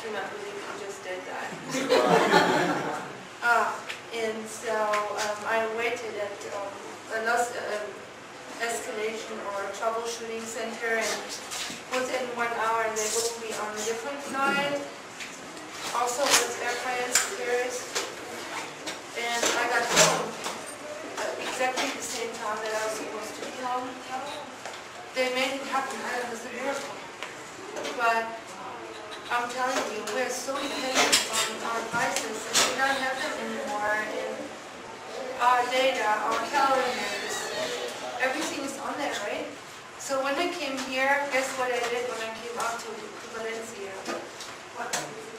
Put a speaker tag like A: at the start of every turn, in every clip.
A: cannot believe you just did that. And so I waited at a loss escalation or troubleshooting center, and within 1 hour they moved me on a different flight, also with air passengers, and I got home exactly the same time that I was supposed to be home. They made it happen. It was a miracle. But I'm telling you, we're so dependent on our devices, and we don't have them anymore. And our data, our calendars, everything is on there, right? So when I came here, guess what I did when I came out to Valencia? What?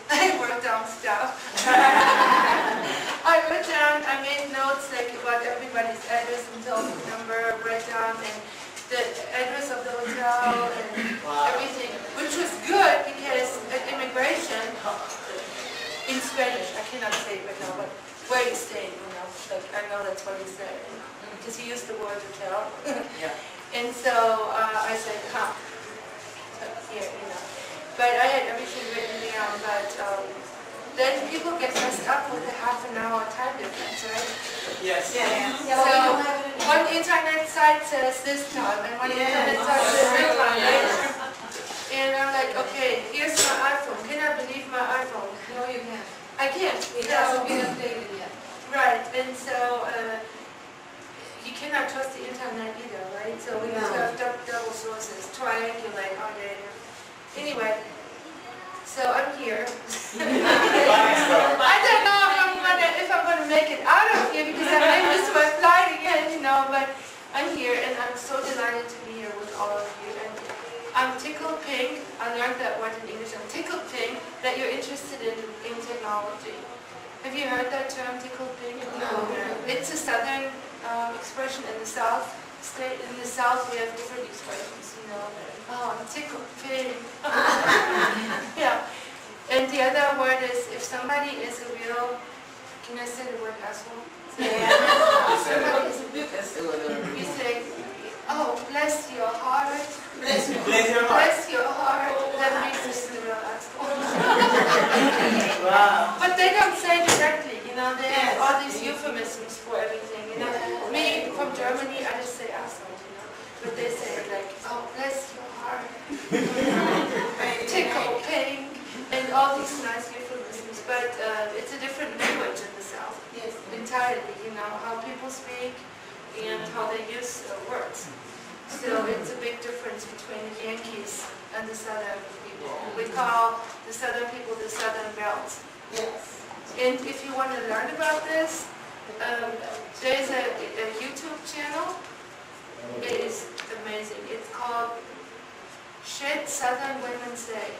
A: I wrote down stuff. I wrote down, I made notes like about everybody's address and telephone number, write down and the address of the hotel and everything, which was good because at immigration, in Spanish, I cannot say it right now, but where you staying, you know, like I know that's what he said, because he used the word hotel.
B: Yeah.
A: And so I said, here, you know. But I had everything written down, but then people get messed up with a half an hour time difference, right?
B: Yes.
C: Yeah.
A: So one internet site says this time, and one internet site says this time, right? And I'm like, okay, here's my iPhone. Can I believe my iPhone?
C: No, you can't.
A: I can't.
C: It hasn't been updated yet.
A: Right, and so you cannot trust the internet either, right? So we have to have double sources, triangulate our data. Anyway, so I'm here. I don't know if I'm going to make it out of here because I may miss my flight again, you know, but I'm here and I'm so delighted to be here with all of you. And I'm tickled pink. I learned that word in English. I'm tickled pink that you're interested in technology. Have you heard that term, tickled pink?
C: No.
A: It's a southern expression in the South. In the South, we have different expressions, you know. Oh, I'm tickled pink. Yeah. And the other word is, if somebody is a real, can I say the word asshole?
C: Yeah.
A: Somebody is a real, you say, oh, bless your heart.
C: Bless you.
B: Bless your heart.
A: Bless your heart. That means it's a real asshole.
B: Wow.
A: But they don't say directly, you know, they have all these euphemisms for everything, you know. Me, from Germany, I just say asshole, you know. But they say it like, oh, bless your heart. Tickle pink. And all these nice euphemisms. But it's a different language in the South.
C: Yes.
A: Entirely, you know, how people speak and how they use words. So it's a big difference between the Yankees and the Southern people. We call the Southern people the Southern Belt.
C: Yes.
A: And if you want to learn about this, there's a YouTube channel. It is amazing. It's called Shit Southern Women Say.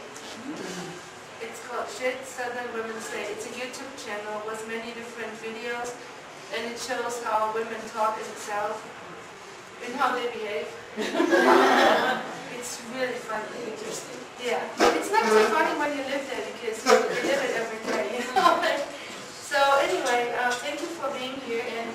A: It's called Shit Southern Women Say. It's a YouTube channel with many different videos, and it shows how women talk in the South and how they behave. It's really funny. Interesting. Yeah. It's not so funny when you live there because you live it every day. You know? So anyway, thank you for being here. And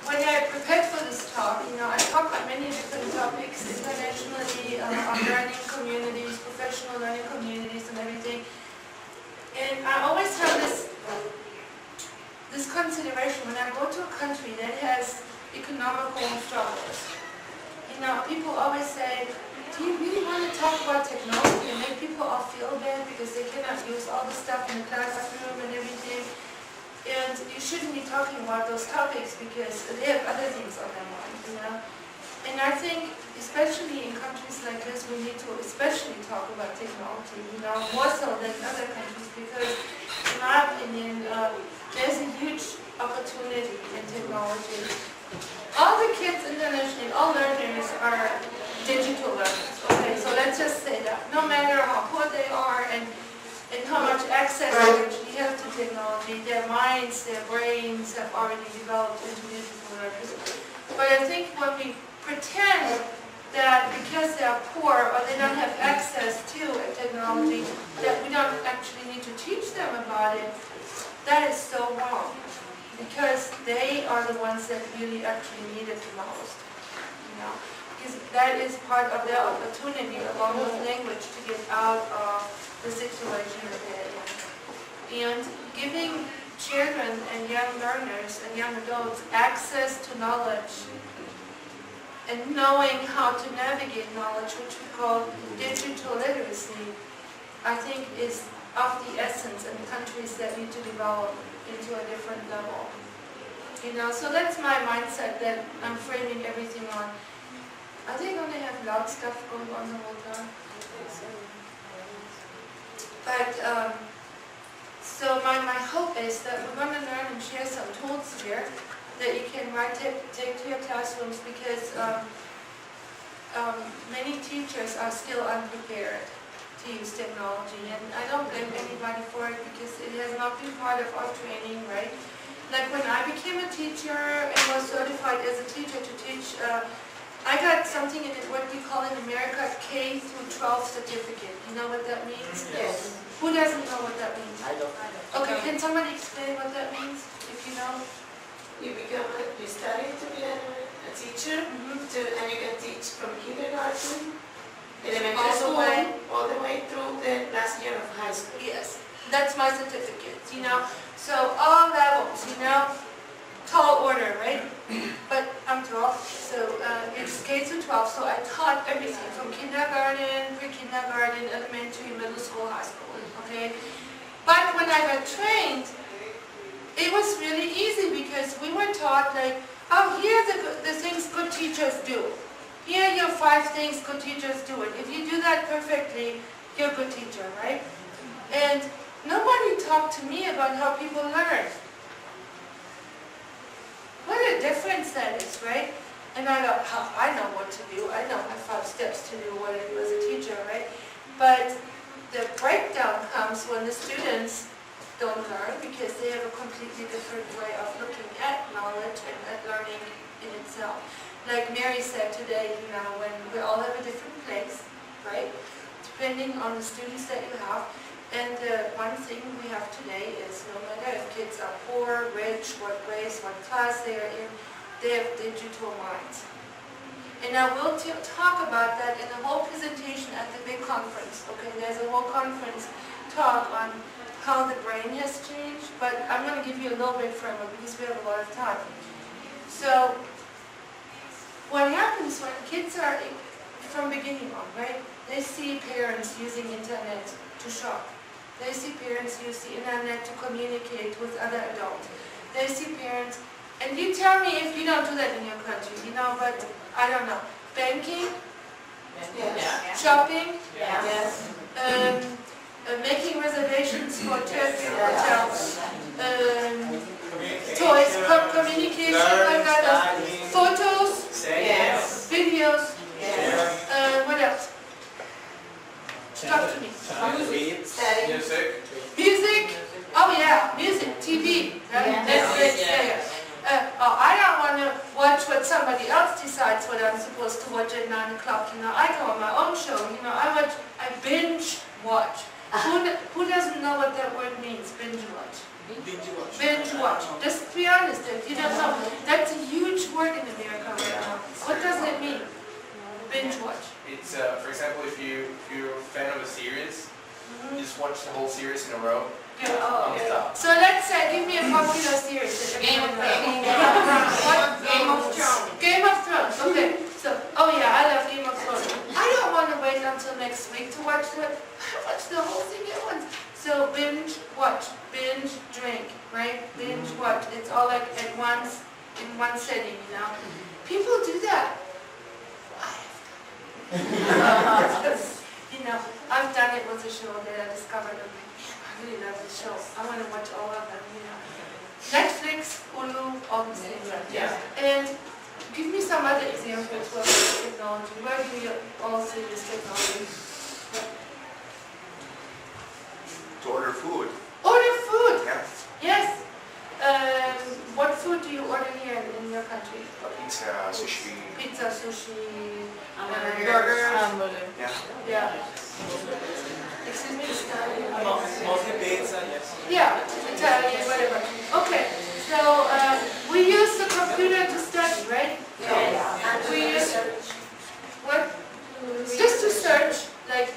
A: when I prepared for this talk, you know, I talk on many different topics internationally, on learning communities, professional learning communities, and everything. And I always have this consideration when I go to a country that has economical struggles. You know, people always say, do you really want to talk about technology and make people all feel bad because they cannot use all the stuff in the classroom and everything? And you shouldn't be talking about those topics because they have other things on their mind, you know. And I think, especially in countries like this, we need to especially talk about technology, you know, more so than other countries because, in my opinion, there's a huge opportunity in technology. All the kids internationally, all learners are digital learners, okay? So let's just say that. No matter how poor they are and how much access they actually have to technology, their minds, their brains have already developed into digital learners. But I think when we pretend that because they are poor or they don't have access to technology, that we don't actually need to teach them about it, that is so wrong. Because they are the ones that really actually need it the most. You know? because that is part of their opportunity along with language to get out of the situation that they're in. And giving children and young learners and young adults access to knowledge and knowing how to navigate knowledge, which we call digital literacy, I think is of the essence in countries that need to develop into a different level. So that's my mindset that I'm framing everything on. Are they going to have loud stuff going on the whole time? But, so my hope is that we're going to learn and share some tools here that you can take to your classrooms, because many teachers are still unprepared to use technology, and I don't blame anybody for it because it has not been part of our training, right? Like when I became a teacher and was certified as a teacher to teach, I got something in what we call in America K through 12 certificate. You know what that means?
C: Yes.
A: Who doesn't know what that means?
B: I don't.
A: Okay, can somebody explain what that means, if you know?
D: You study to be a teacher, and you can teach from kindergarten, elementary school, all the way through the last year of high school.
A: Yes, that's my certificate, So all levels, tall order, right? But I'm 12, so it's K through 12, so I taught everything from kindergarten, pre-kindergarten, elementary, middle school, high school, okay? But when I got trained, it was really easy because we were taught like, oh, here are the things good teachers do. Here are your 5 things good teachers do. And if you do that perfectly, you're a good teacher, right? And nobody talked to me about how people learn. What a difference that is, right? And I go, oh, I know what to do. I know my 5 steps to do what I do as a teacher, right? But the breakdown comes when the students don't learn because they have a completely different way of looking at knowledge and at learning in itself. Like Mary said today, when we all have a different place, right? Depending on the students that you have. And one thing we have today is no matter if kids are poor, rich, what race, what class they are in, they have digital minds. And I will talk about that in a whole presentation at the big conference. Okay, there's a whole conference talk on how the brain has changed, but I'm going to give you a little bit framework because we have a lot of time. So, what happens when kids are from beginning on, right? They see parents using internet to shop. They see parents use the internet to communicate with other adults. They see parents, and you tell me if you don't do that in your country, but I don't know. Banking,
D: Yes.
A: shopping,
D: Yes.
A: making reservations for trips, hotels, toys, communication, photos,
D: Yes.
A: videos,
D: Yes.
A: what else? Talk to me.
D: Study.
A: Music? Oh yeah, music, TV. Right?
D: Yes.
A: I don't want to watch what somebody else decides what I'm supposed to watch at 9 o'clock. I go on my own show. I binge watch. Who doesn't know what that word means? Binge watch. Binge watch. Just be honest. If you don't know, that's a huge word in America right now. What does it mean? Binge watch.
E: It's, for example, if you're a fan of a series, you just watch the whole series in a row.
A: Yeah, oh, okay.
E: Non-stop.
A: So let's give me a popular series.
C: Game of Thrones.
A: Game of Thrones. Game of Thrones. Okay. So, oh yeah, I love Game of Thrones. I don't want to wait until next week to watch that. I watch the whole thing at once. So binge watch, binge drink, right? Binge watch. It's all like at once in one setting. People do that. I've done it with a show that I discovered. I really love the show. I want to watch all of them. Netflix, Hulu, all these things.
D: Yeah.
A: And give me some other examples of technology. Where do you all see this technology?
B: To order food.
A: Order food.
B: Yeah.
A: Yes. What food do you order here in your country?
B: Pizza, sushi.
A: Pizza, sushi,
C: Hamburgers.
A: burgers.
B: Yeah.
A: Yeah. Excuse me?
E: Mostly pizza, yes.
A: Yeah, Italian, whatever. Okay, so we use the computer to study, right?
D: Yes.
A: We use what, just to search, like,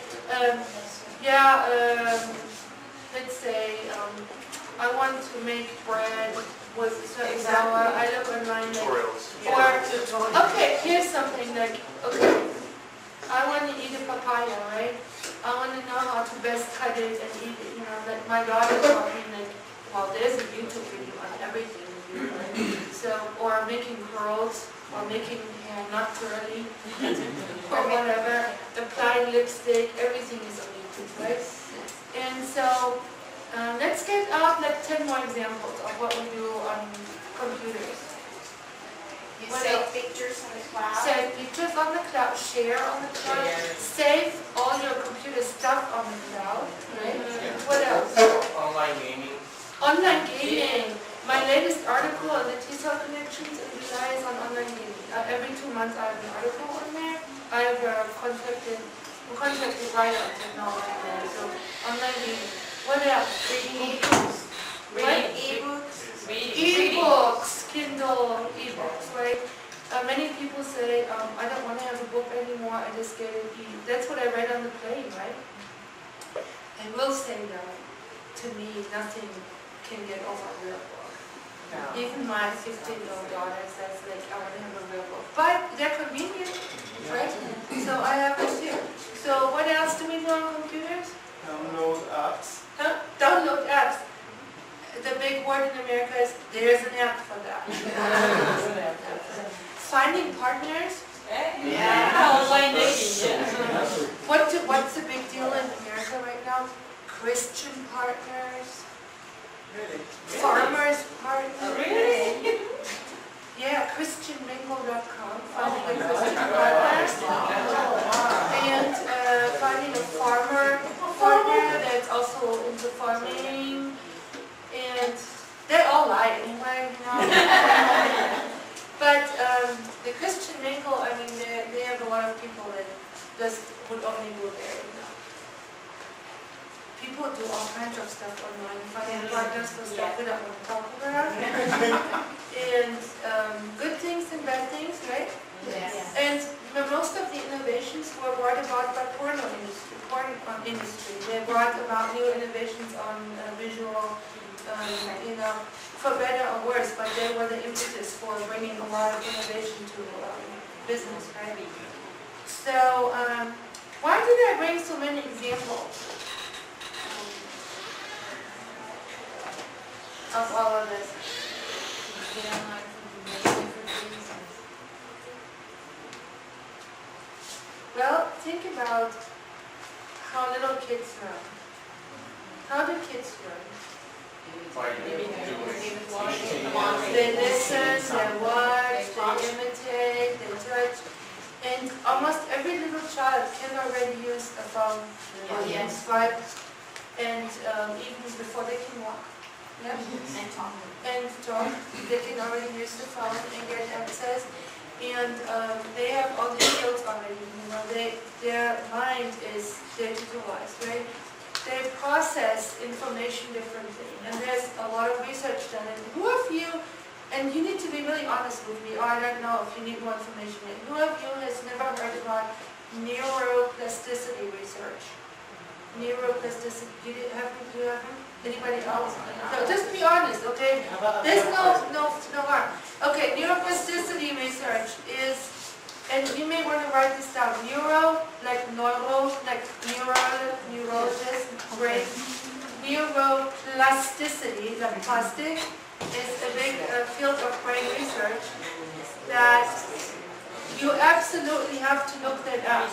A: let's say, I want to make bread with certain flour, I look online, like,
B: Tutorials.
A: okay, here's something like, okay, I want to eat a papaya, right? I want to know how to best cut it and eat it, like my daughter taught me, like, well, there's a YouTube video on everything, right? So, or making curls, or making hair not curly, or whatever, applying lipstick, everything is on YouTube, right? And so, let's get out like 10 more examples of what we do on computers.
C: You
A: What
C: save
A: else?
C: pictures on the cloud.
A: Save pictures on the cloud, share on the cloud, save all your computer stuff on the cloud, right? What else?
E: Online gaming.
A: Online gaming. My latest article on the Tesol connections relies on online gaming. Every 2 months I have an article on there. I have a contracted writer on technology there, so online gaming. What else? Reading ebooks. What?
C: Ebooks.
A: E-books, Kindle e-books, right? Many people say, I don't want to have a book anymore, I just get an e. That's what I read on the plane, right? I will say though, to me, nothing can get over a real book. Even my 15-year-old daughter says, like, I want to have a real book. But they're convenient, right? So I have it too. So what else do we do on computers?
F: Download apps.
A: Huh? Download apps. The big word in America is, there's an app for that. Finding partners.
C: Online dating,
A: What's the big deal in America right now? Christian partners.
F: Really?
A: Farmers partners.
C: Really?
A: Yeah, christianmingle.com. Finding a Christian partner. And finding a farmer partner that's also into farming. And they all lie anyway, But the Christian Mingle, I mean, they have a lot of people that just would only go there, People do all kinds of stuff online, finding partners for stuff we don't want to talk about. And good things and bad things, right?
C: Yes.
A: And most of the innovations were brought about by porn industry. They brought about new innovations on visual, for better or worse, but they were the impetus for bringing a lot of innovation to business, right? So, why did I bring so many examples of all of this? Well, think about how little kids learn. How do kids learn? They listen, they watch, they imitate, they touch. And almost every little child can already use a phone and swipe, and even before they can walk. Yeah?
C: And talk.
A: And talk, they can already use the phone and get access. And they have all these skills already, their mind is digitalized, right? They process information differently, and there's a lot of research done. And who of you, and you need to be really honest with me, or I don't know if you need more information, who of you has never heard about neuroplasticity research? Neuroplasticity, do you have anybody else? No, just be honest, okay? There's no harm. Okay, neuroplasticity research is, and you may want to write this down, neurologist, brain, neuroplasticity, like plastic, is a big field of brain research that you absolutely have to look that up.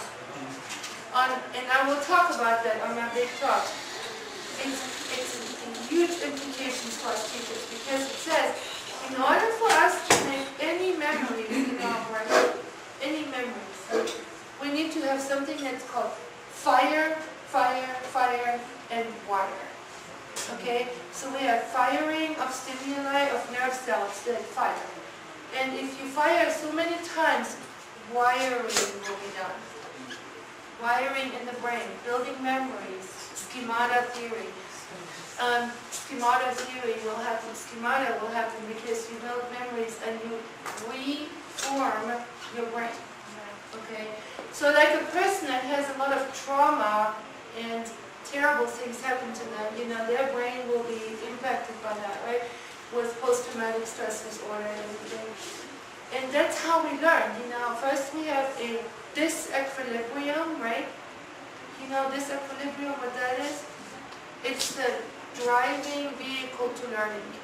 A: And I will talk about that on my big talk. It's huge implications for us teachers, because it says, in order for us to make any memories in our brain, any memories, we need to have something that's called fire, and wire. Okay? So we have firing of stimuli of nerve cells that fire. And if you fire so many times, wiring will be done. Wiring in the brain, building memories, schemata theory. Schemata theory will happen, because you build memories and you reform your brain. Okay? So like a person that has a lot of trauma and terrible things happen to them, you know, their brain will be impacted by that, right? With post-traumatic stress disorder and everything. And that's how we learn, you know. First we have a disequilibrium, right? You know disequilibrium, what that is? It's the driving vehicle to learning.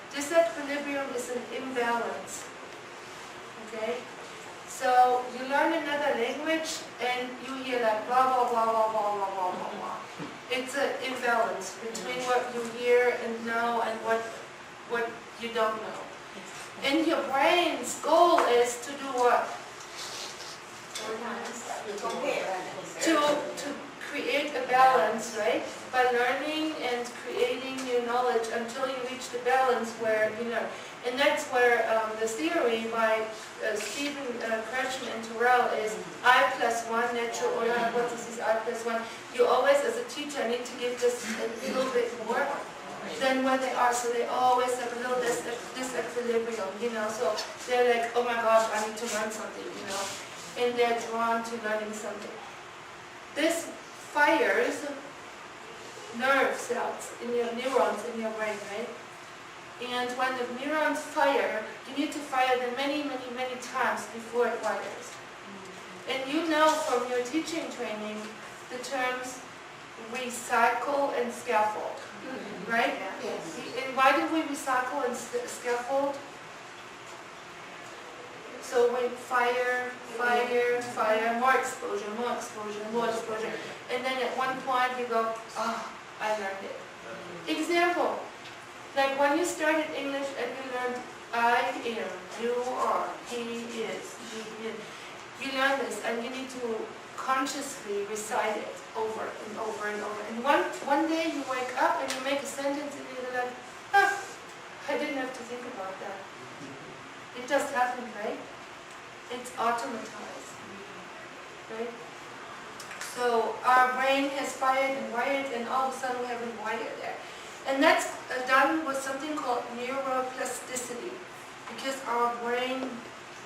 A: Disequilibrium is an imbalance, okay? So you learn another language and you hear like blah, blah, blah, blah, blah, blah, blah, blah, blah. It's an imbalance between what you hear and know and what you don't know. And your brain's goal is to do what? To create a balance, right? By learning and creating new knowledge until you reach the balance where you know. And that's where the theory by Stephen Krashen and Terrell is I+1 natural order hypothesis, I+1. You always, as a teacher, need to give this a little bit more than where they are. So they always have a little disequilibrium, you know. So they're like, oh my gosh, I need to learn something, you know. And they're drawn to learning something. This fires nerve cells in your neurons in your brain, right? And when the neurons fire, you need to fire them many, many, many times before it wires. And you know from your teaching training the terms recycle and scaffold, right?
D: Yes.
A: And why do we recycle and scaffold? So we fire, fire, fire, more exposure, more exposure, more exposure. And then at one point you go, oh, I learned it. Example, like when you started English and you learned I am, you are, he is, he is. You learn this and you need to consciously recite it over and over and over. And one day you wake up and you make a sentence and you're like, ah, I didn't have to think about that. It just happened, right? It's automatized, right? So our brain has fired and wired, and all of a sudden we have a wire there. And that's done with something called neuroplasticity, because our brain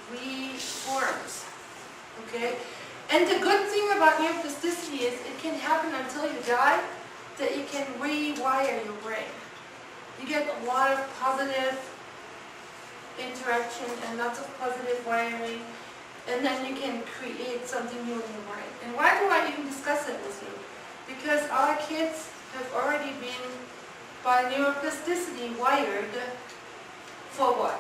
A: reforms, okay? And the good thing about neuroplasticity is it can happen until you die, that you can rewire your brain. You get a lot of positive interaction and lots of positive wiring, and then you can create something new in your brain. And why do I even discuss it with you? Because our kids have already been, by neuroplasticity, wired for what?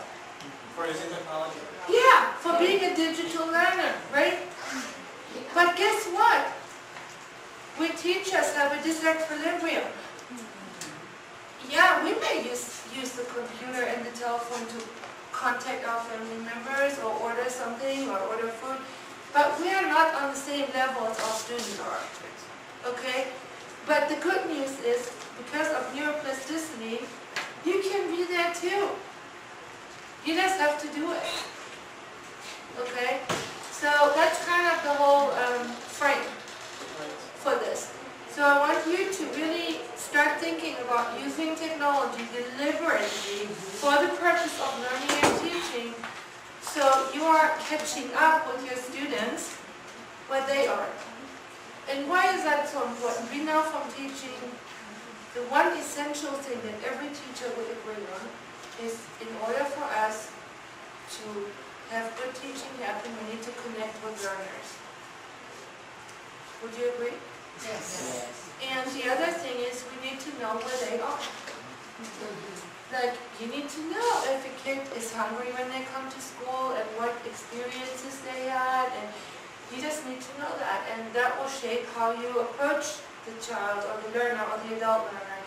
F: For using technology.
A: Yeah, for being a digital learner, right? But guess what? We teachers have a disequilibrium. Yeah, we may use the computer and the telephone to contact our family members or order something or order food, but we are not on the same level as our students are, okay? But the good news is, because of neuroplasticity, you can be there too. You just have to do it, okay? So that's kind of the whole frame for this. So I want you to really start thinking about using technology deliberately for the purpose of learning and teaching, so you are catching up with your students where they are. And why is that so important? We know from teaching, the one essential thing that every teacher would agree on is, in order for us to have good teaching happen, we need to connect with learners. Would you agree?
D: Yes.
A: And the other thing is, we need to know where they are. Like, you need to know if a kid is hungry when they come to school and what experiences they had, and you just need to know that, and that will shape how you approach the child or the learner or the adult learner.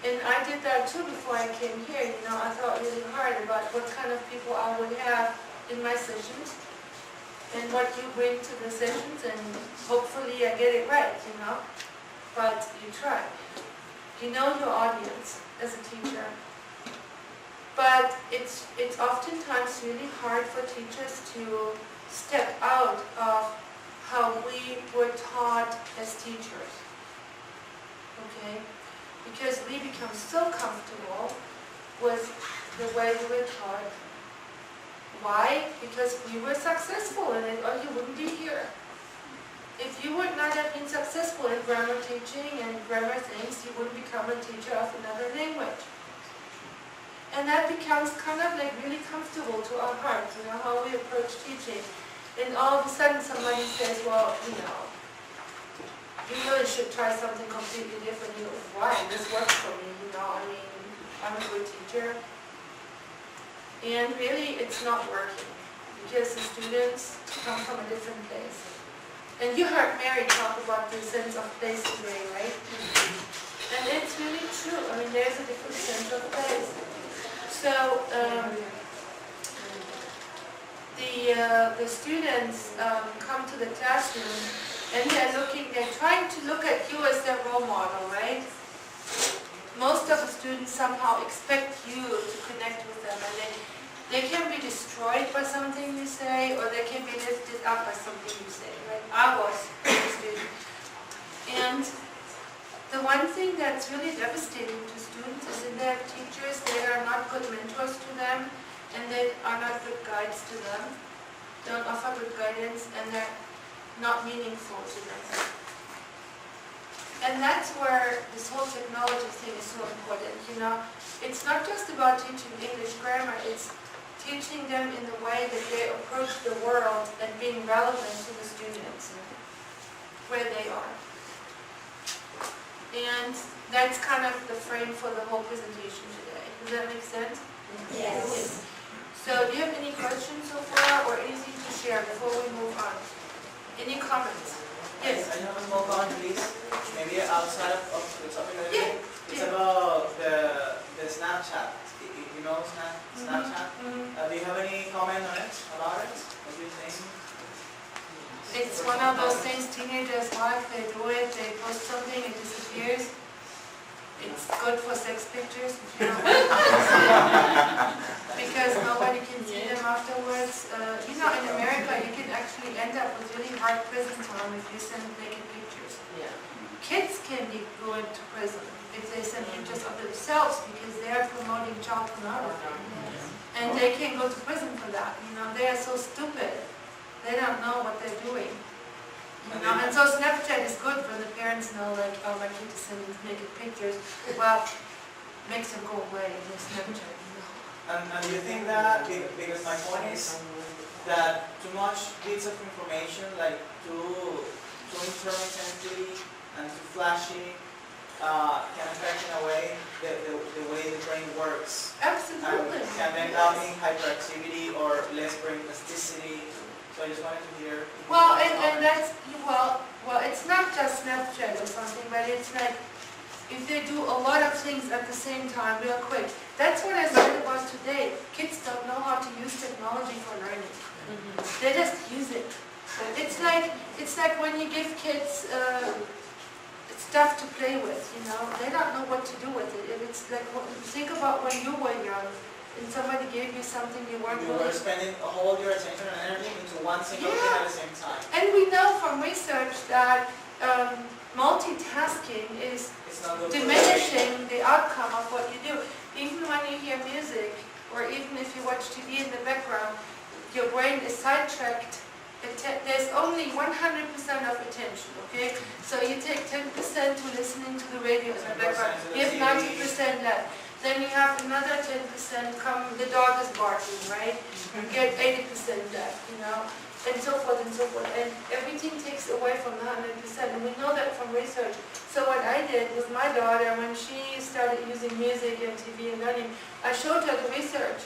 A: And I did that too before I came here. You know, I thought really hard about what kind of people I would have in my sessions and what you bring to the sessions, and hopefully I get it right, you know. But you try. You know your audience as a teacher. But it's oftentimes really hard for teachers to step out of how we were taught as teachers. Okay? Because we become so comfortable with the way we were taught Why? Because we were successful in it, or you wouldn't be here. If you would not have been successful in grammar teaching and grammar things, you wouldn't become a teacher of another language. And that becomes kind of like really comfortable to our hearts, you know, how we approach teaching. And all of a sudden somebody says, well, you know, you really should try something completely different. You know, why? This works for me, you know, I mean, I'm a good teacher. And really, it's not working because the students come from a different place. And you heard Mary talk about the sense of place today, right? And it's really true. I mean, there's a different sense of place. So, the students come to the classroom and they're trying to look at you as their role model, right? Most of the students somehow expect you to connect with them, and they can be destroyed by something you say, or they can be lifted up by something you say, right? I was a student. And the one thing that's really devastating to students is that they have teachers that are not good mentors to them, and they are not good guides to them, don't offer good guidance, and they're not meaningful to them. And that's where this whole technology thing is so important, you know. It's not just about teaching English grammar, it's teaching them in the way that they approach the world and being relevant to the students where they are. And that's kind of the frame for the whole presentation today. Does that make sense?
C: Yes.
A: So do you have any questions so far or anything to share before we move on? Any comments? Yes.
F: I have a small comment, please. Maybe outside of the topic that
A: Yeah.
F: it's about the Snapchat. You know Snapchat? Do you have any comment on it, about it? What do you think?
A: It's one of those things teenagers like, they do it, they post something, it disappears. It's good for sex pictures, you know. Because nobody can see them afterwards. You know, in America, you can actually end up with really hard prison time if you send naked pictures.
C: Yeah.
A: Kids can be going to prison if they send pictures of themselves because they are promoting child pornography. And they can go to prison for that. You know, they are so stupid. They don't know what they're doing. You know? And so Snapchat is good when the parents know, like, oh, my kid is sending naked pictures. Well, makes them go away in Snapchat. You know?
F: And do you think that, because my point is that too much bits of information, like too intermittently and too flashy, can affect in a way the way the brain works.
A: Absolutely.
F: And can end up in hyperactivity or less brain plasticity. So I just wanted to hear.
A: Well, and that's, well, it's not just Snapchat or something, but it's like, if they do a lot of things at the same time, real quick. That's what I said about today. Kids don't know how to use technology for learning. They just use it. It's like when you give kids stuff to play with, you know. They don't know what to do with it. If it's like, think about when you were young and somebody gave you something you weren't
F: You were spending all your attention and energy into one single thing at the same time.
A: And we know from research that multitasking is diminishing the outcome of what you do. Even when you hear music, or even if you watch TV in the background, your brain is sidetracked. There's only 100% of attention, okay? So you take 10% to listening to the radio in the background. You have 90% left. Then you have another 10% come, the dog is barking, right? You get 80% left, you know? And so forth and so forth. And everything takes away from the 100%. And we know that from research. So what I did with my daughter, when she started using music and TV and learning, I showed her the research.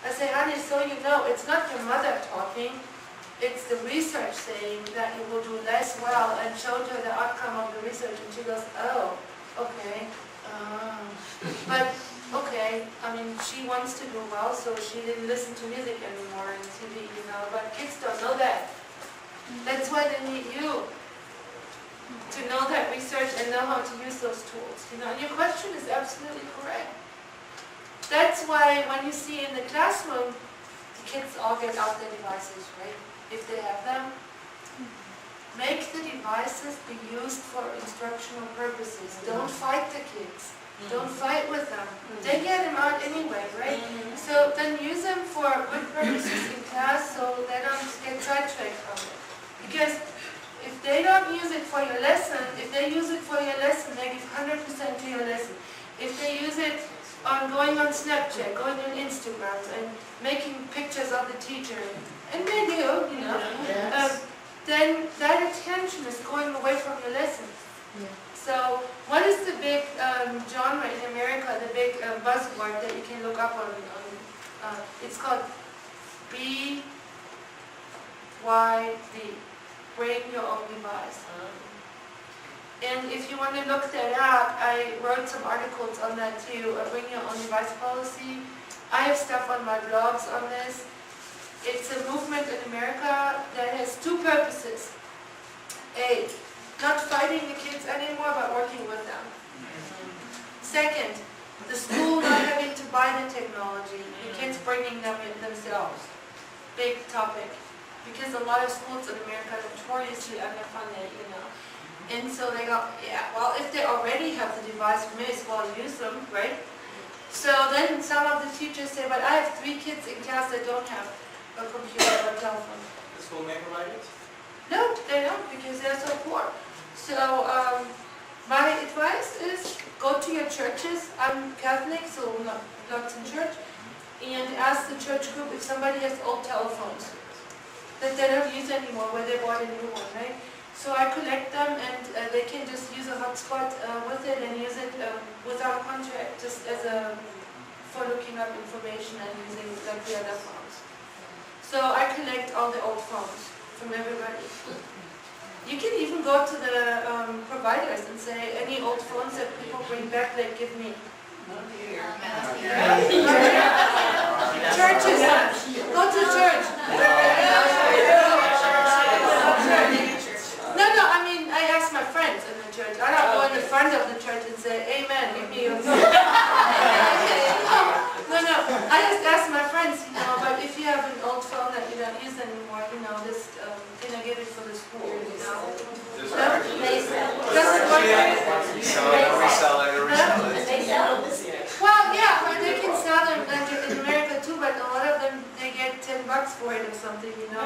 A: I said, honey, so you know, it's not your mother talking. It's the research saying that you will do less well, and showed her the outcome of the research. And she goes, oh, okay. But, okay, I mean, she wants to do well, so she didn't listen to music anymore and TV, you know, but kids don't know that. That's why they need you to know that research and know how to use those tools, you know. And your question is absolutely correct. That's why when you see in the classroom, the kids all get out their devices, right? If they have them. Make the devices be used for instructional purposes. Don't fight the kids. Don't fight with them. They get them out anyway, right? So then use them for good purposes in class so they don't get sidetracked from it. Because if they don't use it for your lesson, if they use it for your lesson, they give 100% to your lesson. If they use it on going on Snapchat, going on Instagram, and making pictures of the teacher, and they do, you know, then that attention is going away from your lesson. So what is the big genre in America, the big buzzword that you can look up on it's called BYD, bring your own device. And if you want to look that up, I wrote some articles on that too, bring your own device policy. I have stuff on my blogs on this. It's a movement in America that has two purposes. A, not fighting the kids anymore, but working with them. Second, the school not having to buy the technology, the kids bringing them in themselves. Big topic. Because a lot of schools in America are notoriously underfunded, you know. And so they go, yeah, well, if they already have the device, we may as well use them, right? So then some of the teachers say, but I have 3 kids in class that don't have a computer or a telephone.
F: The school may provide it?
A: No, they don't, because they're so poor. So my advice is go to your churches. I'm Catholic, so not in church. And ask the church group if somebody has old telephones that they don't use anymore, where they bought a new one, right? So I collect them, and they can just use a hotspot with it and use it without contract, just as for looking up information and using like the other phones. So I collect all the old phones from everybody. You can even go to the providers and say, any old phones that people bring back, they give me. Churches, go to church. No, I mean, I ask my friends in the church. I don't go in the front of the church and say, amen, give me your phone. No, I just ask my friends, you know, but if you have an old phone that you don't use anymore, you know, just, can I get it for the school, you know?
C: They sell it.
B: Resell it.
C: They sell it.
A: Well, yeah, but they can sell them like in America too, but a lot of them, they get $10 for it or something, you know?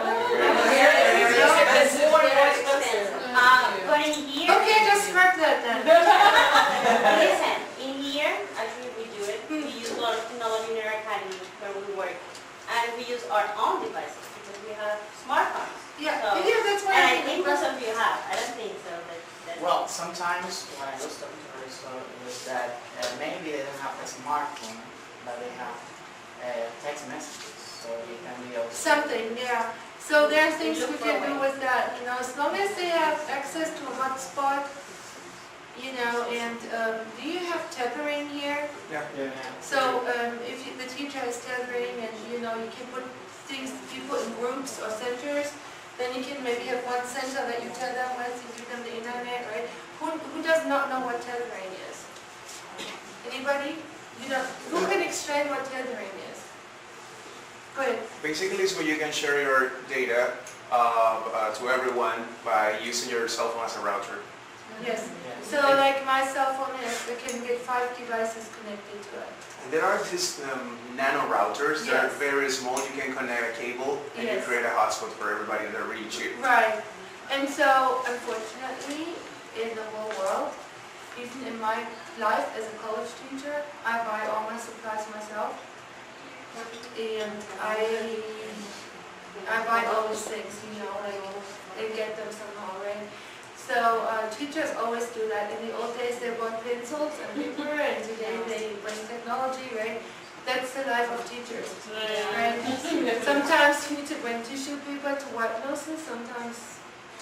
C: But in here,
A: Okay, just scrap that then.
C: listen, in here, actually we do it. We use a lot of technology in our academy where we work. And we use our own devices because we have smartphones.
A: Yeah,
C: So-
A: yeah, that's why
C: And
A: I
C: I think most of you have. I don't think so.
G: Well, sometimes when I was talking to Christel, it was that maybe they don't have a smartphone, but they have text messages, so it can be also.
A: something, yeah. So there are things we can do with that, you know, as long as they have access to a hotspot, you know, and do you have tethering here?
F: Yeah.
A: So if the teacher is tethering and, you know, you can put people in groups or centers, then you can maybe have one center that you tell them with, you give them the internet, right? Who does not know what tethering is? Anybody? You know, who can explain what tethering is? Go ahead.
B: Basically, it's where you can share your data to everyone by using your cell phone as a router.
A: Yes. So like my cell phone I can get 5 devices connected to it.
B: And there are these nano routers that are
A: Yes.
B: very small. You can connect a cable and you
A: Yes.
B: create a hotspot for everybody that reach you.
A: Right. And so unfortunately, in the whole world, even in my life as a college teacher, I buy all my supplies myself. And I buy all these things, you know, like they get them somehow, right? So teachers always do that. In the old days, they bought pencils and paper, and today they bring technology, right? That's the life of teachers, right? Sometimes you need to bring tissue paper to wipe noses, sometimes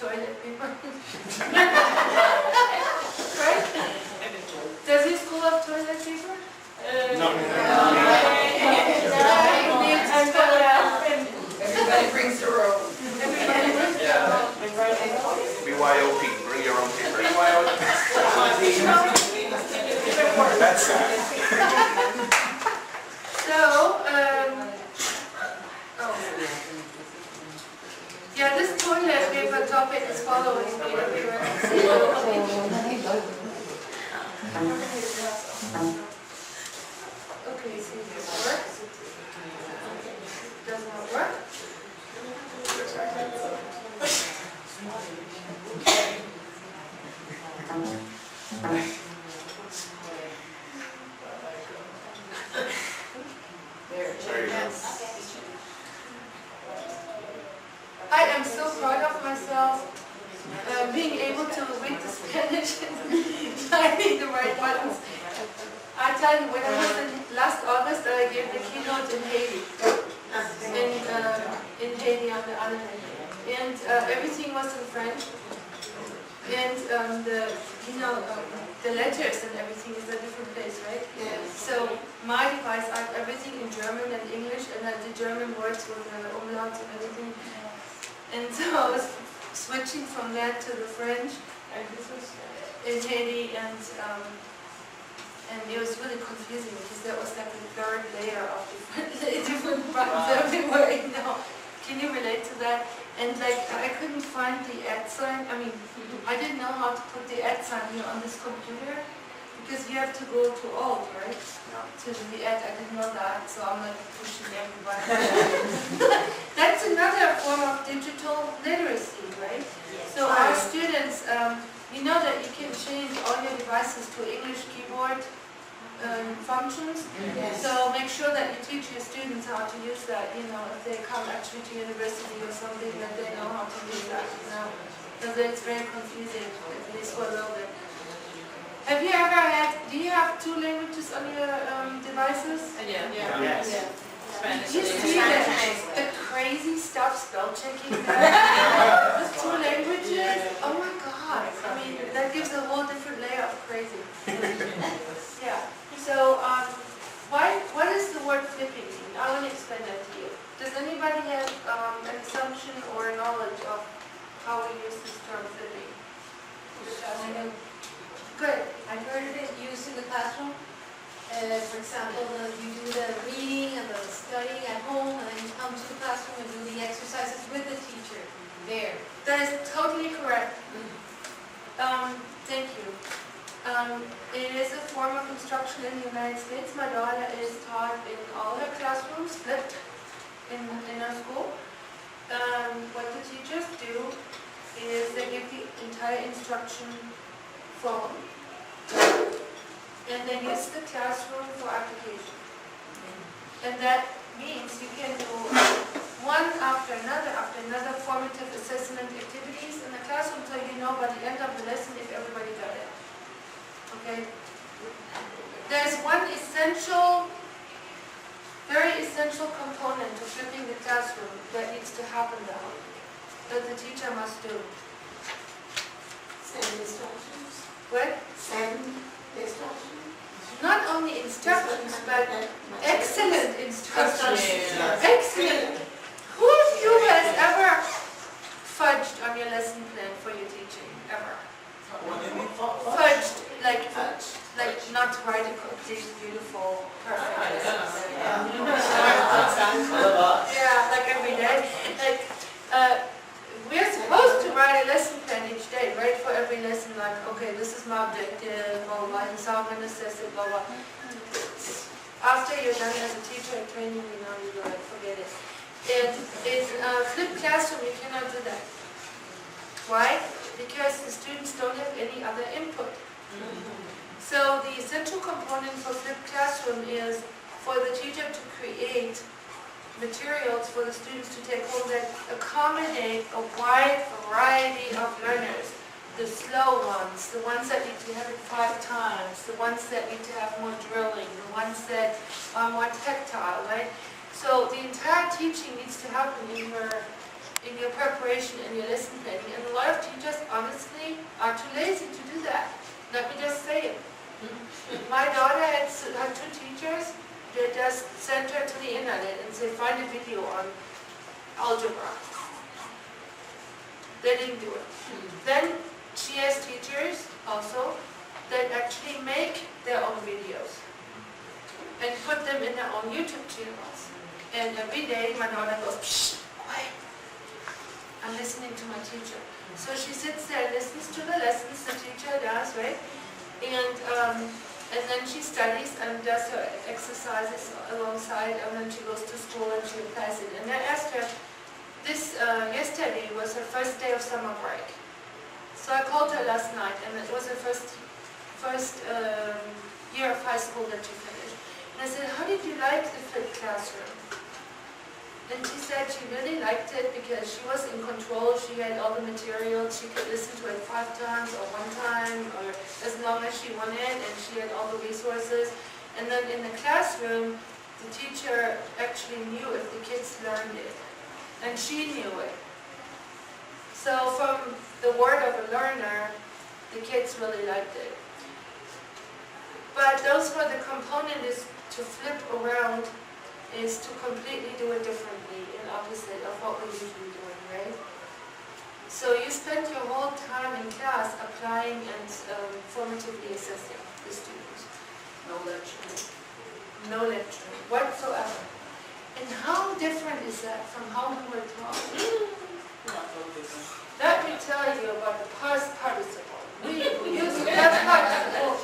A: toilet paper. Right? Does your school have toilet paper?
B: No.
A: Everybody brings their own. Everybody brings their own.
B: BYOP, bring your own paper. That's sad.
A: So, yeah, this toilet paper topic is following me everywhere. Okay, see if this works. Does not work.
B: There you go.
A: I am so proud of myself being able to read the Spanish and finding the right buttons. I tell you, when I was last August, I gave the keynote in Haiti, in Haiti on the island, and everything was in French, and the letters and everything is a different place, right?
D: Yes.
A: So my device, I have everything in German and English, and the German words with the umlauts and everything. And so I was switching from that to the French in Haiti, and it was really confusing because there was like a third layer of different buttons everywhere. You know, can you relate to that? And like I couldn't find the @ sign. I mean, I didn't know how to put the @ sign here on this computer because you have to go to Alt, right? To the @ I didn't know that, so I'm like pushing everybody. That's another form of digital literacy, right? So our students, you know that you can change all your devices to English keyboard functions.
D: Yes.
A: So make sure that you teach your students how to use that, you know, if they come actually to university or something, that they know how to use that, you know. Because it's very confusing, at least for a little bit. Have you ever had, do you have 2 languages on your devices?
G: Yes.
A: Did you see the crazy stuff spell checking there? With 2 languages? Oh my god. I mean, that gives a whole different layer of crazy. Yeah. So, what does the word flipping mean? I want to explain that to you. Does anybody have an assumption or knowledge of how we use this term flipping? Good.
H: I've heard of it used in the classroom. For example, you do the reading and the studying at home, and then you come to the classroom and do the exercises with the teacher there.
A: That is totally correct. Thank you. It is a form of instruction in the United States. My daughter is taught in all her classrooms, flipped in our school. What the teachers do is they give the entire instruction phone, and they use the classroom for application. And that means you can do one after another formative assessment activities in the classroom so you know by the end of the lesson if everybody got it. Okay? There's one very essential component to flipping the classroom that needs to happen though, that the teacher must do.
D: Send instructions.
A: What?
D: Send instructions.
A: Not only instructions, but excellent instructions. Excellent. Who of you has ever fudged on your lesson plan for your teaching? Ever?
F: What do you mean?
A: Fudged, like
D: Touch.
A: not to write a complete, beautiful, perfect lesson plan. Yeah, like every day. Like, we're supposed to write a lesson plan each day, right? For every lesson, like, okay, this is my objective, blah, blah, and so I'm going to assess it, blah, blah. After you're done as a teacher at training, you know, you like, forget it. And in flipped classroom, you cannot do that. Why? Because the students don't have any other input. So the essential component for flipped classroom is for the teacher to create materials for the students to take home that accommodate a wide variety of learners. The slow ones, the ones that need to have it 5 times, the ones that need to have more drilling, the ones that are more tactile, right? So the entire teaching needs to happen in your preparation and your lesson planning. And a lot of teachers, honestly, are too lazy to do that. Let me just say it. My daughter had 2 teachers. They just sent her to the internet and say, find a video on algebra. They didn't do it. Then she has teachers also that actually make their own videos and put them in their own YouTube channels. And every day my daughter goes, shh, quiet. I'm listening to my teacher. So she sits there and listens to the lessons the teacher does, right? And then she studies and does her exercises alongside, and then she goes to school and she applies it. And I asked her, this yesterday was her first day of summer break. So I called her last night, and it was her first year of high school that she finished. And I said, how did you like the flipped classroom? And she said she really liked it because she was in control. She had all the materials. She could listen to it 5 times or 1 time or as long as she wanted, and she had all the resources. And then in the classroom, the teacher actually knew if the kids learned it, and she knew it. So from the word of a learner, the kids really liked it. But those were the components to flip around, is to completely do it differently and opposite of what we're usually doing, right? So you spend your whole time in class applying and formatively assessing the students.
D: No lecture.
A: No lecturing whatsoever. And how different is that from how we were taught? Let me tell you about the past participle. We use the past participle.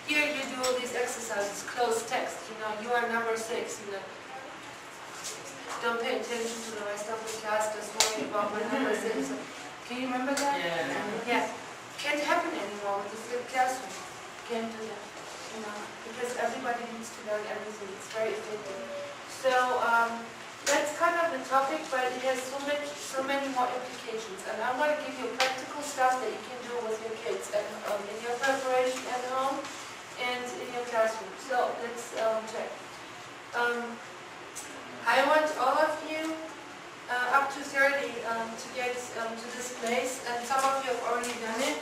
A: Here you do all these exercises, close text, you are number 6, Don't pay attention to the rest of the class, just worry about what number 6. Can you remember that? Yeah. Can't happen anymore with the flipped classroom. Can't do that, because everybody needs to learn everything. It's very effective. So that's kind of the topic, but it has so many more implications. And I want to give you practical stuff that you can do with your kids and in your preparation at home and in your classroom. So let's check. I want all of you, up to 30, to get to this place, and some of you have already done it.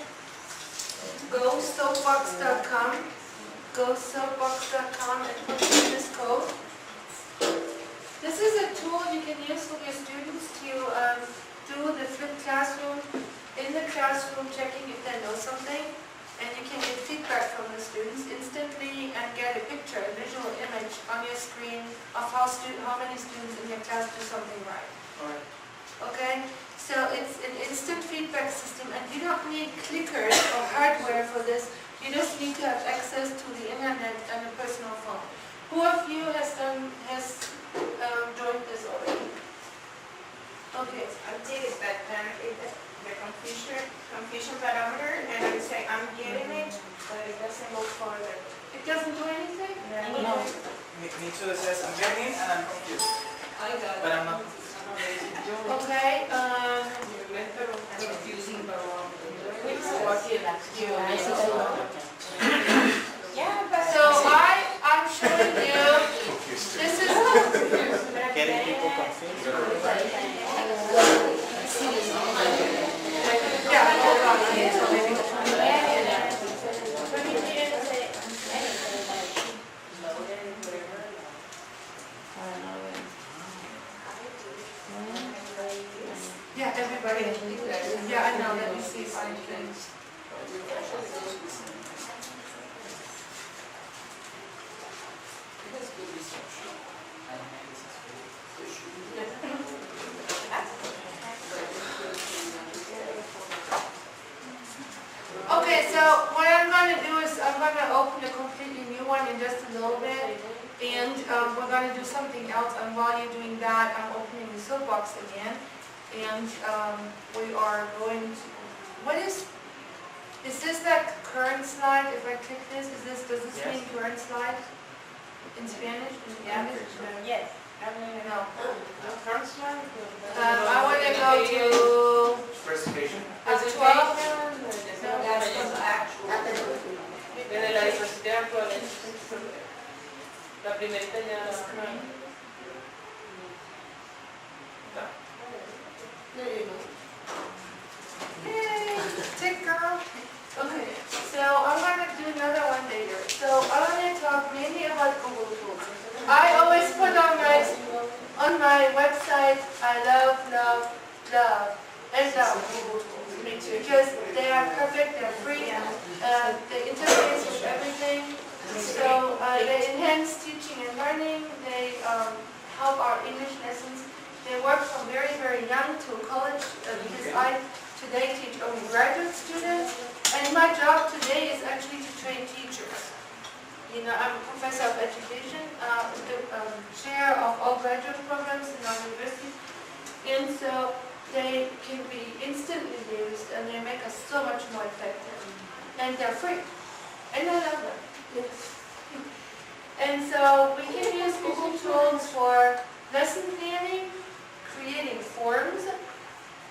A: Go soapbox.com. Go soapbox.com and put in this code. This is a tool you can use with your students to do the flipped classroom in the classroom, checking if they know something. And you can get feedback from the students instantly and get a picture, a visual image on your screen of how many students in your class do something right.
F: Alright.
A: Okay? So it's an instant feedback system, and you don't need clickers or hardware for this. You just need to have access to the internet and a personal phone. Who of you has joined this already? Okay.
D: I did it, but then the confusion barometer, and I say I'm getting it, but it doesn't go further.
A: It doesn't do anything?
C: No.
F: Me too, it says I'm getting it and I'm confused.
D: I got it.
F: But I'm not.
A: Okay.
D: Confusing barometer.
C: Yeah, but
A: So I'm showing you, this is,
F: Getting people confused.
A: yeah, hold on, so maybe. Yeah, everybody, yeah, I know, let me see if I can. Okay, so what I'm going to do is I'm going to open a completely new one in just a little bit, and we're going to do something else, and while you're doing that, I'm opening the soapbox again, and we are going to, is this that current slide? If I click this, does this
F: Yes.
A: mean current slide in Spanish? In Spanish?
C: yes.
A: No.
D: Current slide?
A: I want to go to
B: Presentation.
A: 12.
D: Desde la diapositiva actual. La primerita ya.
A: Yay! Tick girl. Okay, so I'm going to do another one later. So I'm going to talk mainly about Google tools. I always put on my website, I love Google tools. Because they are perfect, they're free, they interface with everything. So they enhance teaching and learning, they help our English lessons. They work from very, very young to college, because I today teach only graduate students, And my job today is actually to train teachers. You know, I'm a professor of education, the chair of all graduate programs in our university. And so they can be instantly used and they make us so much more effective. And they're free. And I love them. Yes. And so we can use Google tools for lesson planning, creating forms.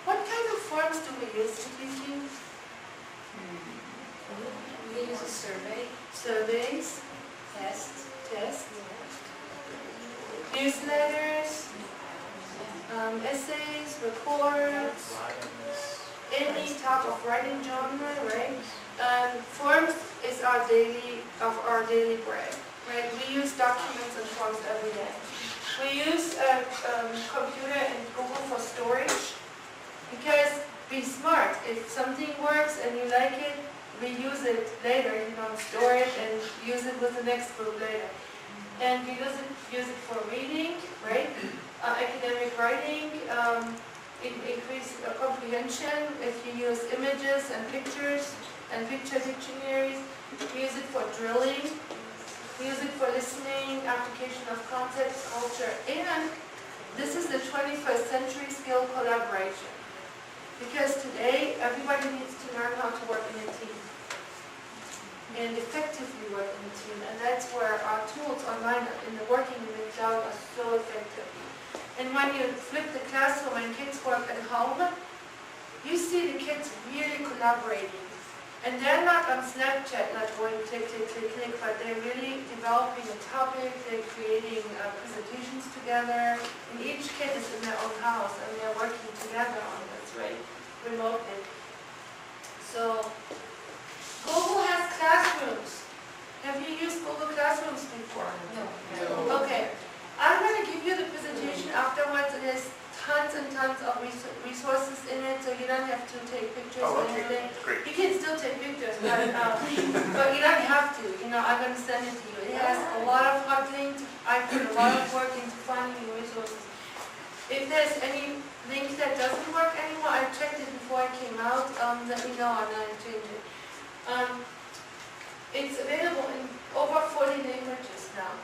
A: What kind of forms do we use in teaching?
H: We use a survey,
A: Surveys,
H: tests,
A: newsletters, essays, reports, any type of writing genre, right? Forms is our daily bread, right? We use documents and forms every day. We use a computer and Google for storage because be smart. If something works and you like it, reuse it later. You don't store it and use it with the next group later. And we use it for reading, right? Academic writing, increase comprehension. If you use images and pictures and picture dictionaries, we use it for drilling. We use it for listening, application of concepts, culture, and this is the 21st century skill, collaboration. Because today, everybody needs to learn how to work in a team and effectively work in a team. And that's where our tools online in the working in the cloud are so effective. And when you flip the classroom and kids work at home, you see the kids really collaborating. And they're not on Snapchat, not going click, click, click, click, but they're really developing a topic, they're creating presentations together, and each kid is in their own house and they're working together on this, right, remotely. So, Google has classrooms. Have you used Google Classrooms before?
H: no.
A: Okay. I'm going to give you the presentation afterwards. It has tons and tons of resources in it, so you don't have to take pictures or anything.
B: Great.
A: You can still take pictures, but you don't have to. You know, I'm going to send it to you. It has a lot of hot links. I put a lot of work into finding resources. If there's any link that doesn't work anymore, I checked it before I came out. Let me know and I'll change it. It's available in over 40 languages now.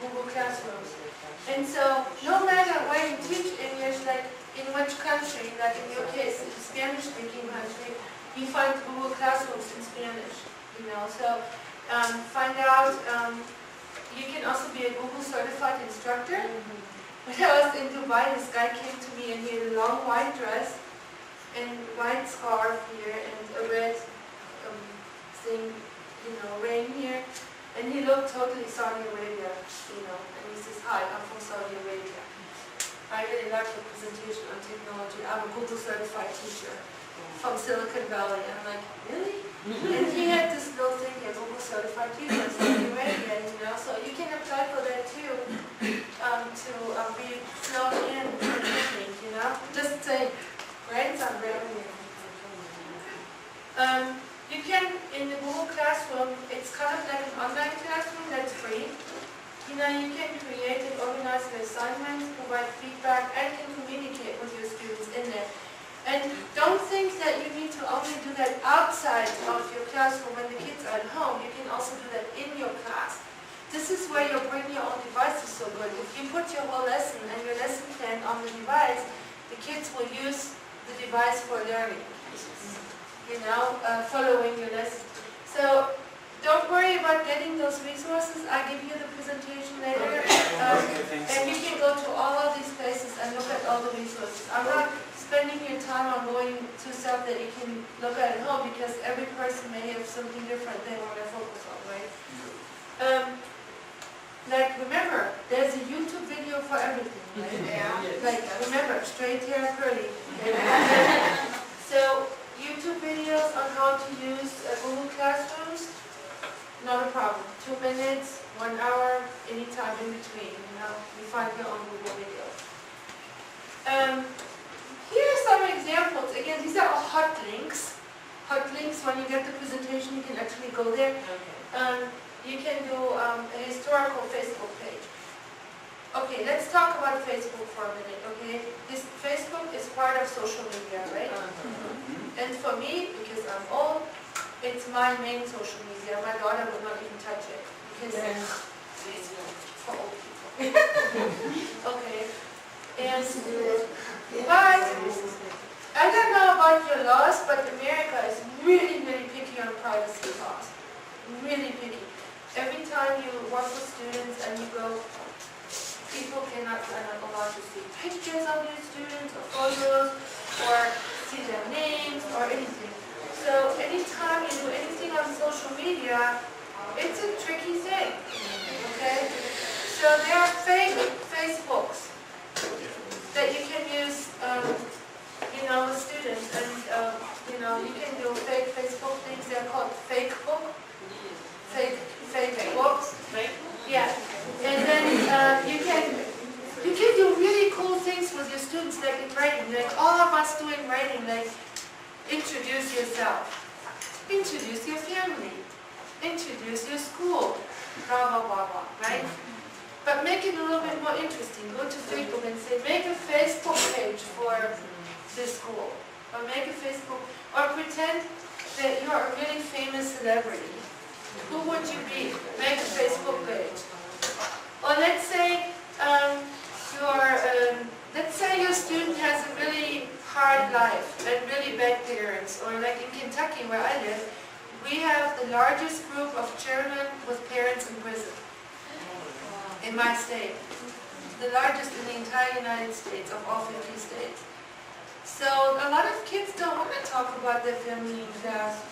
A: Google Classrooms. And so, no matter where you teach English, like in which country, like in your case, in Spanish-speaking country, you find Google Classrooms in Spanish, you know. So, find out, you can also be a Google certified instructor. When I was in Dubai, this guy came to me and he had a long white dress and white scarf here and a red thing, you know, ring here. And he looked totally Saudi Arabia, you know, and he says, hi, I'm from Saudi Arabia. I really like the presentation on technology. I'm a Google certified teacher from Silicon Valley. And I'm like, really? And he had this little thing here, Google certified teacher in Saudi Arabia, you know, so you can apply for that too, to be flown in for training, you know, just saying, right? It's on revenue. You can, in the Google Classroom, it's kind of like an online classroom that's free. You know, you can create and organize your assignments, provide feedback, and can communicate with your students in there. And don't think that you need to only do that outside of your classroom when the kids are at home. You can also do that in your class. This is where your bring your own device is so good. If you put your whole lesson and your lesson plan on the device, the kids will use the device for learning. You know, following your lesson. So don't worry about getting those resources. I'll give you the presentation later. And you can go to all of these places and look at all the resources. I'm not spending your time on going to stuff that you can look at home because every person may have something different they want to focus on, right? Like, remember, there's a YouTube video for everything, right?
D: Yeah.
A: Like, remember, straight hair, curly. So, YouTube videos on how to use Google Classrooms, not a problem. 2 minutes, 1 hour, anytime in between, you know, you find your own Google videos. Here are some examples. Again, these are all hot links. Hot links, when you get the presentation, you can actually go there. You can do a historical Facebook page. Okay, let's talk about Facebook for a minute, okay? Facebook is part of social media, right? And for me, because I'm old, it's my main social media. My daughter will not even touch it because it's for old people. Okay. And but I don't know about your laws, but America is really, really picky on privacy laws. Really picky. Every time you work with students and you go, people are not allowed to see pictures of your students or photos or see their names or anything. So anytime you do anything on social media, it's a tricky thing. Okay? So there are fake Facebooks that you can use, with students, and you can do fake Facebook things. They're called fake books. Yeah, and then you can do really cool things with your students, like in writing, like all of us do in writing, like introduce yourself, introduce your family, introduce your school, blah blah blah blah, right? But make it a little bit more interesting. Go to Facebook and say, make a Facebook page for this school, or make a Facebook, or pretend that you're a really famous celebrity. Who would you be? Make a Facebook page. Or let's say your student has a really hard life and really bad parents. Or like in Kentucky where I live, we have the largest group of children with parents in prison in my state. The largest in the entire United States, of all 50 states. So a lot of kids don't want to talk about their family in class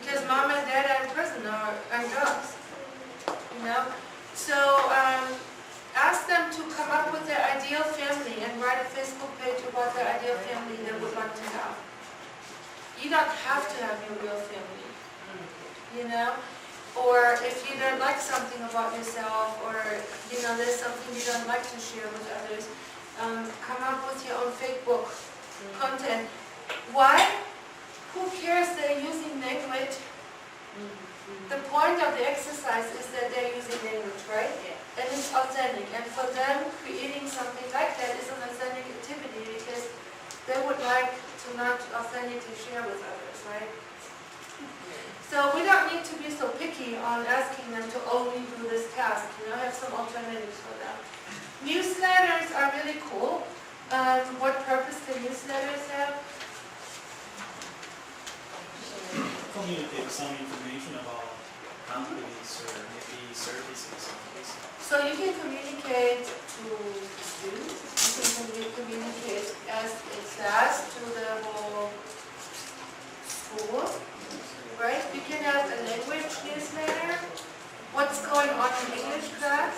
A: because mom and dad are in prison or on drugs, So ask them to come up with their ideal family and write a Facebook page about their ideal family they would like to have. You don't have to have your real family, Or if you don't like something about yourself, or there's something you don't like to share with others, come up with your own fake book content. Why? Who cares they're using language? The point of the exercise is that they're using language, right? And it's authentic. And for them, creating something like that is an authentic activity because they would like to not authentically share with others, right? So we don't need to be so picky on asking them to only do this task, have some alternatives for them. Newsletters are really cool. What purpose do newsletters have?
I: Communicate some information about companies or maybe services.
A: So you can communicate to students, you can communicate as a class to the whole school, right? You can have a language newsletter. What's going on in English class?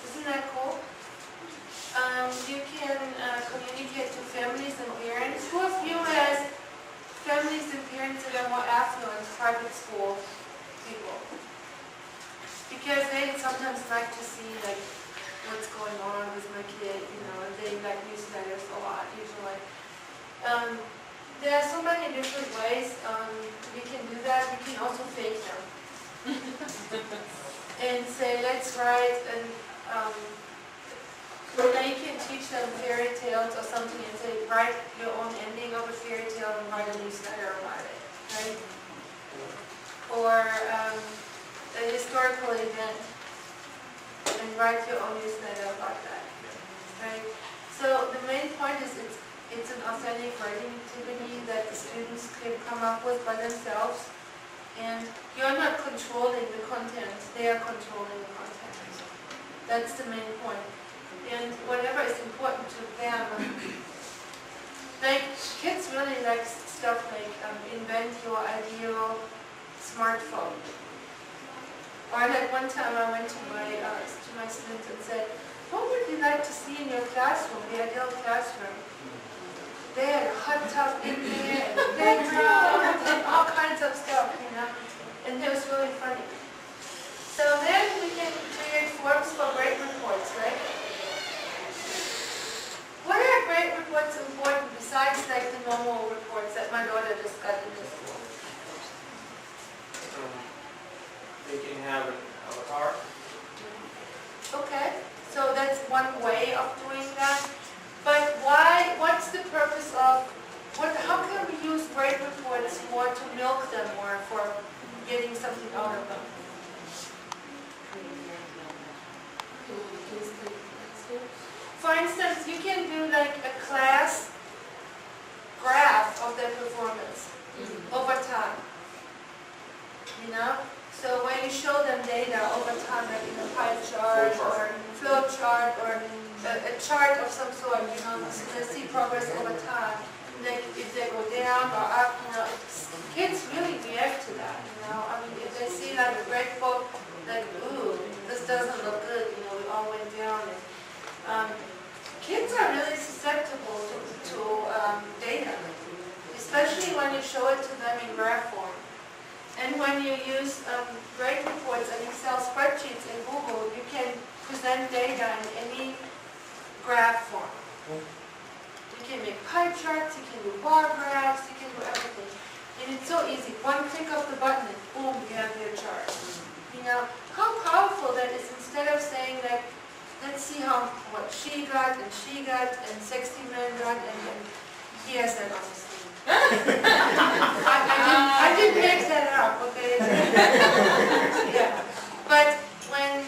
A: Isn't that cool? You can communicate to families and parents. Who of you has families and parents that are more affluent, private school people? Because they sometimes like to see what's going on with my kid, and they like newsletters a lot usually. There are so many different ways we can do that. We can also fake them. And say, let's write then you can teach them fairy tales or something and say, write your own ending of a fairy tale and write a newsletter about it, right? Or a historical event and write your own newsletter about that, right? So the main point is it's an authentic writing activity that the students can come up with by themselves, and you're not controlling the content, they are controlling the content. That's the main point. And whatever is important to them, kids really like stuff like invent your ideal smartphone. Or like one time I went to my students and said, what would you like to see in your classroom, the ideal classroom? They had a hot tub in there, and a playground, and all kinds of stuff, and it was really funny. So then we can create forms for grade reports, right? What are grade reports important besides the normal reports that my daughter just got in the school?
E: They can have an avatar.
A: Okay, so that's one way of doing that. But why? What's the purpose of? How can we for instance, you can do like a class graph of their performance over time. You know? So when you show them data over time, like in a pie chart or flow chart or a chart of some sort, you know, so they see progress over time. Like if they go down or up, you know, kids really react to that, you know. I mean, if they see like a graphic, like, ooh, this doesn't look good, you know, we all went down. And, kids are really susceptible to data, especially when you show it to them in graph form. And when you use grade reports and Excel spreadsheets in Google, you can present data in any graph form. You can make pie charts, you can do bar graphs, you can do everything. And it's so easy. One click of the button and boom, you have your chart. You know, how powerful that is, instead of saying like, let's see what she got and 60 men got and he has that on his screen. I didn't make that up, okay? Yeah. But when,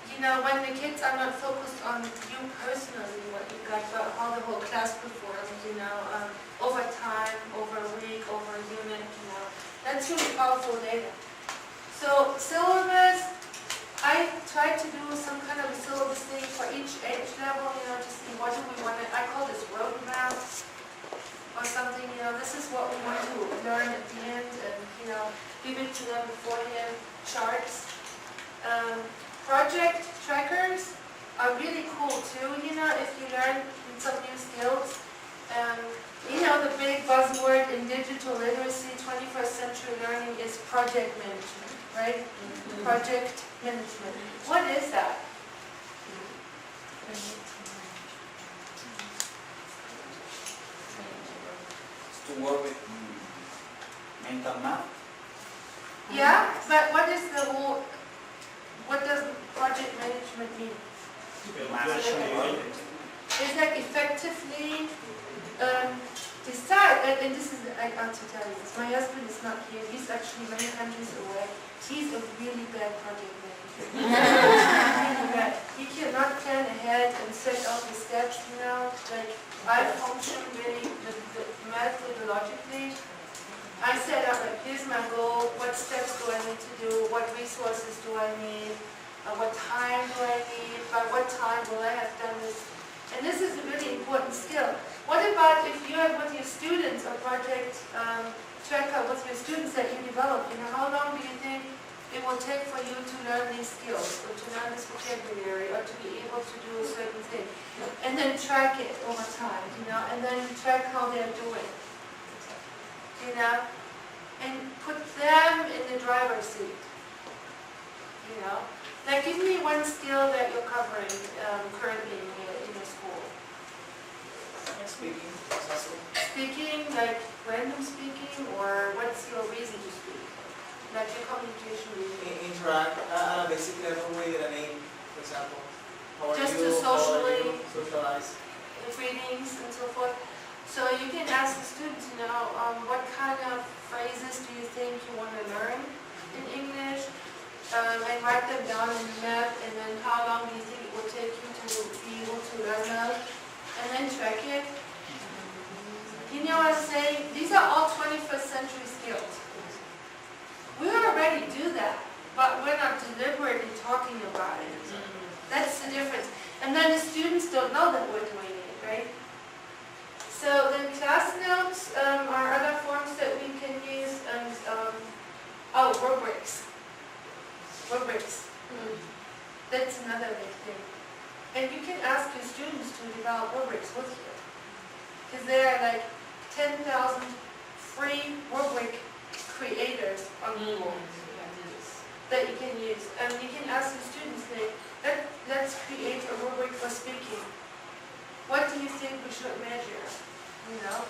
A: you know, when the kids are not focused on you personally, what you got, but how the whole class performs, you know, over time, over a week, over a unit, you know, that's really powerful data. So syllabus, I try to do some kind of a syllabus thing for each age level, you know, to see what do we want to, I call this roadmap or something, you know, this is what we want to learn at the end and, you know, give it to them beforehand, charts. Project trackers are really cool too, you know, if you learn some new skills. You know, the big buzzword in digital literacy, 21st century learning is project management, right? Project management. What is that?
F: To work with mental math.
A: Yeah, but what is the whole, what does project management mean? It's like effectively decide, and this is, I have to tell you this, my husband is not here, he's actually many countries away, he's a really bad project manager. Really bad. He cannot plan ahead and set out the steps, you know, like I function really methodologically. I set up like, here's my goal, what steps do I need to do, what resources do I need, what time do I need, by what time will I have done this. And this is a really important skill. What about if you have with your students a project tracker with your students that you develop, you know, how long do you think it will take for you to learn these skills, or to learn this vocabulary, or to be able to do a certain thing? And then track it over time, you know, and then track how they're doing. You know, and put them in the driver's seat, you know. Like, give me one skill that you're covering currently in your school.
F: Speaking,
A: Speaking, like random speaking, or what's your reason to speak? Like your communication reason?
F: interact at a basic level with a name, for example. How are
A: Just
F: you?
A: to socially,
F: Socialize.
A: greetings and so forth. So you can ask the students, you know, what kind of phrases do you think you want to learn in English? And write them down in the map, and then how long do you think it will take you to be able to learn those? And then track it. You know what I'm saying? These are all 21st century skills. We already do that, but we're not deliberately talking about it. That's the difference. And then the students don't know that we're doing it, right? So then class notes are other forms that we can use, and rubrics. Rubrics. That's another big thing. And you can ask your students to develop rubrics with you. Because there are like 10,000 free rubric creators on Google that you can use. And you can ask the students, let's create a rubric for speaking. What do you think we should measure? You know?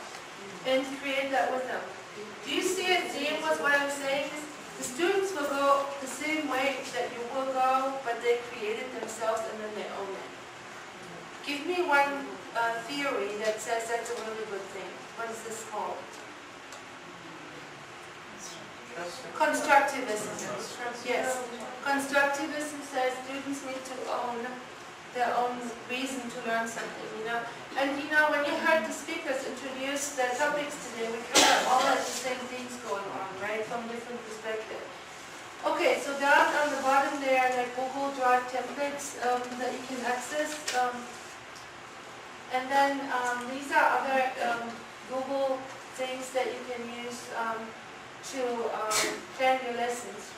A: And create that with them. Do you see a theme with what I'm saying? The students will go the same way that you will go, but they create it themselves and then they own it. Give me one theory that says that's a really good thing. What is this called? Constructivism. Yes. Constructivism says students need to own their own reason to learn something, you know. And you know, when you heard the speakers introduce their topics today, we kind of all had the same things going on, right, from different perspectives. Okay, so down on the bottom there are like Google Drive templates that you can access. And then these are other Google things that you can use to plan your lessons.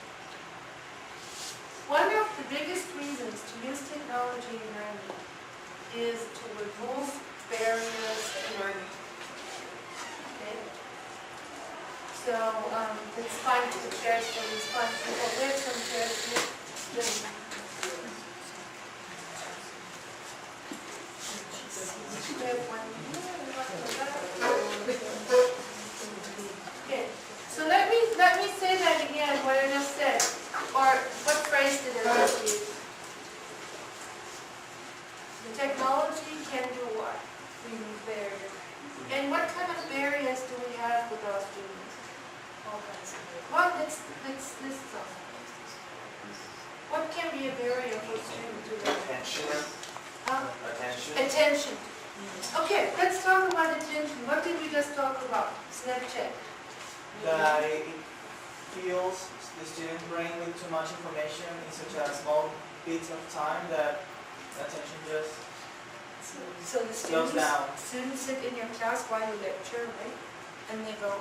A: One of the biggest reasons to use technology in learning is to remove barriers in learning. Okay? So it's fun to share stories, fun to there's some shares here. We have one here. Okay, so let me say that again, what I just said, or what phrase did I just use? The technology can do what? Remove barriers. And what kind of barriers do we have with our students? All kinds of barriers. Well, let's list some. What can be a barrier for a student to learn?
E: Attention.
A: Attention. Okay, let's talk about attention. What did we just talk about? Snapchat.
F: That it fills the student brain with too much information in such a small bits of time that attention just
A: So the
F: slows down.
A: students sit in your class while you lecture, right? And they go,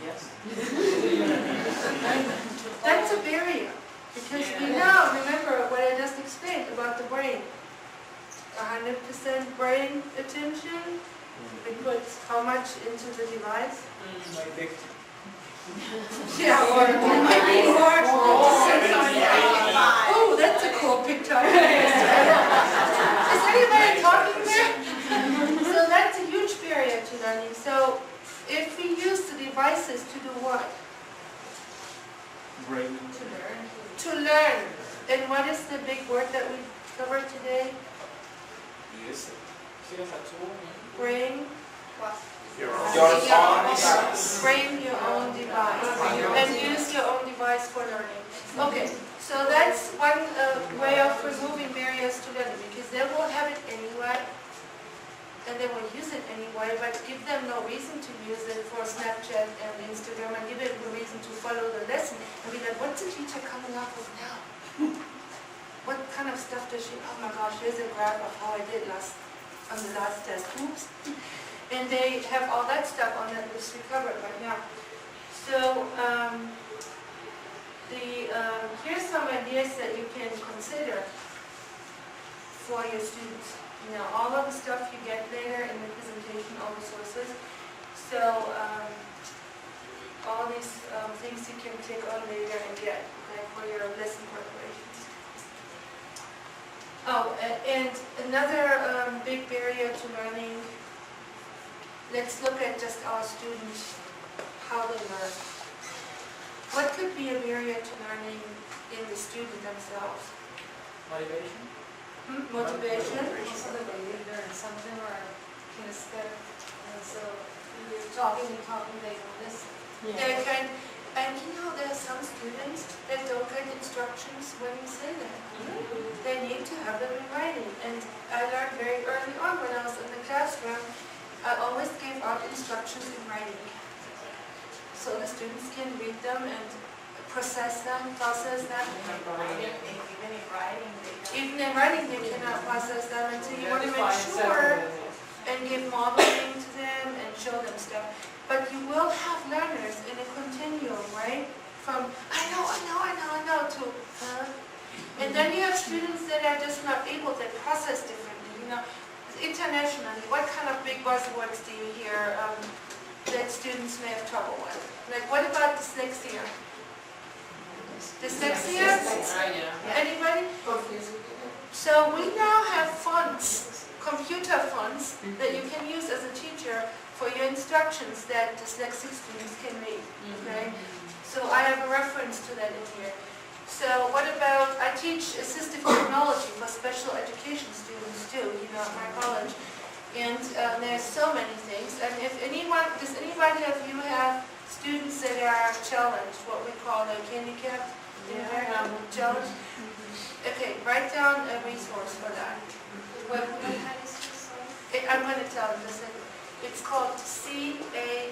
F: Yes.
A: that's a barrier. Because we now remember what I just explained about the brain. 100% brain attention. It puts how much into the device?
F: My victim.
A: Yeah, or maybe more. Oh, that's a cool picture. Is anybody talking there? So that's a huge barrier to learning. So if we use the devices to do what?
I: Brain.
A: To learn. And what is the big word that we covered today?
E: Use it.
A: Brain.
E: Your own device.
A: Bring your own device and use your own device for learning. Okay, so that's one way of removing barriers to learning, because they will have it anyway and they will use it anyway, but give them no reason to use it for Snapchat and Instagram, and give them no reason to follow the lesson and be like, what's the teacher coming up with now? What kind of stuff does she, oh my gosh, here's a graph of how I did on the last test. Oops. And they have all that stuff on that list we covered right now. So here's some ideas that you can consider for your students. You know, all of the stuff you get later in the presentation, all the sources. So all these things you can take on later and get, okay, for your lesson preparations. Oh, and another big barrier to learning. Let's look at just our students, how they learn. What could be a barrier to learning in the student themselves?
F: Motivation?
A: Motivation.
H: Also the way they learn, some of them are kinesthetic, and so you're talking, they don't listen.
A: They're kind, and you know, there are some students that don't get instructions when you say them. They need to have them in writing. And I learned very early on when I was in the classroom, I always gave out instructions in writing. So the students can read them and process them. Even in writing, they cannot process them, and so you want to make sure and give modeling to them and show them stuff. But you will have learners in a continuum, right? From I know to and then you have students that are just not able to process differently. You know, internationally, what kind of big buzzwords do you hear that students may have trouble with? Like, what about dyslexia? Dyslexia? Anybody? So we now have fonts, computer fonts, that you can use as a teacher for your instructions that dyslexic students can read. Okay? So I have a reference to that in here. So what about, I teach assistive technology for special education students too, you know, at my college. And there's so many things. And if anyone, does anybody of you have students that are challenged, what we call a handicap, challenge? Okay, write down a resource for that.
H: What kind is this?
A: I'm going to tell you this. It's called CAST,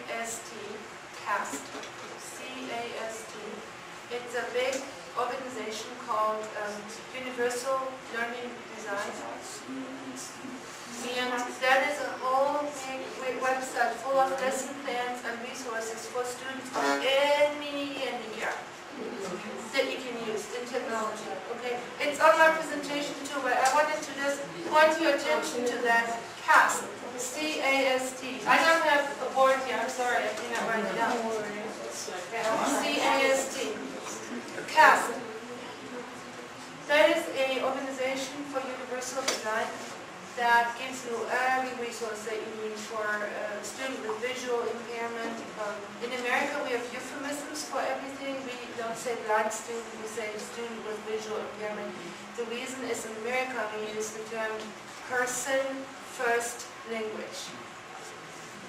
A: CAST. CAST. It's a big organization called Universal Learning Design. And that is a whole big website full of lesson plans and resources for students of any year that you can use in technology. Okay, it's on my presentation too, but I wanted to just point your attention to that CAST. CAST. I don't have a board here. I'm sorry, I did not write it down. CAST. CAST. That is an organization for universal design that gives you every resource that you need for a student with visual impairment. In America, we have euphemisms for everything. We don't say blind student, we say student with visual impairment. The reason is in America we use the term person first language.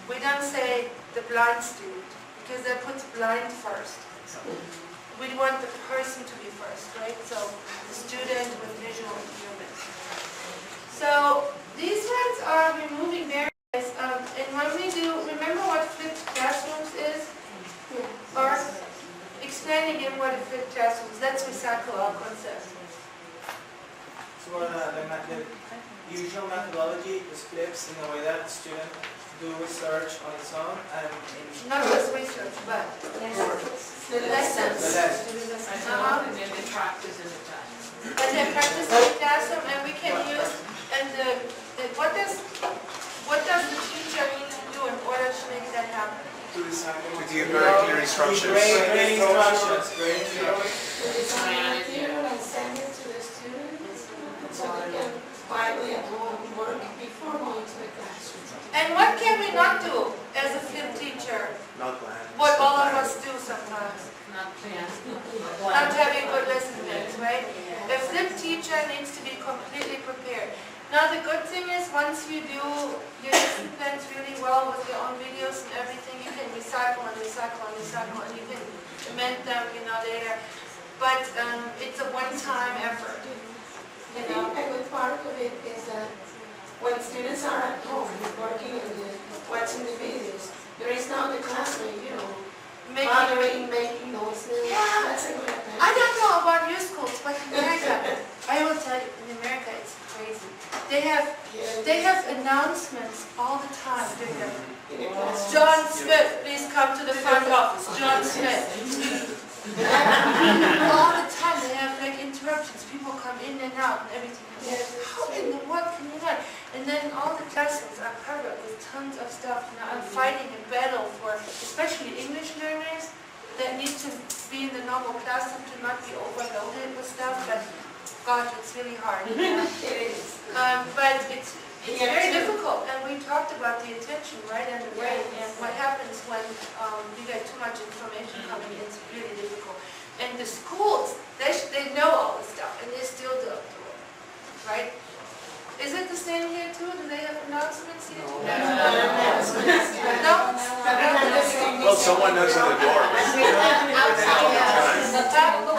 A: We don't say the blind student because that puts blind first. We want the person to be first, right? So the student with visual impairment. So these ones are removing barriers, and when we do, remember what flipped classrooms is? Or explain again what a flipped classroom is. Let's recycle our concept.
F: So the usual methodology is flips in the way that the student do research on its own and
A: Not just research, but the lessons.
D: And then they practice in the class.
A: And then practice in the classroom, and we can use, and what does the teacher need to do in order to make that happen?
B: To give very clear instructions.
F: Great instructions.
D: We design material and send it to the students so they can quietly at home work before going to the classroom.
A: And what can we not do as a flip teacher?
B: Not planned.
A: What all of us do sometimes.
D: Not planned.
A: Not having good lesson plans, right? A flip teacher needs to be completely prepared. Now the good thing is once you do your lesson plans really well with your own videos and everything, you can recycle and recycle and recycle and you can amend them, later. But it's a one-time effort.
D: I think a good part of it is that when students are at home working and watching the videos, there is now the classmate, bothering, making noises.
A: Yeah.
D: That's a good thing.
A: I don't know about your schools, but in America, I will tell you, in America it's crazy. They have announcements all the time.
D: In the classroom.
A: John Smith, please come to the front office. John Smith. All the time they have like interruptions. People come in and out and everything. How in the world can you not? And then all the classes are covered with tons of stuff. Now I'm fighting a battle for especially English learners that need to be in the normal classroom to not be overloaded with stuff. But gosh, it's really hard.
D: It is.
A: But it's very difficult, and we talked about the attention, right, and the brain, and what happens when you get too much information coming in. It's really difficult. And the schools, they know all this stuff, and they still don't do it, right? Is it the same here too? Do they have announcements here?
B: No.
A: No?
B: Well, someone knocks on the door.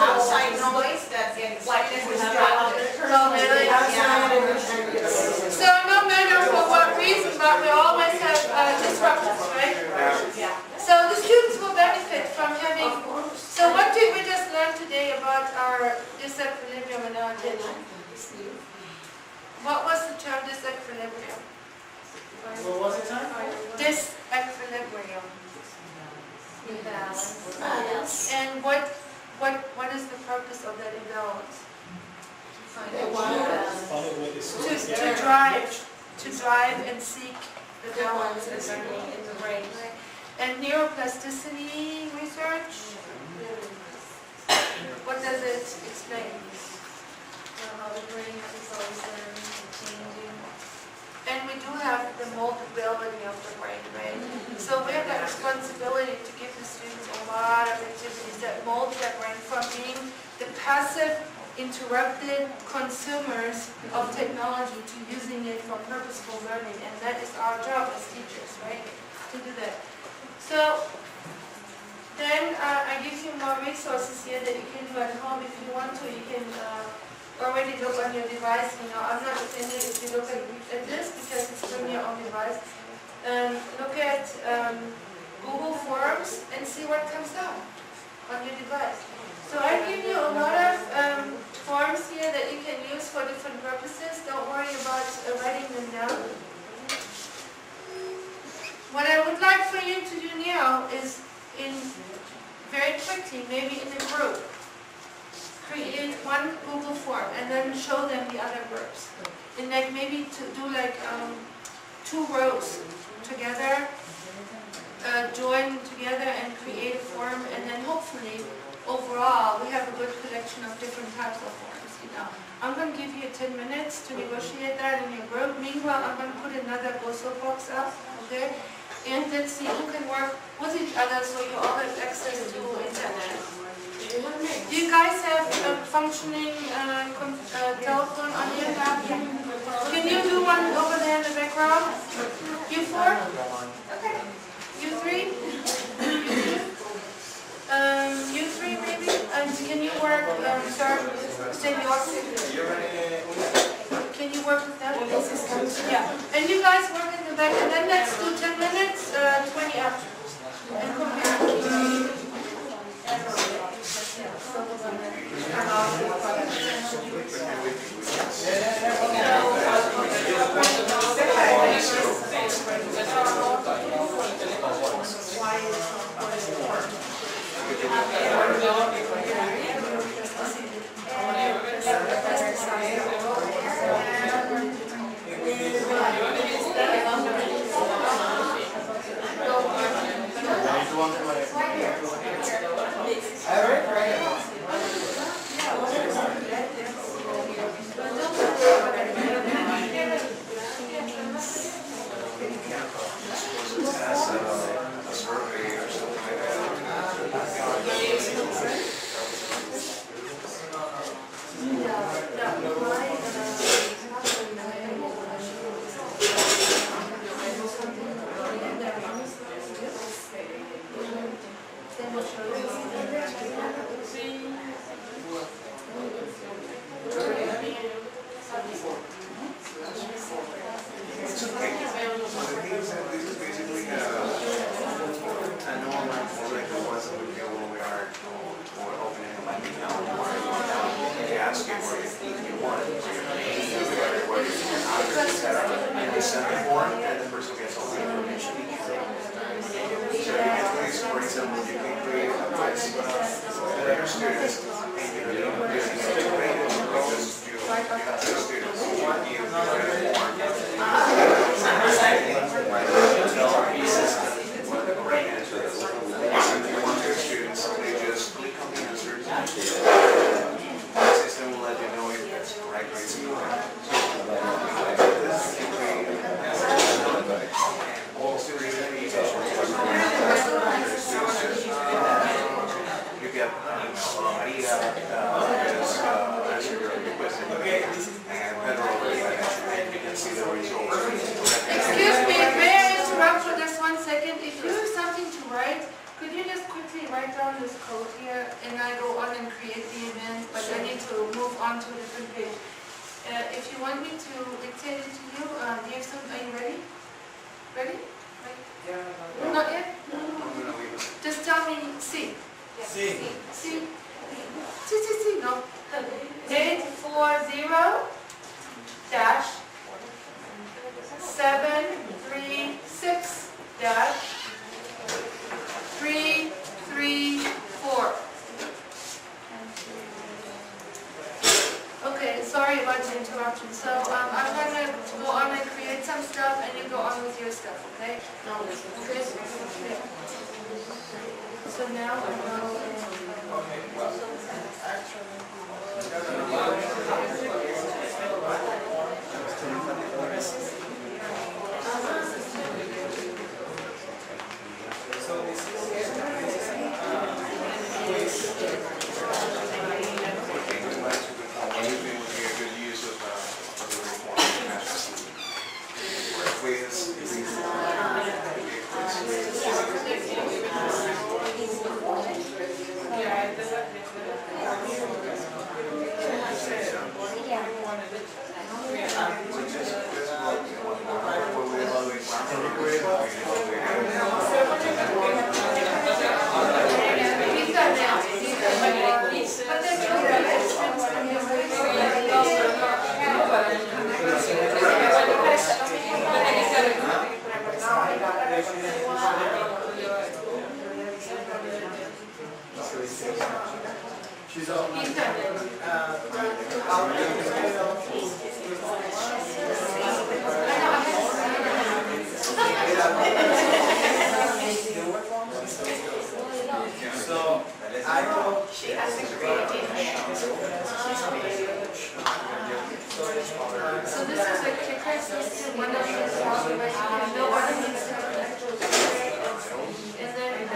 D: Outside noise that gets like this is
A: No, really? So no matter for what reason, but we always have disruptions, right?
B: Yeah.
A: So the students will benefit from having. So what did we just learn today about our disequilibrium in our attention? What was the term disequilibrium?
F: What was it, time?
A: Disequilibrium.
D: Imbalance.
A: And what is the purpose of that imbalance?
I: Follow what is
A: To drive and seek the balance and learning in the brain. Right? And neuroplasticity research, what does it explain?
H: How the brain is always learning and changing.
A: And we do have the moldability of the brain, right? So we have that responsibility to give the students a lot of activities that mold their brain from being the passive, interrupted consumers of technology to using it for purposeful learning. And that is our job as teachers, right? To do that. So then I give you more resources here that you can do at home if you want to. You can already look on your device. You know, I'm not offended if you look at this because it's from your own device. Look at Google Forms and see what comes up on your device. So I give you a lot of forms here that you can use for different purposes. Don't worry about writing them down. What I would like for you to do now is, very quickly, maybe in a group, create one Google form and then show them the other groups. And like maybe to do like 2 rows together, join together and create a form, and then hopefully overall we have a good collection of different types of forms. You know, I'm going to give you 10 minutes to negotiate that in your group. Meanwhile, I'm going to put another Gozo box up, okay? And let's see who can work with each other so you all have access to internet. Do you guys have a functioning telephone on your laptop? Can you do one over there in the background? You 4? Okay. You 3? You 3 maybe? And can you work, sir, can you work with them? Yeah. And you guys work in the back, and then let's do 10 minutes, 20 after. And compare. Excuse me, may I interrupt for just 1 second? If you have something to write, could you just quickly write down this code here, and I go on and create the event, but I need to move on to a different page. If you want me to dictate it to you, do you have some, are you ready? Ready?
F: Yeah.
A: Not yet? Just tell me C.
F: Sí.
A: C. C, no. 840 dash 736 dash 334. Okay, sorry about the interruption. So I'm going to go on and create some stuff, and you go on with your stuff, okay? Okay. So now I'm going
F: So I will.
A: She has a great idea. So this is a kicker, so it's one of those problems where you have no other means to connect those two. And then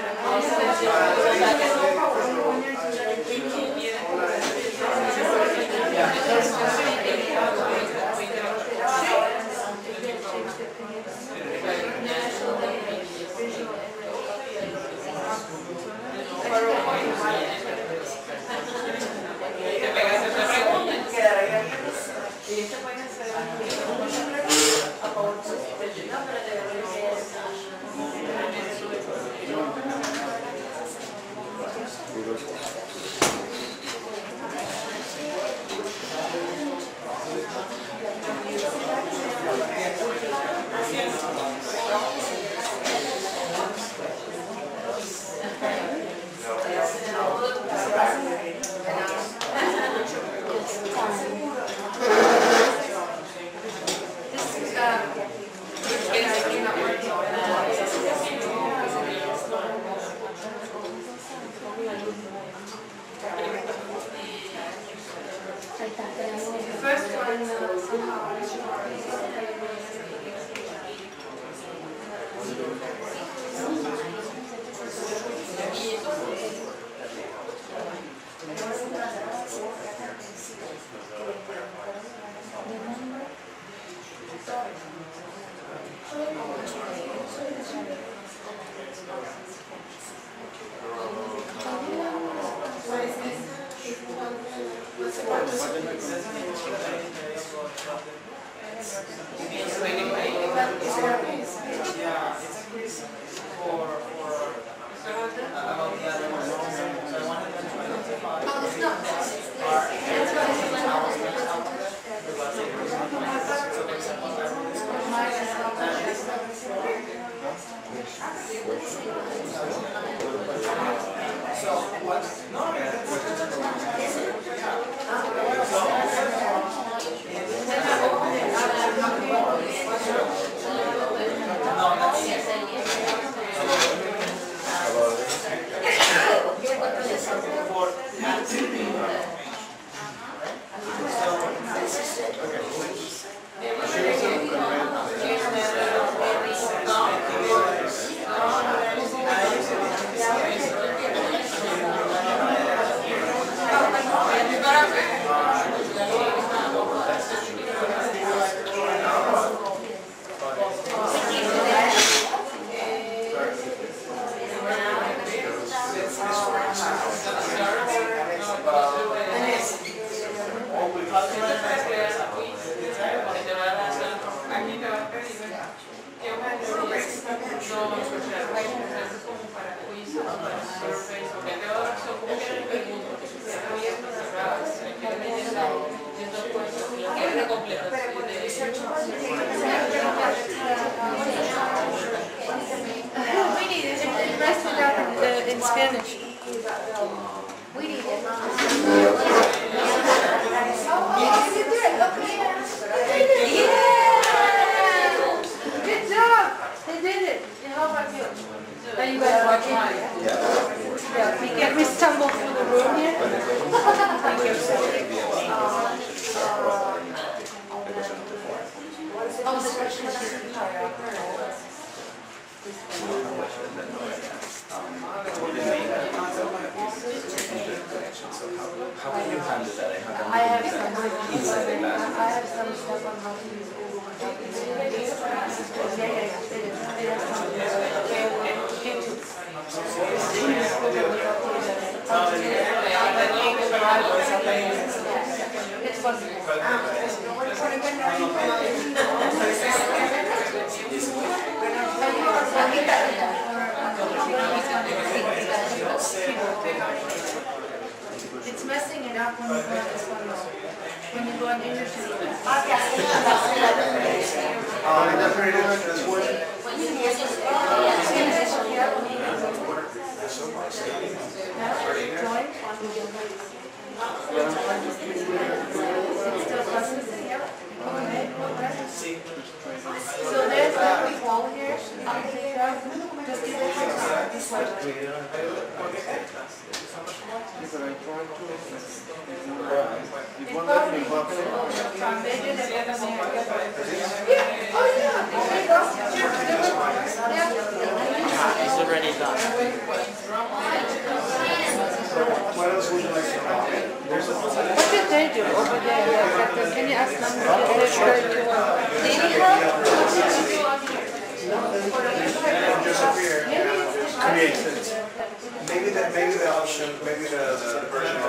A: in Spanish. We need it. Good job. They did it. How about you? Are you guys watching? Yeah. We stumble through the room here. Thank you. Oh, the question
J: How can you handle that?
A: I have some stuff on how to use it. It's wonderful. So there's a wall here. I'll take that. Just give it this way.
G: It's already done.
B: What else would you like to know? There's a
A: What did they do over there? Can you ask them? They need help?
B: create sense. Maybe the option, maybe the version of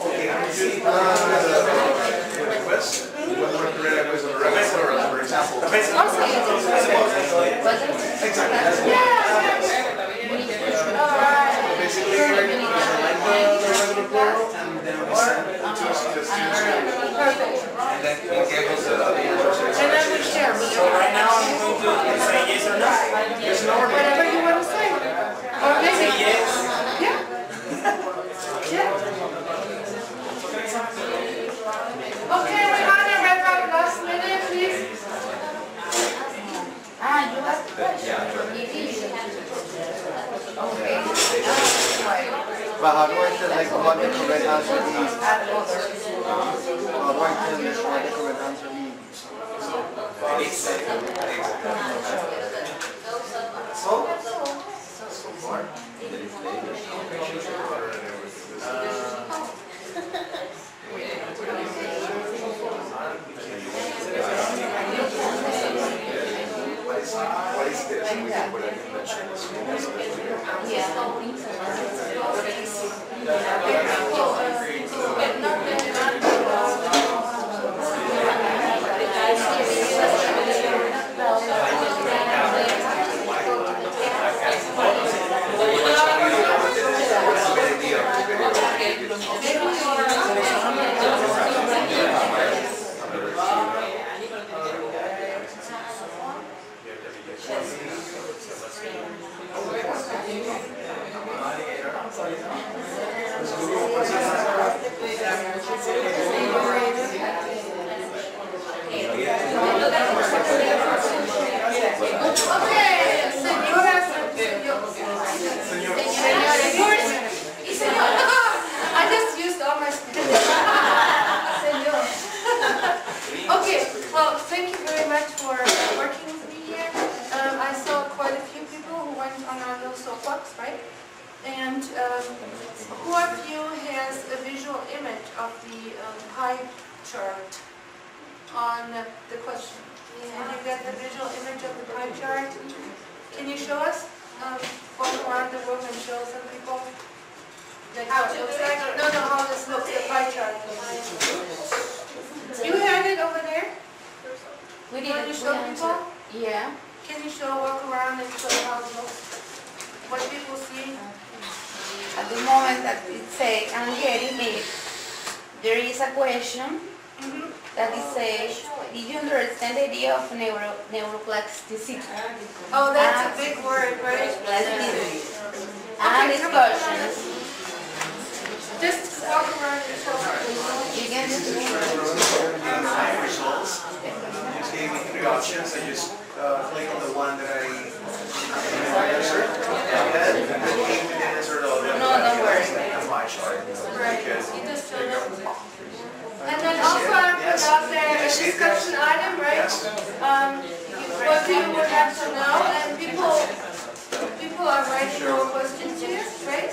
B: okay, I'm using the request. What we're creating is a request, for example. Exactly. Basically, here you select the regular plural, and then we send it to the students. And then we give us the answers.
A: And then we share.
F: So right now I'm going to say yes or no.
B: Yes, no, or no.
A: Whatever you want to say. Or maybe.
F: Yes.
A: Yeah. Yeah. Okay, we want to wrap up last minute, please.
H: You have the question.
K: But how do I select what the correct answer is? How do I tell you what the correct answer
B: What is this? We can put a dimension.
A: I just used all my Okay, well, thank you very much for working with me here. I saw quite a few people who went on our little soapbox, right? And who of you has a visual image of the pie chart on the question? Can you get the visual image of the pie chart? Can you show us? Walk around the room and show some people like how it looks like? No, how this looks, the pie chart. You had it over there?
H: We
A: Can you show people?
H: Yeah.
A: Can you walk around and show how it looks? What people see?
L: At the moment that it says, I'm getting it, there is a question that it says, did you understand the idea of neuroplasticity?
A: Oh, that's a big word, right?
L: Plasticity. And discussions.
A: Just walk around and show
L: You can just
B: Results. Just gave me 3 options. I just click on the one that I answered. And then came with the answer of the
L: No, don't worry.
B: pie chart.
A: Right, you just show them. And then also I put out there a discussion item, right? What people would have to know, and people are writing more questions here, right?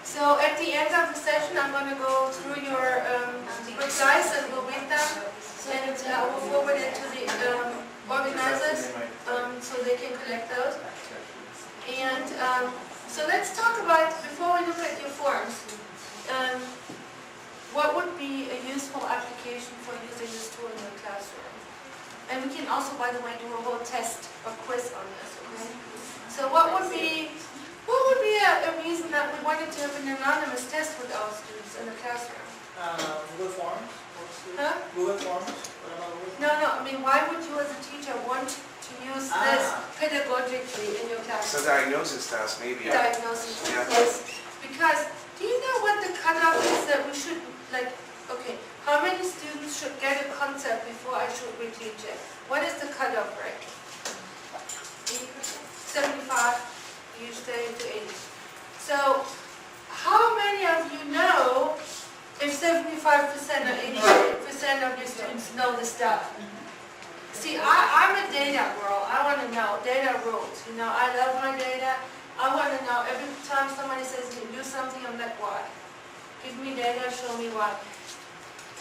A: So at the end of the session, I'm going to go through your replies and we'll read them, and we'll forward it to the organizers so they can collect those. And so let's talk about, before we look at your forms, what would be a useful application for using this tool in the classroom? And we can also, by the way, do a whole test or quiz on this, okay? So what would would be a reason that we wanted to have an anonymous test with our students in the classroom?
F: Google Forms?
A: Huh?
F: Google Forms? What about Google Forms?
A: No, I mean, why would you as a teacher want to use this pedagogically in your
B: So
A: classroom?
B: diagnosis test, maybe.
A: Diagnosis,
B: Yeah.
A: yes. Because, do you know what the cutoff is that we should, like, okay, how many students should get a concept before I should reteach it? What is the cutoff rate? 75, you say to 80. So, how many of you know if 75% or 80% of your students know the stuff? See, I'm a data girl. I want to know. Data rules. You know, I love my data. I want to know every time somebody says you do something, I'm like, why? Give me data, show me why.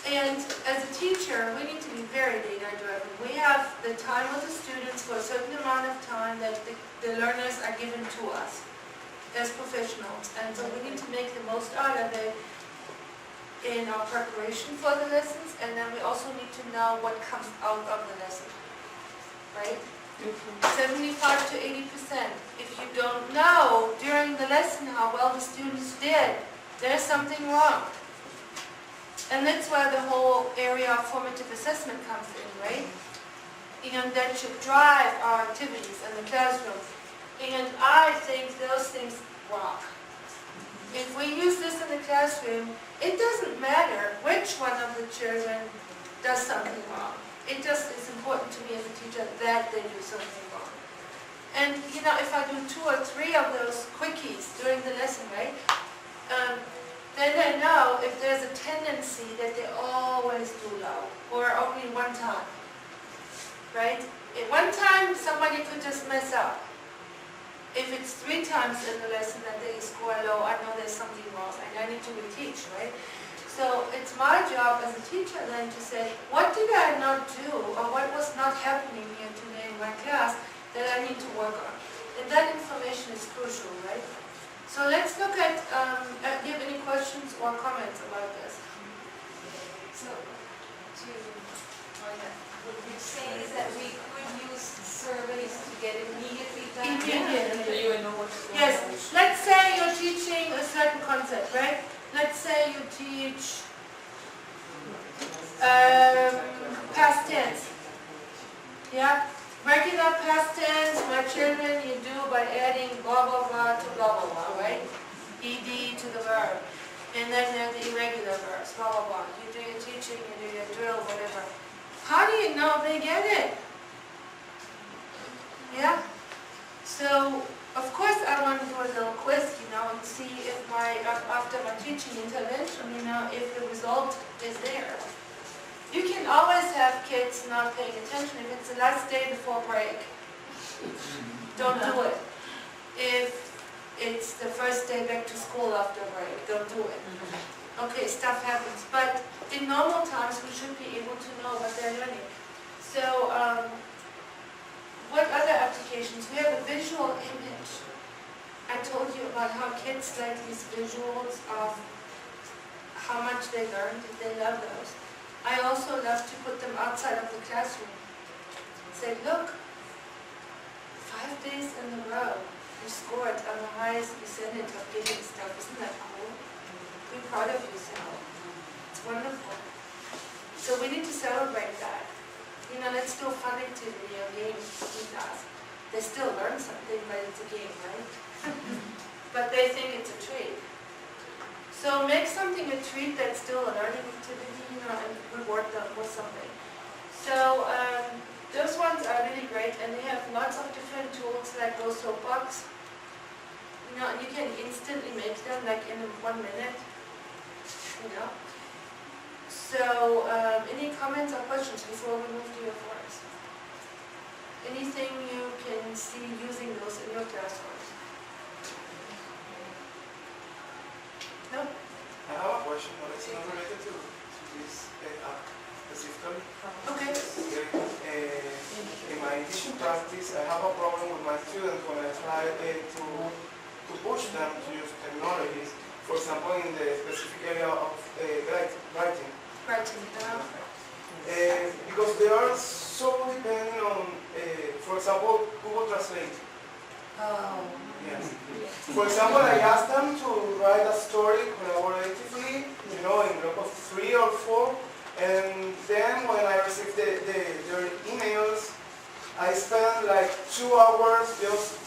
A: And as a teacher, we need to be very data driven. We have the time with the students for a certain amount of time that the learners are given to us as professionals. And so we need to make the most out of it in our preparation for the lessons, and then we also need to know what comes out of the lesson, right? 75 to 80%. If you don't know during the lesson how well the students did, there's something wrong. And that's why the whole area of formative assessment comes in, right? And that should drive our activities in the classroom. And I think those things rock. If we use this in the classroom, it doesn't matter which one of the children does something wrong. It just is important to me as a teacher that they do something wrong. And you know, if I do 2 or 3 of those quickies during the lesson, right, then I know if there's a tendency that they always do low, or only one time, right? At one time, somebody could just mess up. If it's 3 times in the lesson that they score low, I know there's something wrong and I need to reteach, right? So it's my job as a teacher then to say, what did I not do or what was not happening here today in my class that I need to work on? And that information is crucial, right? So let's look at, do you have any questions or comments about this?
H: So, what you're saying is that we could use surveys to get immediate feedback?
A: Immediately.
H: You know what's going on.
A: Yes, let's say you're teaching a certain concept, right? Let's say you teach past tense. Yeah? Regular past tense, my children, you do by adding blah, blah, blah to blah, blah, blah, right? ED to the verb. And then there's the irregular verbs, blah, blah, blah. You do your teaching, you do your drill, whatever. How do you know they get it? Yeah? So, of course I want to do a little quiz, you know, and see if after my teaching intervention, you know, if the result is there. You can always have kids not paying attention. If it's the last day before break, don't do it. If it's the first day back to school after break, don't do it. Okay, stuff happens. But in normal times, we should be able to know what they're learning. So, what other applications? We have a visual image. I told you about how kids like these visuals of how much they learned, if they love those. I also love to put them outside of the classroom. Say, look, 5 days in a row, you scored on the highest percentage of getting stuff. Isn't that cool? Be proud of yourself. It's wonderful. So we need to celebrate that. You know, let's do a fun activity or game with us. They still learn something, but it's a game, right? But they think it's a treat. So make something a treat that's still a learning activity, you know, and reward them with something. So those ones are really great, and they have lots of different tools like those soapbox. You know, and you can instantly make them like in 1 minute. You know. So any comments or questions before we move to your forms? Anything you can see using those in your classrooms? No?
M: I have a question, but it's not related to this specifically.
A: Okay.
M: In my teaching practice, I have a problem with my students when I try to push them to use technologies. For example, in the specific area of writing. Because they are so dependent on, for example, Google Translate.
H: Oh.
M: Yes. For example, I asked them to write a story collaboratively, in a group of 3 or 4, and then when I received their emails, I spent like 2 hours just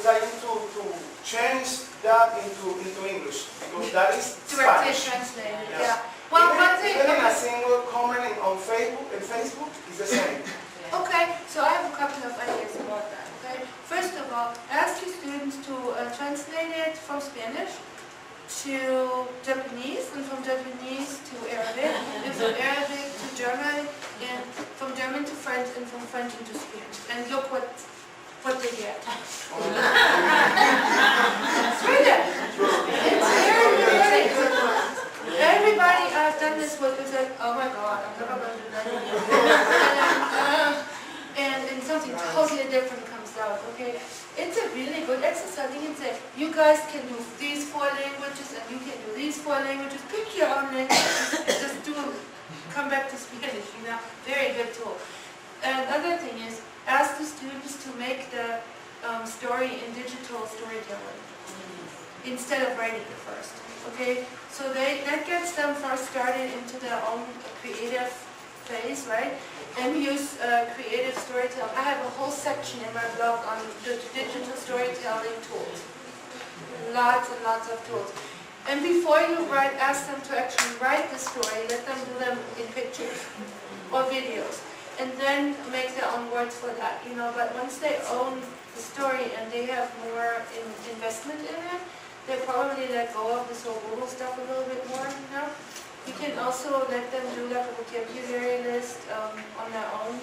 M: trying to change that into English, because that is
A: Directly
M: Spanish.
A: translated,
M: Yeah.
A: yeah. Well, one thing,
M: Even a single comment on Facebook is the same.
A: okay, so I have a couple of ideas about that, okay? First of all, ask your students to translate it from Spanish to Japanese, and from Japanese to Arabic, and from Arabic to German, and from German to French, and from French into Spanish. And look what they get. Try that. It's very good. Everybody I've done this with is like, oh my God, I'm never going to do that again. And something totally different comes out, okay? It's a really good exercise. You can say, you guys can do these 4 languages and you can do these 4 languages. Pick your own language and just come back to Spanish, Very good tool. Another thing is, ask the students to make the story in digital storytelling instead of writing it first, okay? So that gets them first started into their own creative phase, right? And use creative storytelling. I have a whole section in my blog on the digital storytelling tools. Lots and lots of tools. And before you ask them to actually write the story, let them do them in pictures or videos. And then make their own words for that, But once they own the story and they have more investment in it, they probably let go of this whole Google stuff a little bit more, You can also let them do like a vocabulary list on their own.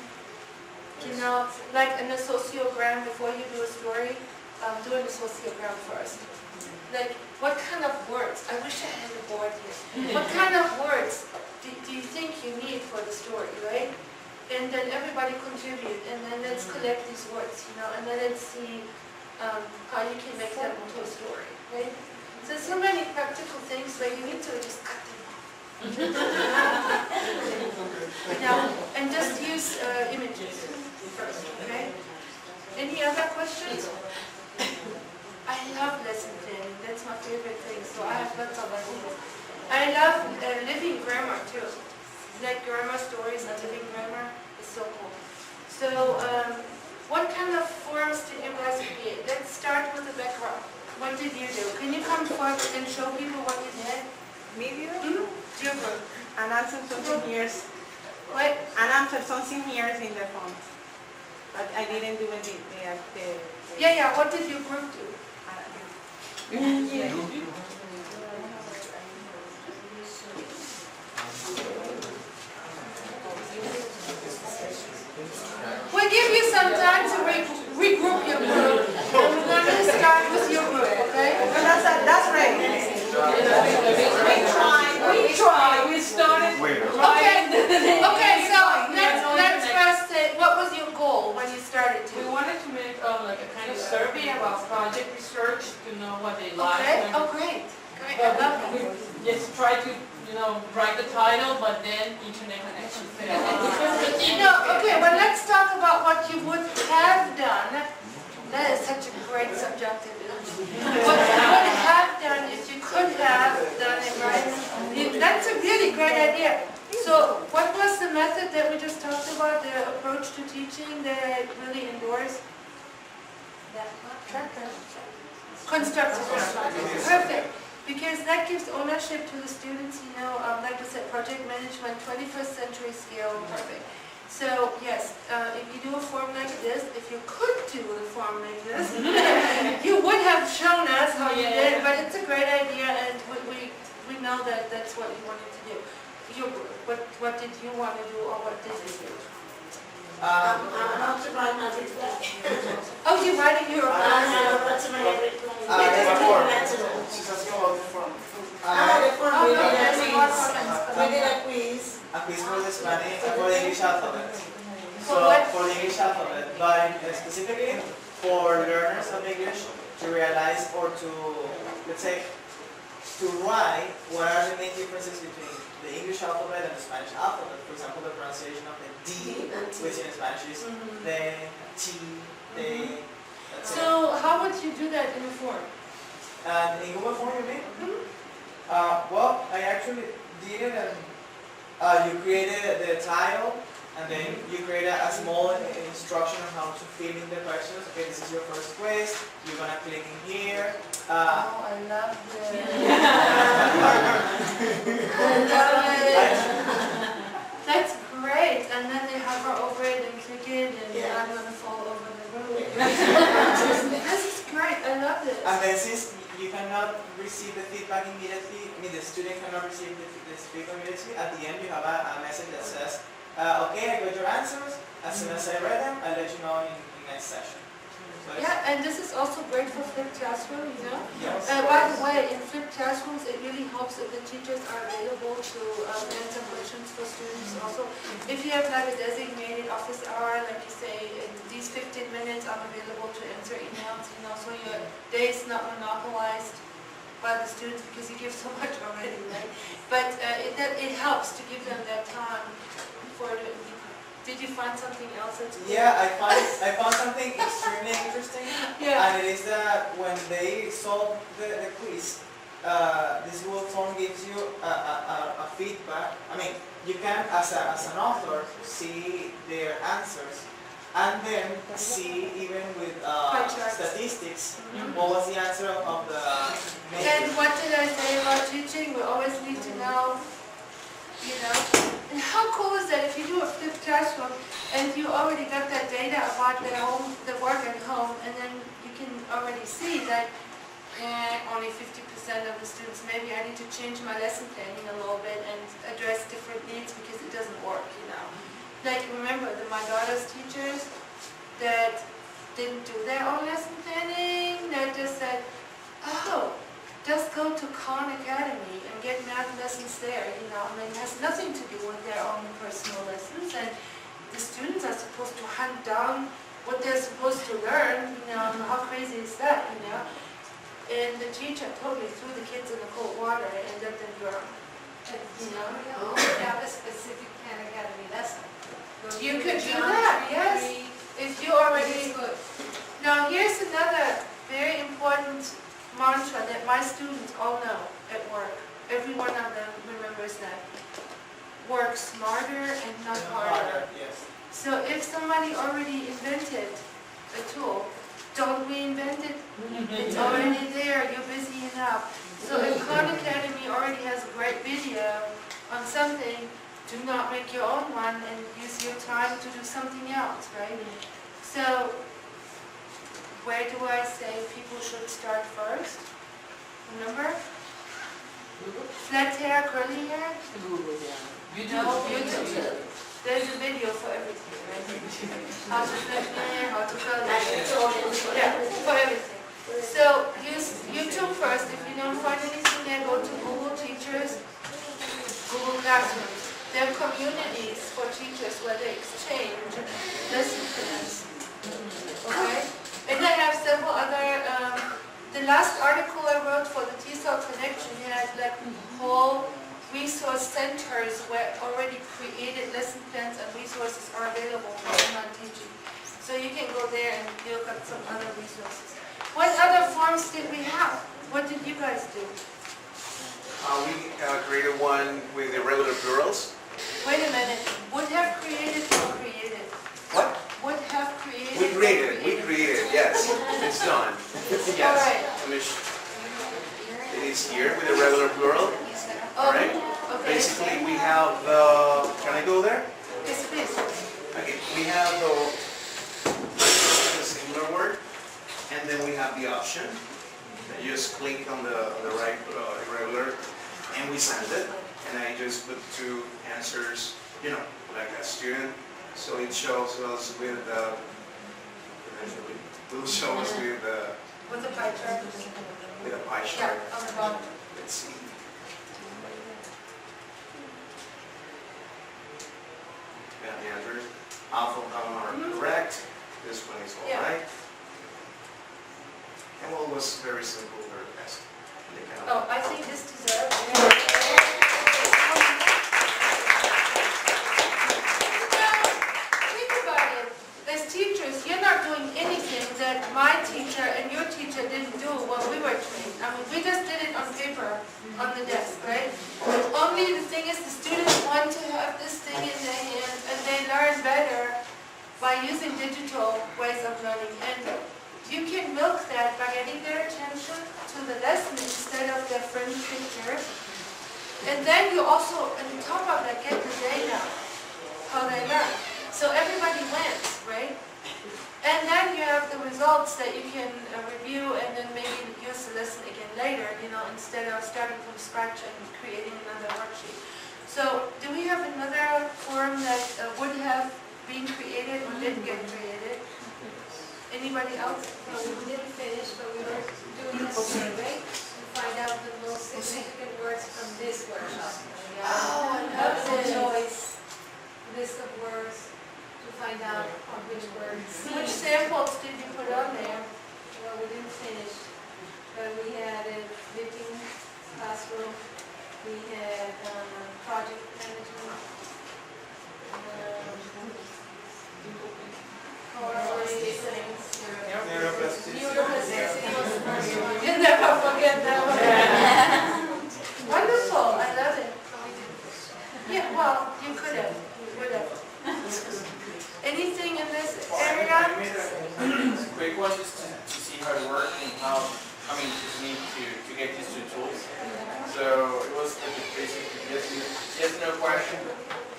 A: Like in a sociogram, before you do a story, do a sociogram first. Like, what kind of words? I wish I had a board here. What kind of words do you think you need for the story, right? And then everybody contribute, and then let's collect these words, and then let's see how you can make them into a story, right? So there's so many practical things where you need to just cut them off. And just use images first, okay? Any other questions? I love lesson planning, that's my favorite thing, so I have lots of ideas. I love living grammar too. Like grammar stories and living grammar is so cool. So, what kind of forms did you guys create? Let's start with the background. What did you do? Can you come forward and show people what you did?
N: Maybe
A: Your group.
N: and answer something here.
A: What?
N: And answer something here in the font. But I didn't do the
A: Yeah, what did your group do? We'll give you some time to regroup your group. And we're going to start with your group, okay?
N: That's right. We tried. We started.
A: Okay, so let's first say, what was your goal when you started to?
O: We wanted to make like a kind of survey about project research to know what they like.
A: Okay, oh great. Great, I love that.
O: We just try to, write the title, but then internet connection failed.
A: Okay, well let's talk about what you would have done. That is such a great subjective answer. What you would have done if you could have done it, right? That's a really great idea. So what was the method that we just talked about, the approach to teaching that I really endorse? Constructive. Perfect. Because that gives ownership to the students, like I said, project management, 21st century scale, perfect. So yes, if you do a form like this, if you could do a form like this, you would have shown us how you did, but it's a great idea, and we know that that's what you wanted to do. Your group, what did you want to do, or what did you do?
D: I'm about to write my report.
A: Oh, you're writing your report.
M: She's asking about the form.
D: The form
A: Oh,
D: we
A: no,
D: did
A: there's
D: a
A: more
D: quiz.
A: comments.
D: We did a quiz.
F: A quiz for the Spanish, for the English alphabet. So
A: what?
F: for the English alphabet, but specifically for learners of English to realize or to, let's say, to write what are the main differences between the English alphabet and the Spanish alphabet. For example, the pronunciation of the D, which in Spanish is the, T, they.
A: So how would you do that in a form?
F: And in Google Form, you mean? Well, I actually did it, and you created the title, and then you create a small instruction on how to fill in the questions. Okay, this is your first quiz. You're gonna click in here.
A: Oh, I love this. That's great. And then they hover over it and click it, and I'm gonna fall over the room. This is great. I love this.
F: And then since you cannot receive the feedback immediately, I mean the student cannot receive the feedback immediately, at the end you have a message that says, okay, I got your answers. As soon as I read them, I'll let you know in the next session. So
A: Yeah, and this is also great for flipped classroom, you know?
F: Yes.
A: By the way, in flipped classrooms, it really helps if the teachers are available to answer questions for students also. If you have like a designated office hour, like you say, in these 15 minutes, I'm available to answer emails, you know, so your day is not monopolized by the students because you give so much already, right? But it helps to give them that time for the... Did you find something else that's good?
F: Yeah, I found something extremely interesting.
A: Yeah.
F: And it is that when they solve the quiz, this Google form gives you a feedback. I mean, you can, as an author, see their answers, and then see even with statistics what was the answer of the major.
A: And what did I say about teaching? We always need to know, you know. And how cool is that if you do a flipped classroom and you already got that data about the work at home, and then you can already see that only 50% of the students, maybe I need to change my lesson planning a little bit and address different needs because it doesn't work, you know. Like remember my daughter's teachers that didn't do their own lesson planning, that just said, oh, just go to Khan Academy and get math lessons there, you know. I mean, it has nothing to do with their own personal lessons, and the students are supposed to hunt down what they're supposed to learn, you know. How crazy is that, you know? And the teacher totally threw the kids in the cold water and let them drown, you know.
H: Have a specific Khan Academy lesson.
A: You could do that, yes. If you already... Now, here's another very important mantra that my students all know at work. Every one of them remembers that. Work smarter and not harder.
F: Yes.
A: So if somebody already invented a tool, don't reinvent it. It's already there. You're busy enough. So if Khan Academy already has a great video on something, do not make your own one and use your time to do something else, right? So where do I say people should start first? Remember? Flat hair, curly hair? YouTube. There's a video for everything, right? How to flat hair, how to curl hair. Yeah, for everything. So use YouTube first. If you don't find anything there, go to Google Teachers, Google Classroom. There are communities for teachers where they exchange lesson plans. Okay? And I have several other, the last article I wrote for the Tesol Connection had like whole resource centers where already created lesson plans and resources are available for online teaching. So you can go there and look at some other resources. What other forms did we have? What did you guys do?
B: We created one with irregular plurals.
A: Wait a minute. Would have created or created?
B: What?
A: Would have created.
B: We created, yes. It's done. Yes.
A: All right.
B: It is here with a regular plural.
A: Oh,
B: Right?
A: okay.
B: Basically, we have the, can I go there?
A: Yes, please.
B: Okay, we have the singular word, and then we have the option. You just click on the right irregular, and we send it. And I just put two answers, you know, like a student. So it shows us with the, eventually, it will show us with the
A: pie chart.
B: With a pie chart.
A: Yeah, on the bottom.
B: Let's see. Yeah, the answers. Alpha and gamma are correct. This one is all right. And well, it was very simple, very fast.
A: Oh, I think this deserves. Think about it. As teachers, you're not doing anything that my teacher and your teacher didn't do when we were trained. I mean, only the thing is the students want to have this thing in their hand and they learn better by using digital ways of learning. And you can milk that by getting their attention to the lesson instead of their friendly pictures. And then you also, on top of that, get the data, how they learn. So everybody wins, right? And then you have the results that you can review and then maybe use the lesson again later, instead of starting from scratch and creating another worksheet. So do we have another form that would have been created or didn't get created? Anybody else?
H: Well, we didn't finish, but we were doing a survey to find out the most significant words from this workshop.
A: Oh, I love this.
H: Choice list of words to find out on which words.
A: Which samples did you put on there?
H: Well, we didn't finish, but we had a flipping classroom, we had project management,
M: Neuroplasticity.
A: You never forget that one. Wonderful, I love it. Yeah, well, you could have, whatever. Anything in this area?
E: I made a quick one just to see how it works and how, just need to get used to the tools. So it was basically yes, no question,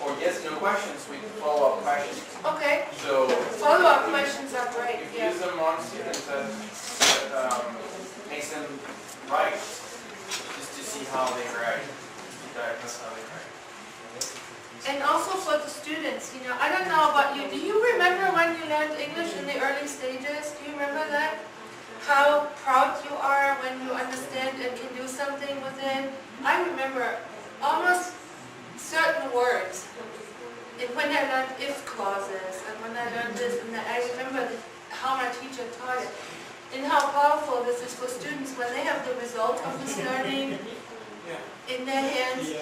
E: or yes, no questions with follow-up questions.
A: Okay.
E: So
A: Follow-up questions are great,
E: if you
A: yeah.
E: use them on students, that makes them write, just to see how they write, to diagnose how they write.
A: And also for the students, I don't know about you, do you remember when you learned English in the early stages? Do you remember that? How proud you are when you understand and can do something with it? I remember almost certain words. And when I learned if clauses, and when I learned this, and that, I remember how my teacher taught it. And how powerful this is for students when they have the result of this learning in their hands.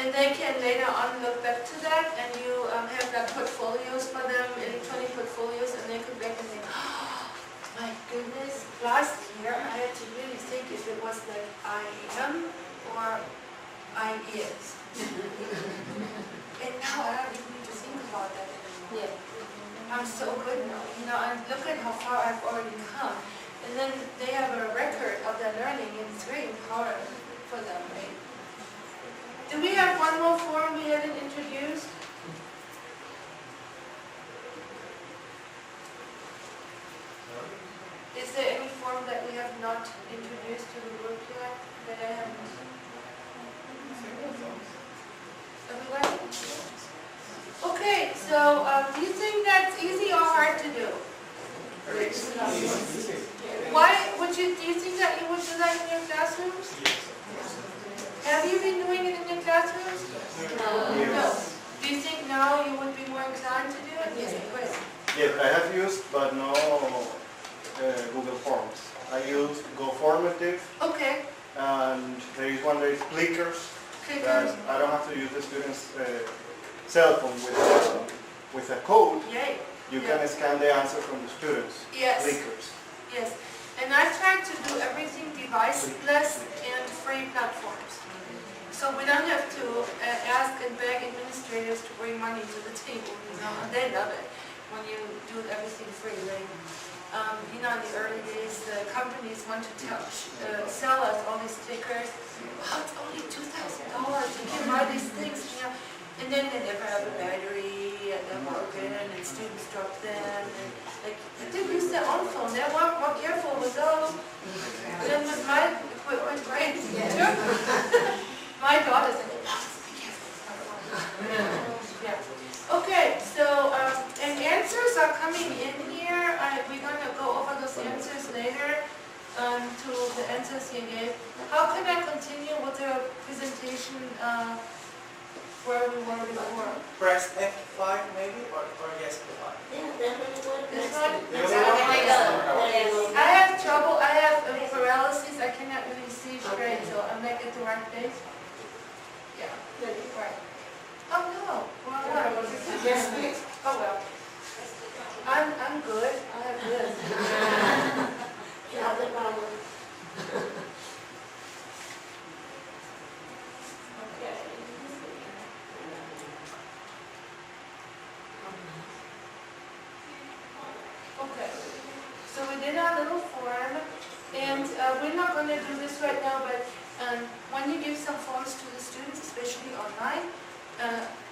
A: And they can later on look back to that, and you have like portfolios for them, electronic portfolios, and they could back and think, oh, my goodness, last year I had to really think if it was like I am or I is. And now I don't even need to think about that anymore. I'm so good now, and look at how far I've already come. And then they have a record of their learning, and it's very empowering for them, right? Do we have one more form we hadn't introduced? Is there any form that we have not introduced to the group yet that I haven't? Everybody? Okay, so do you think that's easy or hard to do? Why do you think that you would do that in your classrooms? Have you been doing it in your classrooms? No. Do you think now you would be more inclined to do it? Yes, Chris.
K: Yes, I have used, but no Google Forms. I use GoFormative,
A: Okay.
K: and there is one that is Clickers.
A: Clickers.
K: That I don't have to use the student's cell phone with a code.
A: Yay.
K: You can scan the answer from the students.
A: Yes.
K: Clickers.
A: Yes. And I try to do everything device-less and free platforms. So we don't have to ask and beg administrators to bring money to the table. They love it when you do everything free. Like, in the early days, the companies want to sell us all these stickers. Oh, it's only $2,000. You can buy these things, and then they never have a battery, and they're broken, and students drop them. And, they didn't use their own phone. They were more careful with those than with my equipment, right? My daughter said, be careful. Yeah. Okay, so, and answers are coming in here. We're going to go over those answers later to the answers you gave. How can I continue with the presentation where we were before?
F: Press F5 maybe, or yes, F5.
A: This one? I have trouble, I have paralysis, I cannot really see straight, so I'm like at the right place. Yeah. Right. Oh no, well, what? Yes, please. Oh well. I'm good, I have good. in our little form, and we're not going to do this right now, but when you give some forms to the students, especially online,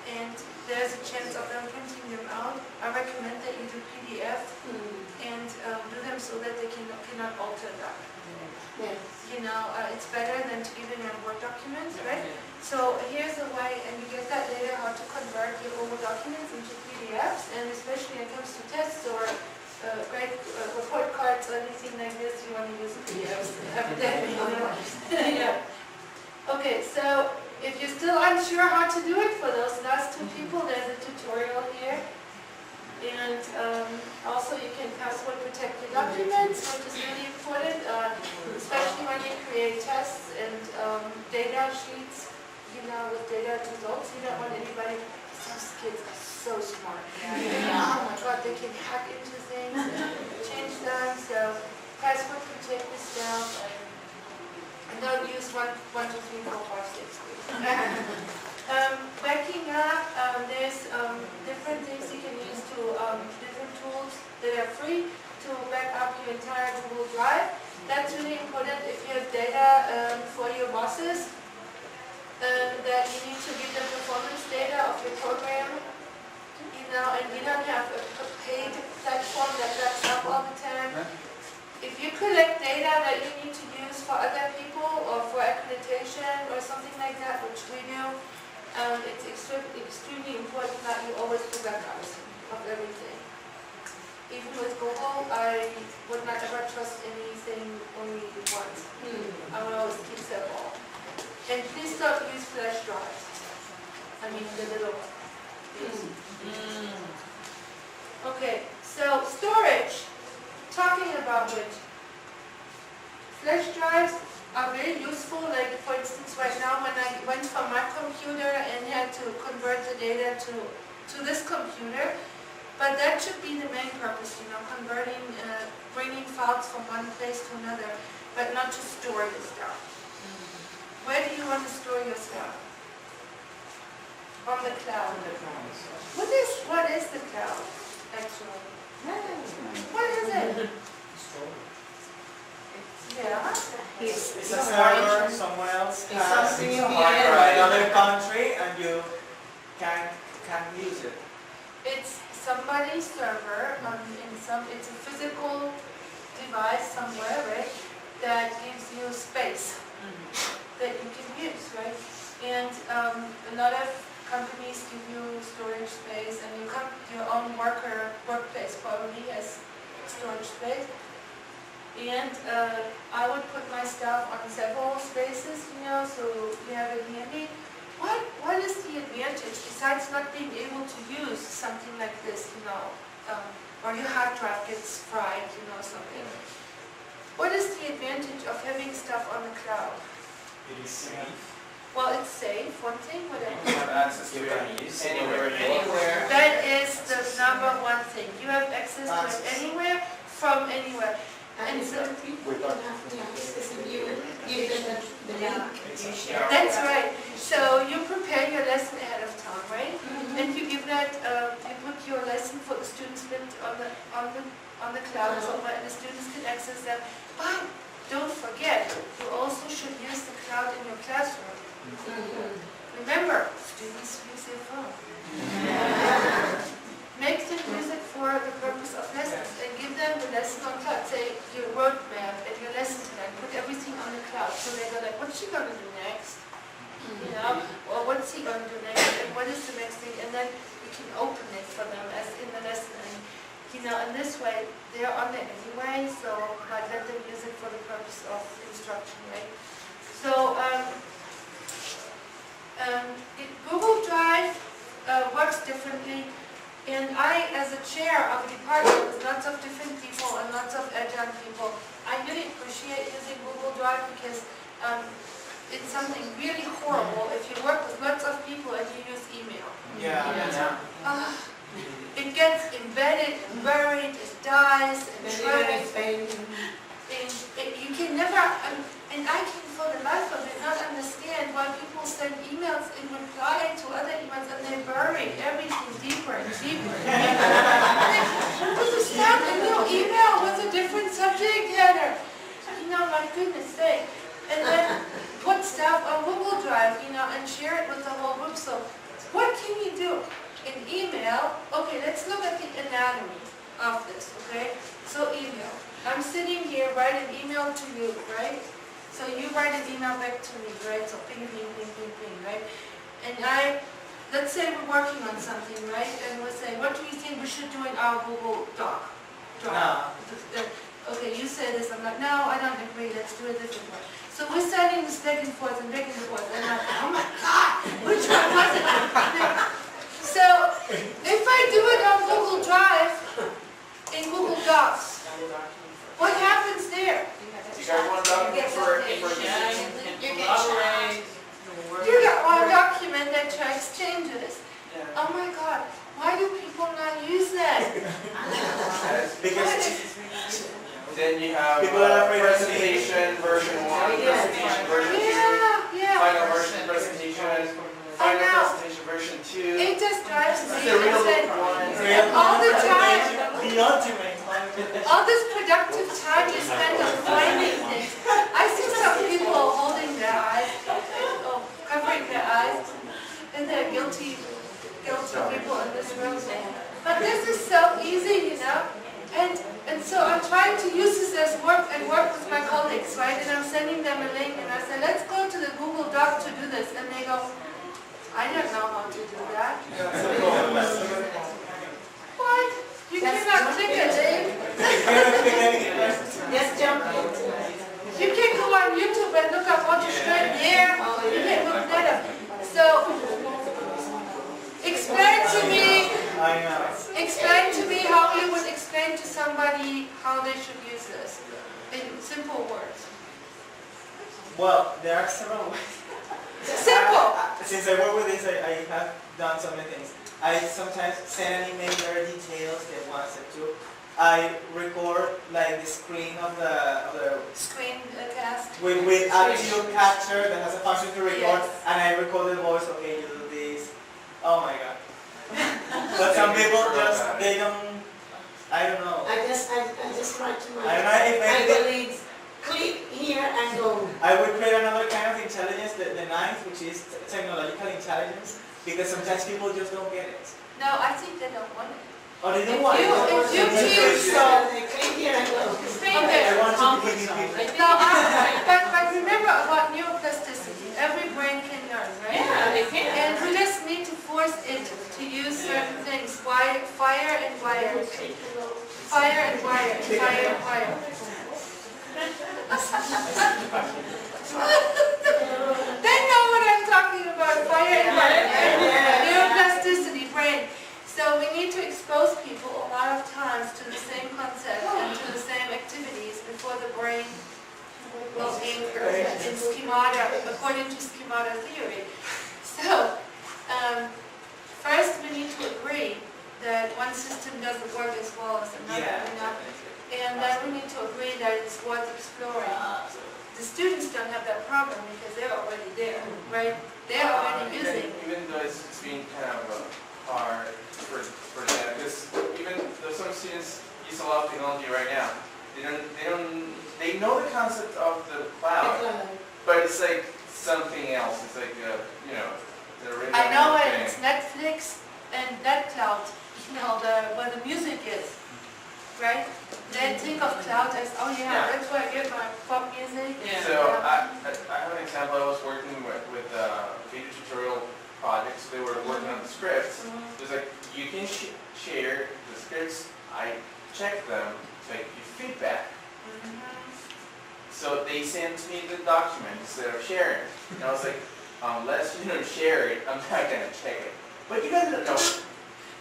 A: and there's a chance of them printing them out, I recommend that you do PDF and do them so that they cannot alter them.
D: Yes.
A: You know, it's better than to give it in a Word document, right? So here's a way, and you get that later, how to convert your Google documents into PDFs, and especially when it comes to tests or great report cards or anything like this, you want to use PDFs. Yeah. Okay, so if you're still unsure how to do it for those last two people, there's a tutorial here. And also you can password protect your documents, which is really important, especially when you create tests and data sheets, you know, with data results. You don't want anybody, these kids are so smart. Oh my God, they can hack into things and change them. So password protect this down. And don't use 1, 2, 3, 4, 5, 6, please. Backing up, there's different things you can use to, different tools that are free to back up your entire Google Drive. That's really important if you have data for your bosses, that you need to give them performance data of your program, you know, and you don't have a paid platform that backs up all the time. If you collect data that you need to use for other people or for accreditation or something like that, which we do, it's extremely important that you always do backups of everything. Even with Google, I would not ever trust anything only once. I would always keep them all. And please don't use flash drives. I mean the little one. Okay, so storage. Talking about which, flash drives are very useful. Like for instance, right now when I went from my computer and had to convert the data to this computer, but that should be the main purpose, you know, converting, bringing files from one place to another, but not to store your stuff. Where do you want to store your stuff? On the cloud. What is the cloud, actually? What is it? Yeah.
F: It's a server, someone else
N: It's
F: has
N: something in
F: a
N: the
F: hard
N: air.
F: drive in another country and you can use it.
A: It's somebody's server it's a physical device somewhere, right? That gives you space that you can use, right? And a lot of companies give you storage space, and your own workplace probably has storage space. And I would put my stuff on several spaces, you know, so you have it handy. What is the advantage besides not being able to use something like this, you know, or your hard drive gets fried, you know, something? What is the advantage of having stuff on the cloud?
I: It is safe.
A: Well, it's safe, one thing, whatever.
E: You have access to it anywhere.
A: That is the number one thing. You have access to it anywhere, from anywhere.
D: And so people don't have to access if you give them the link.
A: That's right. So you prepare your lesson ahead of time, right? And you give that, you put your lesson for the students on the cloud somewhere, and the students can access them. But don't forget, you also should use the cloud in your classroom. Remember, students use their phone. Make them use it for the purpose of lessons and give them the lesson on cloud. Say your roadmap and your lesson plan, put everything on the cloud. So they go like, what's she going to do next? You know, or what's he going to do next? And what is the next thing? And then you can open it for them as in the lesson. And, you know, in this way, they're on there anyway, so let them use it for the purpose of instruction, right? So, Google Drive works differently. And I, as a chair of a department with lots of different people and lots of agile people, I really appreciate using Google Drive because it's something really horrible if you work with lots of people and you use email. It gets embedded and buried, it dies and shreds. And you can never, and I can for the life of it not understand why people send emails in reply to other emails and they bury everything deeper and deeper. Would you start a new email with a different subject my goodness sake. And then put stuff on Google Drive, and share it with the whole group. So what can you do? In email, okay, let's look at the anatomy of this, okay? So email. I'm sitting here, write an email to you, right? So you write an email back to me, right? So ping, ping, ping, ping, ping, right? And let's say we're working on something, right? And we'll say, what do you think we should do in our Google Doc? Okay, you say this, I'm like, no, I don't agree, let's do a different way. So we're sending this back and forth, and I'm like, oh my God, which one was it? So if I do it on Google Drive, in Google Docs, what happens there?
E: You guys want to document for
A: You got one document that tracks changes. Oh my God, why do people not use that?
F: Because
E: then you have
F: people are afraid of
E: presentation version 1, presentation version 2, final version presentation, final presentation version 2.
A: It just drives me
E: The real
A: insane.
E: one.
A: And all the time,
F: the ultimate.
A: all this productive time you spend on finding things. I see some people holding their eyes, covering their eyes, and they're guilty people in this room. But this is so easy, And so I'm trying to use this as work with my colleagues, right? And I'm sending them a link and I say, let's go to the Google Doc to do this. And they go, I don't know how to do that. What? You cannot click a link.
D: Just jump in.
A: You can go on YouTube and look up how to straighten hair. You can look that up. So, explain to me how you would explain to somebody how they should use this in simple words.
F: Well, there are several ways.
A: Simple!
F: Since I work with this, I have done so many things. I sometimes send an email, there are details, step 1, step 2. I record like the screen of the
A: Screen cast.
F: with audio capture that has a function to record,
A: Yes.
F: and I record the voice. Okay, you do this. Oh my God! But some people they don't. I don't know.
D: I just write to my.
F: I don't know if
D: I
F: I
D: believe click here and go.
F: I would create another kind of intelligence, the ninth, which is technological intelligence, because sometimes people just don't get it.
A: No, I think they don't want it.
F: Or they don't want it.
A: If you choose,
D: Click here and go.
A: okay.
F: I want to be giving people.
A: No, but remember about neuroplasticity. Every brain can learn, right?
O: Yeah, they can.
A: And we just need to force it to use certain things. Fire and wire. Fire and wire. Fire and wire. They know what I'm talking about. Fire and wire. Neuroplasticity, brain. So we need to expose people a lot of times to the same concept and to the same activities before the brain will anchor in schemata, according to schemata theory. So, first we need to agree that one system doesn't work as well as another, and then we need to agree that it's worth exploring. The students don't have that problem because they're already there, right? They're already using.
E: Even though it's been kind of hard for them, because even though some students use a lot of technology right now, they know the concept of the cloud, but it's like something else. It's like the
A: I know it. It's Netflix and that cloud, where the music is, right? They think of cloud as, that's where I get my pop music.
E: So I have an example. I was working with video tutorial projects. They were working on the scripts. It's like you can share the scripts. I check them, like you feedback. So they sent me the document instead of sharing. And I was like, unless you share it, I'm not gonna check it. But you guys don't know.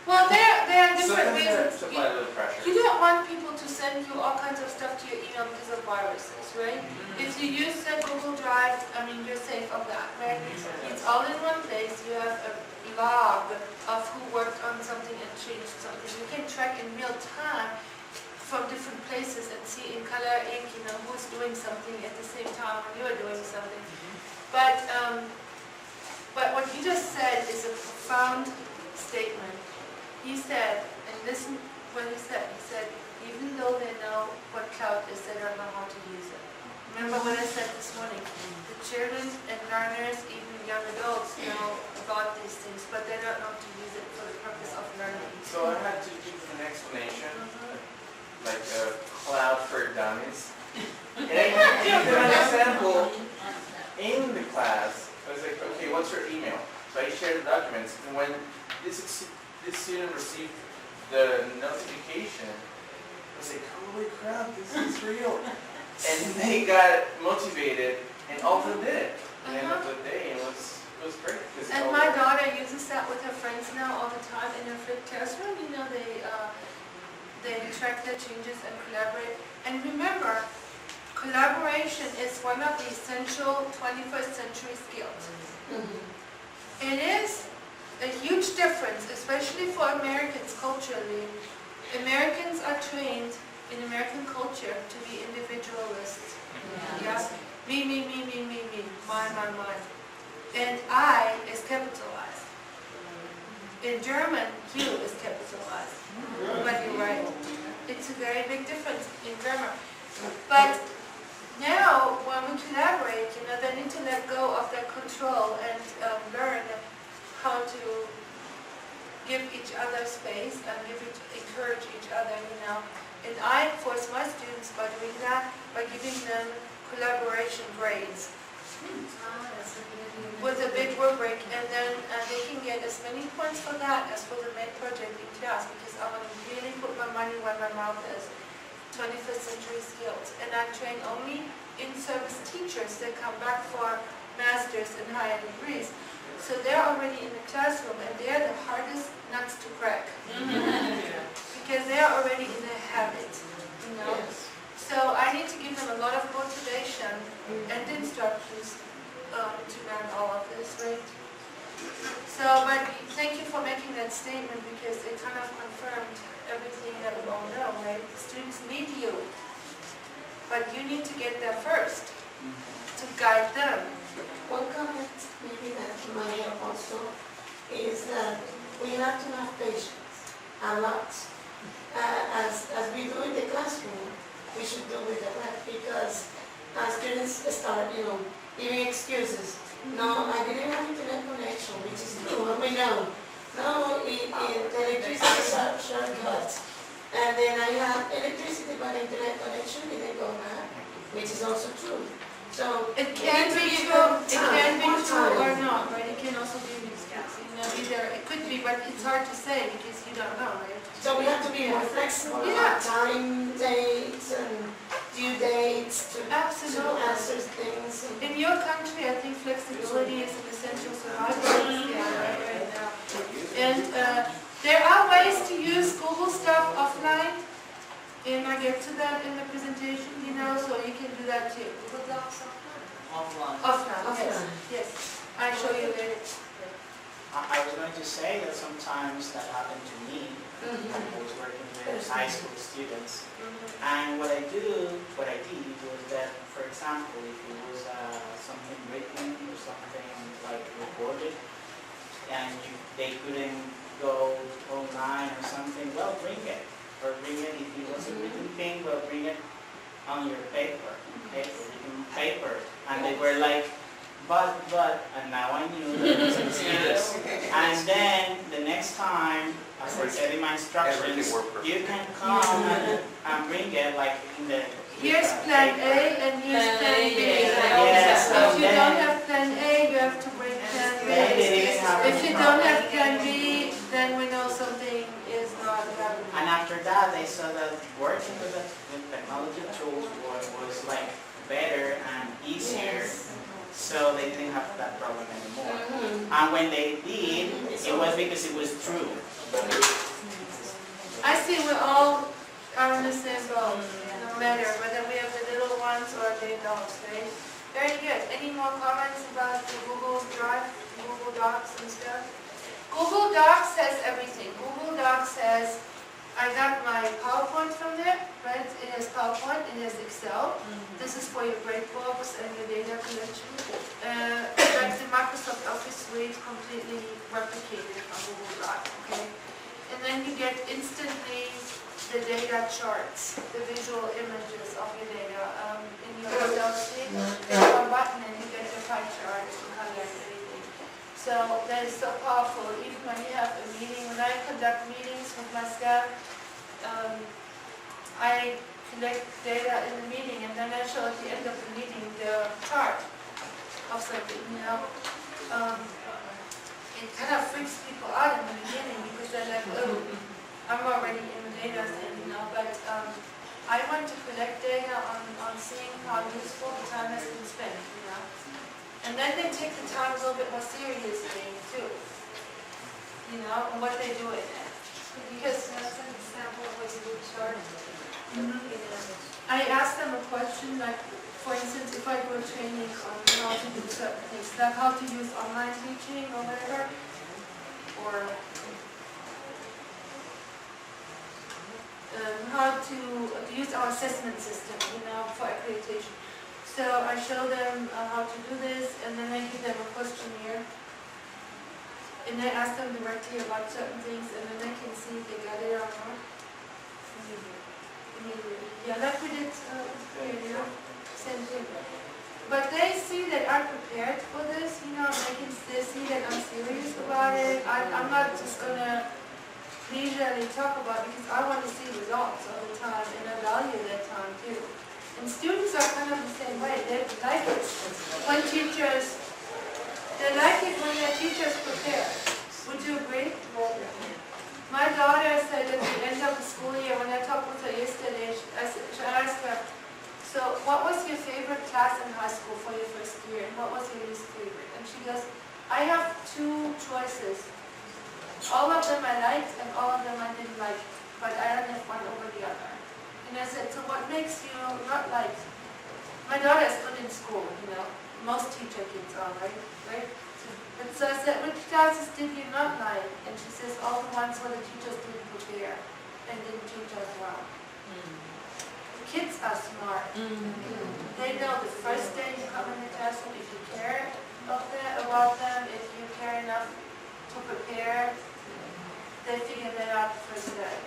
A: Well, there are different
E: Sometimes
A: reasons.
E: to apply a little pressure.
A: You don't want people to send you all kinds of stuff to your email because of viruses, right? If you use the Google Drive, you're safe of that, right? It's all in one place. You have a log of who worked on something and changed something. You can track in real time from different places and see in color ink, who's doing something at the same time when you are doing something. But what you just said is a profound statement. He said, and listen what he said. He said, even though they know what cloud is, they don't know how to use it. Remember what I said this morning? The children and learners, even young adults, know about these things, but they don't know to use it for the purpose of learning.
E: So I had to give an explanation, like a cloud for dummies. And I gave them an example in the class. I was like, okay, what's your email? So I shared the documents, and when this student received the notification, I was like, holy crap, this is real. And they got motivated, and all of them did it. At the end of the day, it was great.
A: And my daughter uses that with her friends now all the time in her flipped classroom. You know, they track their changes and collaborate. And remember, collaboration is one of the essential 21st century skills. It is a huge difference, especially for Americans culturally. Americans are trained in American culture to be individualists. Yeah. Me, mine. And I is capitalized. In German, you is capitalized. But you're right. It's a very big difference in grammar. But now, when we collaborate, you know, they need to let go of their control and learn how to give each other space and encourage each other, you know. And I force my students by doing that, by giving them collaboration grades with a big rubric, and then they can get as many points for that as for the main project in class, because I want to really put my money where my mouth is. 21st century skills. And I train only in-service teachers that come back for masters and higher degrees. So they're already in the classroom, and they're the hardest nuts to crack. Because they're already in the habit, you know. So I need to give them a lot of motivation and instructions to learn all of this, right? So, but thank you for making that statement, because it kind of confirmed everything that we all know, right? The students need you, but you need to get there first to guide them.
D: One comment maybe that might help also is that we have to have patience a lot. As we do in the classroom, we should do with the web, because students start, you know, giving excuses. No, I didn't have internet connection, which is true, and we know. No, the electricity shortcuts. And then I had electricity but internet connection didn't go back, which is also true. So
A: it can be true, or not, right? It can also be mixed, you know, either, it could be, but it's hard to say because you don't know, right?
D: So we have to be more flexible about time, dates, and due dates to answer things.
A: In your country, I think flexibility is an essential survival skill right now. And there are ways to use Google stuff offline, and I get to that in the presentation, you know, so you can do that too. Google Docs
F: Offline.
A: Offline, yes. I'll show you later.
G: I was going to say that sometimes that happened to me when I was working with high school students. And what I did was that, for example, if it was something written or something like recorded, and they couldn't go online or something, well, bring it. Or bring it, if it was a written thing, well, bring it on your paper, okay, written paper. And they were like, but, and now I knew that it was an excuse. And then the next time, as I said in my instructions, you can come and bring it like in the...
A: Here's plan A and here's plan B.
G: Yes,
A: if you don't have plan A, you have to bring plan B. If you don't have plan B, then we know something is not happening.
G: And after that, they saw that working with technology tools was like better and easier. So they didn't have that problem anymore. And when they did, it was because it was true.
A: I see we all are in the same boat, no matter whether we have the little ones or the adults, right? Very good. Any more comments about the Google Drive, Google Docs and stuff? Google Docs has everything. Google Docs has, I got my PowerPoint from there, right? It has PowerPoint, it has Excel. This is for your grade books and your data collection. Like the Microsoft Office suite completely replicated on Google Drive, okay? And then you get instantly the data charts, the visual images of your data. In your Excel sheet, there's one button and you get your pie chart and conduct anything. So that is so powerful. Even when you have a meeting, when I conduct meetings with my staff, I collect data in the meeting and then I show at the end of the meeting the chart of something, you know. It kind of freaks people out in the beginning because they're like, oh, I'm already in the data thing, you know, but I want to collect data on seeing how useful the time has been spent, you know. And then they take the time a little bit more seriously too, you know, and what they do in it. Because
H: That's an example of what you would chart.
A: I ask them a question like, for instance, if I do a training on how to do certain things, like how to use online teaching or whatever, or how to use our assessment system, you know, for accreditation. So I show them how to do this, and then I give them a questionnaire, and I ask them directly about certain things, and then I can see if they got it or not. Immediately. Yeah, like we did earlier. Same thing. But they see that I'm prepared for this, you know, they see that I'm serious about it. I'm not just going to leisurely talk about it because I want to see results all the time and I value that time too. And students are kind of the same way. They like it when teachers, they like it when their teachers prepare. Would you agree? My daughter said at the end of the school year, when I talked with her yesterday, I asked her, so what was your favorite class in high school for your first year and what was your least favorite? And she goes, I have two choices. All of them I liked and all of them I didn't like, but I don't have one over the other. And I said, so what makes you not like? My daughter is good in school, you know, most teacher kids are, right? And so I said, which classes did you not like? And she says, all the ones where the teachers didn't prepare and didn't teach us well. Kids are smart. They know the first day you come in the classroom, if you care about them, if you care enough to prepare, they figure that out the first day.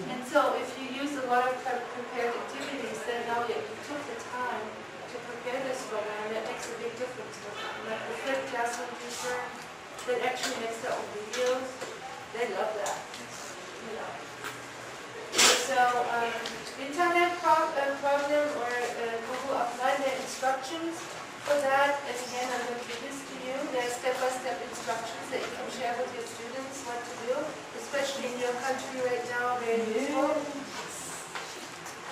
A: And so if you use a lot of prepared activities, they know that you took the time to prepare this for them, and that makes a big difference for them. Like the flipped classroom teacher that actually makes their own videos, they love that. You know. So internet problem or Google Apply, their instructions for that, and again I'm going to give this to you. There's step-by-step instructions that you can share with your students what to do, especially in your country right now, very useful.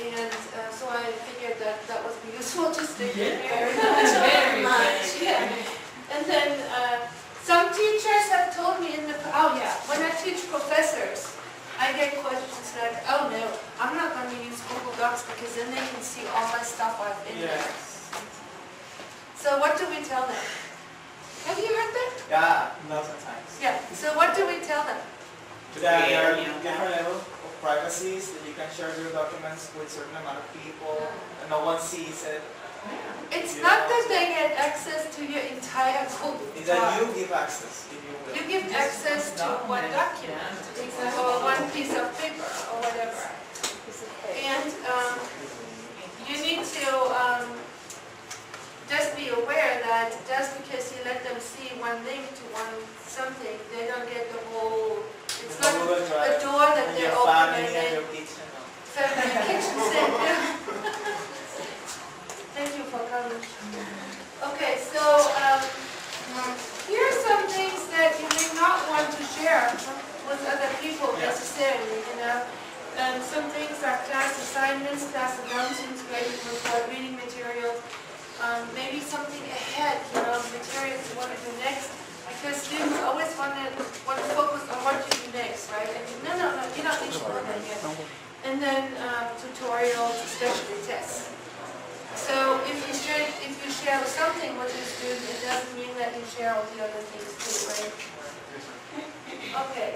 A: And so I figured that that would be useful to stick in here.
O: Very much.
A: Yeah. And then some teachers have told me when I teach professors, I get questions like, oh no, I'm not going to use Google Docs because then they can see all my stuff I've in there. So what do we tell them? Have you heard that?
F: Yeah, lots of times.
A: Yeah, so what do we tell them?
F: That there are different levels of privacies, that you can share your documents with a certain amount of people, and no one sees it.
A: It's not that they get access to your entire Google
F: It's that
A: Doc.
F: you give access, if you will.
A: You give access to one document or one piece of paper or whatever. And you need to just be aware that just because you let them see one link to one something, they don't get the whole, it's not a door that they're opening.
F: Your kitchen.
A: Family and kitchen sink, yeah. Thank you for coming. Okay, so here are some things that you may not want to share with other people necessarily, you know. Some things are class assignments, class announcements, grading report, reading material, maybe something ahead, you know, materials you want to do next, because students always want to focus on what you do next, right? And no, you don't need to know that yet. And then tutorials, especially tests. So if you share something with your student, it doesn't mean that you share all the other things too, right? Okay.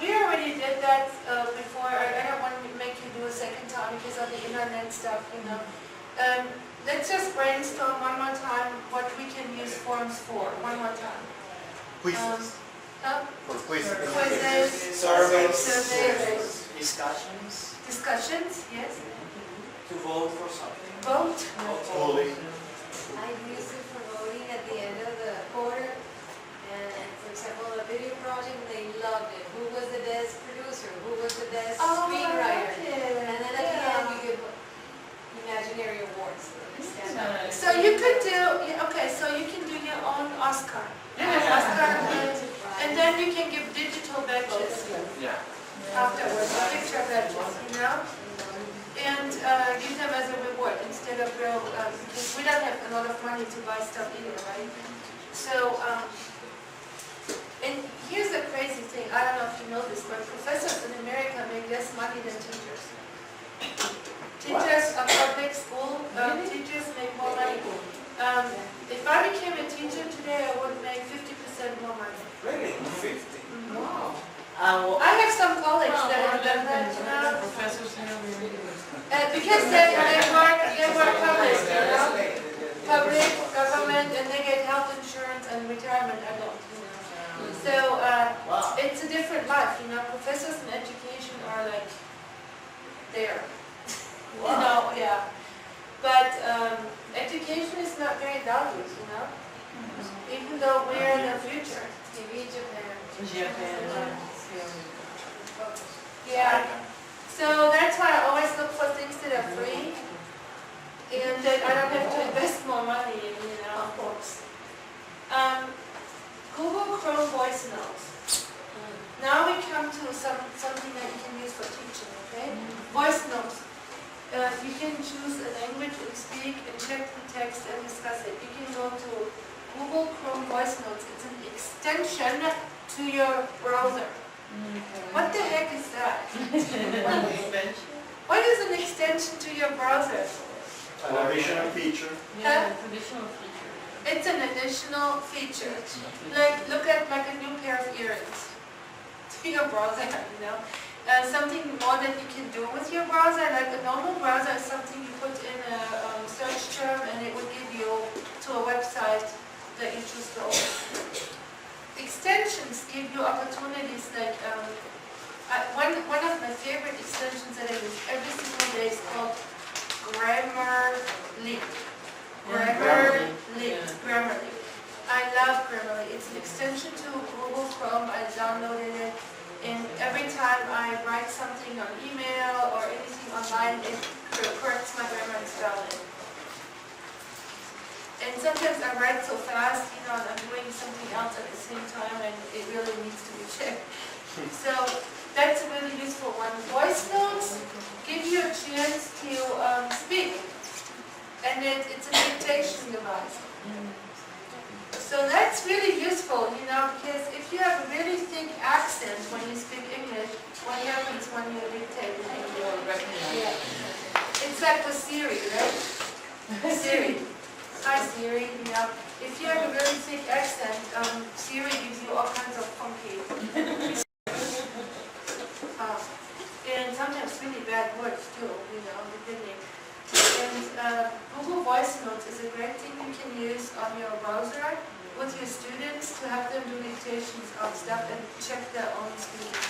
A: We already did that before. I don't want to make you do a second time because of the internet stuff, you know. Let's just brainstorm one more time what we can use forms for. One more time.
B: Quizzes.
A: Huh?
K: For quizzes.
A: Quizzes,
F: Surveys.
A: surveys,
G: Discussions,
A: discussions, yes,
F: To vote for something.
A: vote.
K: Fully.
H: I use it for voting at the end of the quarter. And for example, a video project, they loved it. Who was the best producer? Who was the best
A: Oh,
H: screenwriter?
A: okay.
H: And then at the end, we give imaginary awards.
A: So you could do, okay, so you can do your own Oscar. Oscar, and then you can give digital badges
E: Yeah.
A: afterwards, picture badges, you know? And give them as a reward instead of real, because we don't have a lot of money to buy stuff either, right? So, and here's the crazy thing, I don't know if you know this, but professors in America make less money than teachers. Teachers of public school, teachers make more money. If I became a teacher today, I would make 50% more money.
F: Really? 50.
A: Wow.
F: Well,
A: I have some colleagues that have done that, you know,
O: Professors, you know,
A: because they work public, you know, public, government, and they get health insurance and retirement, I don't, you know. So,
F: wow.
A: it's a different life, you know, professors in education are like there. You know, yeah. But education is not very valued, you know, even though we're the future.
H: Maybe Japan.
A: Yeah. So that's why I always look for things that are free and that I don't have to invest more money in, you know, of course. Google Chrome voice notes. Now we come to something that you can use for teaching, okay? Voice notes. You can choose a language and speak and check the text and discuss it. You can go to Google Chrome Voice Notes. It's an extension to your browser. What the heck is that? What is an extension to your browser?
K: An additional feature.
O: Yeah, it's additional feature.
A: It's an additional feature. Like, look at like a new pair of earrings to your browser, you know. Something more that you can do with your browser, like a normal browser is something you put in a search term and it would give you to a website that you choose to open. Extensions give you opportunities like, one of my favorite extensions that I use every single day is called Grammarly. Grammarly. I love Grammarly. It's an extension to Google Chrome. I downloaded it. And every time I write something on email or anything online, it corrects my grammar and spelling. And sometimes I write so fast, you know, and I'm doing something else at the same time, and it really needs to be checked. So that's a really useful one. Voice notes give you a chance to speak, and it's a dictation device. So that's really useful, you know, because if you have a really thick accent when you speak English, what happens when you dictate in English? Yeah. It's like with Siri, right? Siri. Hi Siri, you know, if you have a really thick accent, Siri gives you all kinds of funky and sometimes really bad words too, you know, depending. And Google Voice Notes is a great thing you can use on your browser with your students to have them do dictations of stuff and check their own speaking.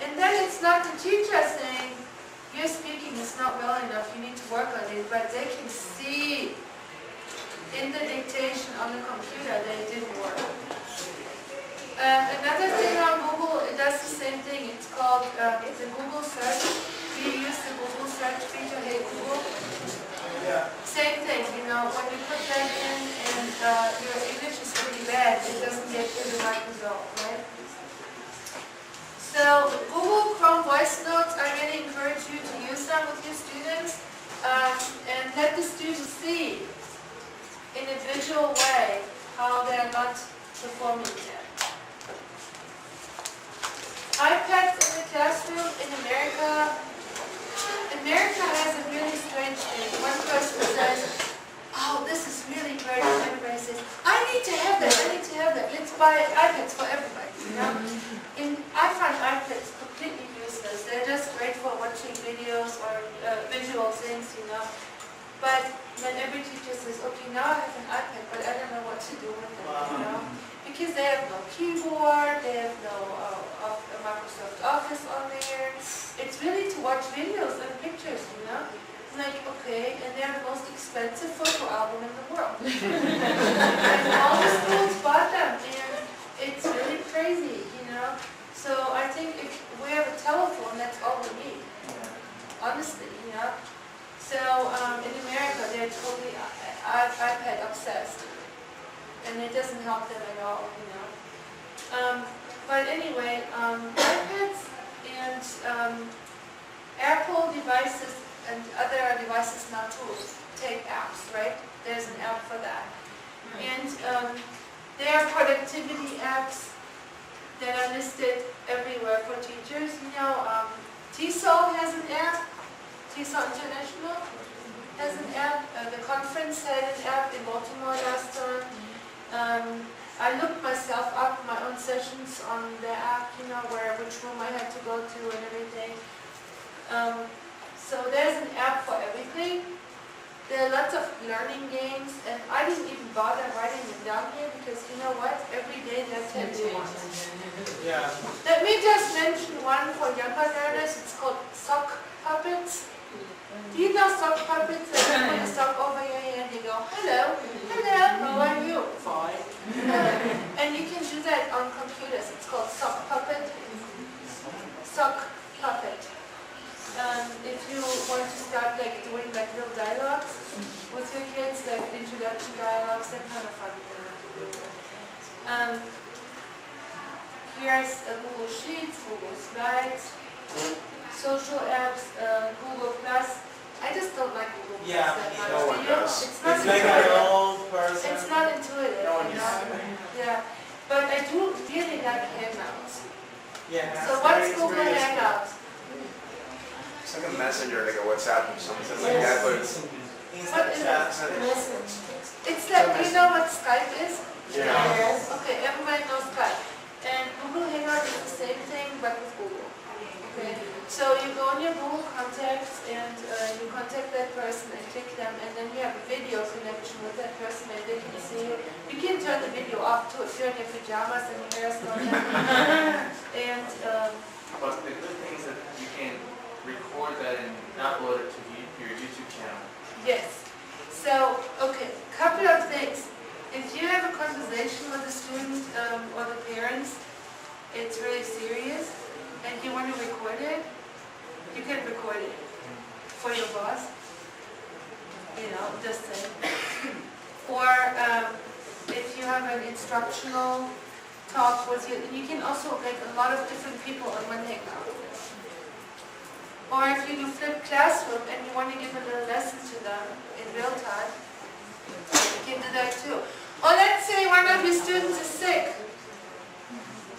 A: And then it's not the teacher saying, your speaking is not well enough, you need to work on it, but they can see in the dictation on the computer that it didn't work. Another thing on Google, it does the same thing. It's called, it's a Google search. Do you use the Google search feature, Hey Google?
M: Yeah.
A: Same thing, you know, when you put that in and your English is pretty bad, it doesn't get you the right result, right? So Google Chrome Voice Notes, I really encourage you to use them with your students and let the students see in a visual way how they're not performing there. iPads in the classroom in America. America has a really strange thing. One person says, oh, this is really great. And everybody says, I need to have that, I need to have that. Let's buy iPads for everybody, you know? And I find iPads completely useless. They're just great for watching videos or visual things, you know? But then every teacher says, okay, now I have an iPad, but I don't know what to do with it, you know? because they have no keyboard, they have no Microsoft Office on there. It's really to watch videos and pictures, you know? Like, okay, and they're the most expensive photo album in the world. And all the schools bought them, and it's really crazy, you know? So I think if we have a telephone, that's all we need, honestly, you know? So in America, they're totally iPad obsessed, and it doesn't help them at all, you know? But anyway, iPads and Apple devices and other devices now too take apps, right? There's an app for that. And there are productivity apps that are listed everywhere for teachers. You know, Tesol has an app. Tesol International has an app. The conference had an app in Baltimore last time. I looked myself up my own sessions on the app, you know, which room I had to go to and everything. So there's an app for everything. There are lots of learning games, and I didn't even bother writing them down here because you know what? Every day there are 10 new ones.
F: Yeah.
A: Let me just mention one for younger learners. It's called sock puppets. Do you know sock puppets? You put a sock over your hand and you go, hello, hello, how are you? Fine. And you can do that on computers. It's called sock puppet. Sock puppet. If you want to start like doing like little dialogues with your kids, like introduction dialogues, that kind of fun. Here's Google Sheets, Google Slides, social apps, Google Plus. I just don't like Google Plus
F: Yeah,
A: that much.
B: no one
A: Do you?
B: does.
A: It's not
F: It's like an
A: intuitive.
F: old person.
A: It's not intuitive.
F: No one
A: you
F: uses
A: know?
F: it.
A: Yeah, but I do really like Hangouts.
F: Yeah.
A: So what's Google Hangouts?
B: It's like a messenger, like a WhatsApp or something like that, but it's
A: What is
F: Instant
A: it?
F: chat.
A: It's like, do you know what Skype is?
B: yeah.
D: Yes.
A: Okay, everybody knows Skype. And Google Hangout is the same thing, but with Google. Okay, so you go on your Google contacts and you contact that person and click them, and then you have a video connection with that person and they can see you. You can turn the video off too if you're in your pajamas and your hair is not done. And
E: But the good thing is that you can record that and upload it to your YouTube channel.
A: yes. So, okay, couple of things. If you have a conversation with the student or the parents, it's really serious, and you want to record it, you can record it for your boss. You know, just saying. Or if you have an instructional talk with you can also get a lot of different people on one hangout. Or if you do flipped classroom and you want to give a little lesson to them in real time, you can do that too. Or let's say one of your students is sick,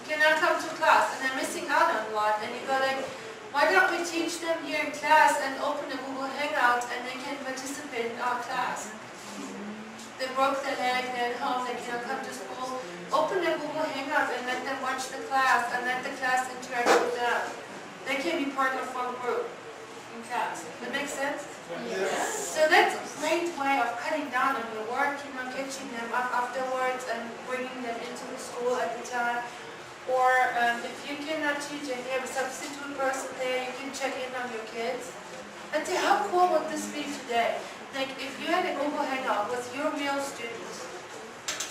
A: cannot come to class, and they're missing out on a lot, and you go like, why don't we teach them here in class and open a Google Hangout and they can participate in our class? They broke their leg, they're at home, they cannot come to school. Open a Google Hangout and let them watch the class and let the class interact with them. They can be part of one group in class. That makes sense?
F: Yes.
A: So that's a great way of cutting down on your work, catching them up afterwards and bringing them into the school at the time. Or if you cannot teach and you have a substitute person there, you can check in on your kids. And say, how cool would this be today? Like if you had a Google Hangout with your real students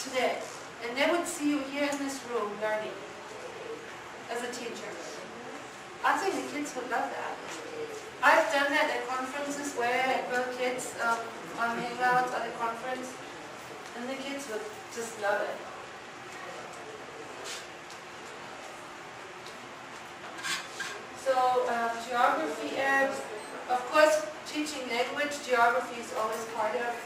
A: today, and they would see you here in this room learning as a teacher. I think the kids would love that. I've done that at conferences where I had real kids on Hangouts at a conference, and the kids would just love it. So geography apps, of course, teaching language, geography is always part of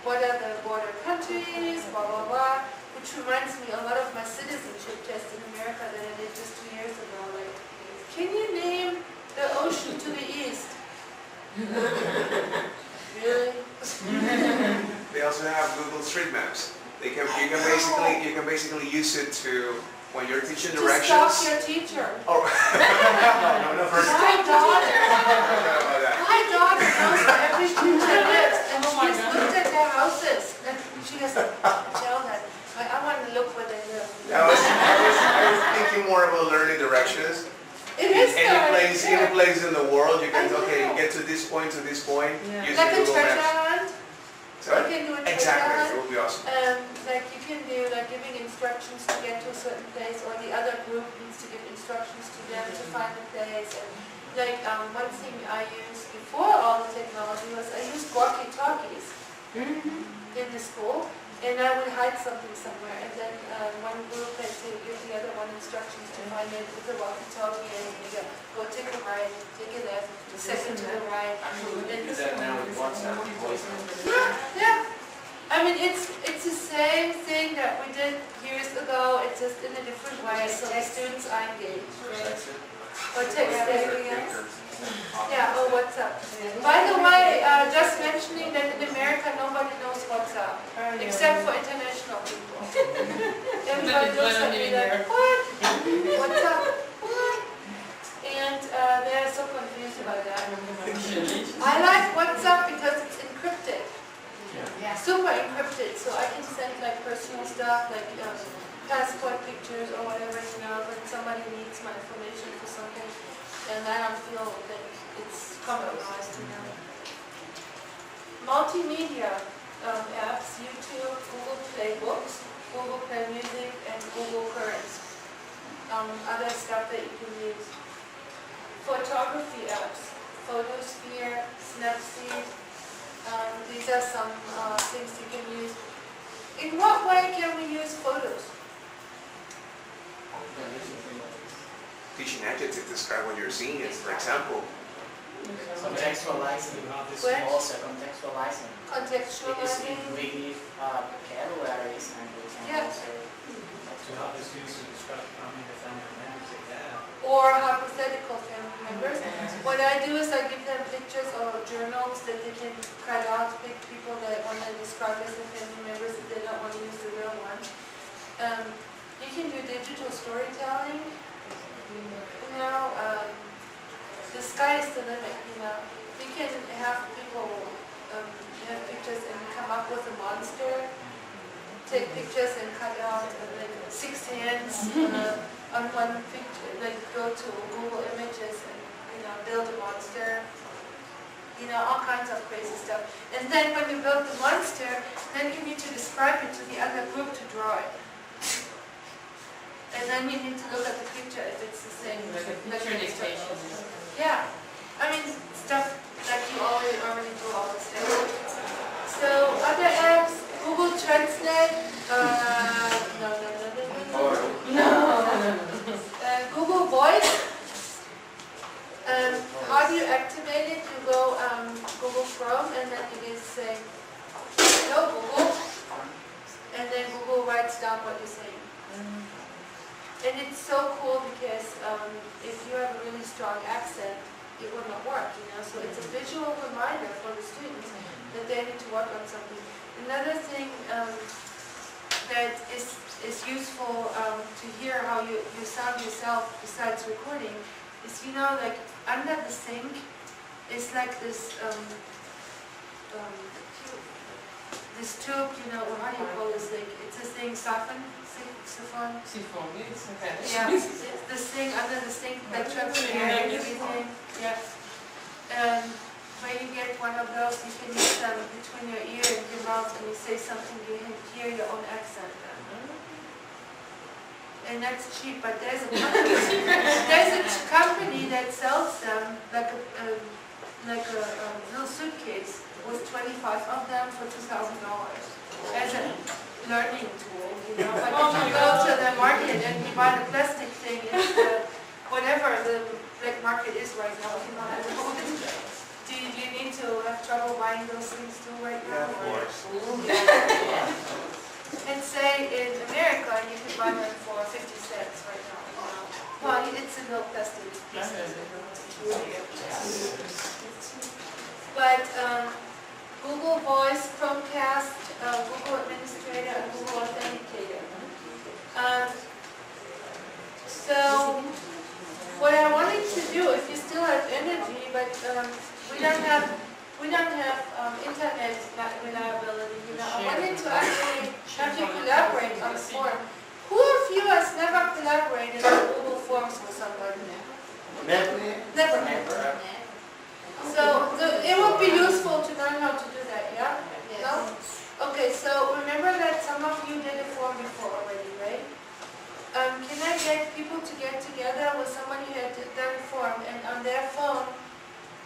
A: what are the border countries, blah, blah, blah, which reminds me a lot of my citizenship test in America that I did just 2 years ago. Like, can you name the ocean to the east? Really?
B: They also have Google Street Maps. You can basically use it to when you're teaching
A: To
B: directions.
A: stalk your teacher.
B: Oh, no, first.
A: My daughter.
B: About that.
A: My daughter knows where every teacher lives, and
O: Oh my
A: she's
O: God.
A: looked at their houses, and she has to tell that. I want to look
B: place in the world, you can, okay, get to this point,
O: Yeah.
B: use
A: Like a
B: Google
A: treasure
B: Maps.
A: hunt.
B: Sorry?
A: You can do a treasure
B: Exactly,
A: hunt.
B: it would be awesome.
A: Like you can do like giving instructions to get to a certain place, or the other group needs to give instructions to them to find the place. And like one thing I used before all the technology was I used walkie-talkies in the school, and I would hide something somewhere, and then one group had to give the other one instructions to find it with the walkie-talkie, and you go take a right, take a left, second to the right.
E: Actually, we can do that now with WhatsApp voice.
A: Yeah. I mean, it's the same thing that we did years ago, it's just in a different way, so the students are engaged. Or text it. Yeah, or WhatsApp. By the way, just mentioning that in America nobody knows WhatsApp, except for international people. Everybody looks at me like, what? WhatsApp? What? And they're so confused about that. I like WhatsApp because it's encrypted. Super encrypted, so I can send like personal stuff, like passport pictures or whatever, when somebody needs my information for something, and I don't feel that it's compromised, Multimedia apps, YouTube, Google Play Books, Google Play Music, and Google Currents. Other stuff that you can use. Photography apps, Photosphere, Snapseed. These are some things you can use. In what way can we use photos?
B: Teaching adjectives to describe what you're seeing is, for example,
G: Contextualizing.
A: What?
G: Also contextualizing.
A: Contextualizing.
G: We give vocabularies and we can
A: Yeah.
G: also.
I: To help the students to describe family members like that.
A: Or hypothetical family members. What I do is I give them pictures or journals that they can cut out, pick people that want to describe as their family members if they don't want to use the real one. You can do digital storytelling. The sky is the limit, You can have people have pictures and come up with a monster, take pictures and cut out like 6 hands on one picture, like go to Google Images and build a monster, all kinds of crazy stuff. And then when you build the monster, then you need to describe it to the other group to draw it. And then you need to look at the picture if it's the same.
O: Like a picture dictation.
A: Yeah, I mean stuff that you already do all the time. So other apps, Google Translate, no. Google Voice. How do you activate it? You go Google Chrome and then you just say, hello Google, and then Google writes down what you're saying. And it's so cool because if you have a really strong accent, it will not work, So it's a visual reminder for the students that they need to work on something. Another thing that is useful to hear how you sound yourself besides recording is, like under the sink is like this this tube, or how do you call this thing? It's a thing, siphon.
O: Siphon, yes, okay.
A: Yeah, it's this thing under the sink that traps the air and everything. Yeah. When you get one of those, you can use them between your ear and your mouth and you say something, you can hear your own accent. And that's cheap, but there's a company that sells them like a little suitcase with 25 of them for $2,000 as a learning tool, But if you go to the market and you buy the plastic thing, it's whatever the black market is right now, Do you need to have trouble buying those things too right now?
B: of course.
A: And say in America, you can buy them for 50 cents right now. Well, it's a little plastic piece. But Google Voice, Chromecast, Google Administrator, and Google Authenticator. So what I wanted to do, if you still have energy, but we don't have internet reliability, I wanted to actually have you collaborate on a forum. Who of you has never collaborated on Google Forms with somebody?
K: Never.
H: Never.
A: It would be useful to learn how to do that, yeah?
H: Yes.
A: No? Okay, so remember that some of you did a form before already, right? Can I get people to get together with someone who had done a form and on their phone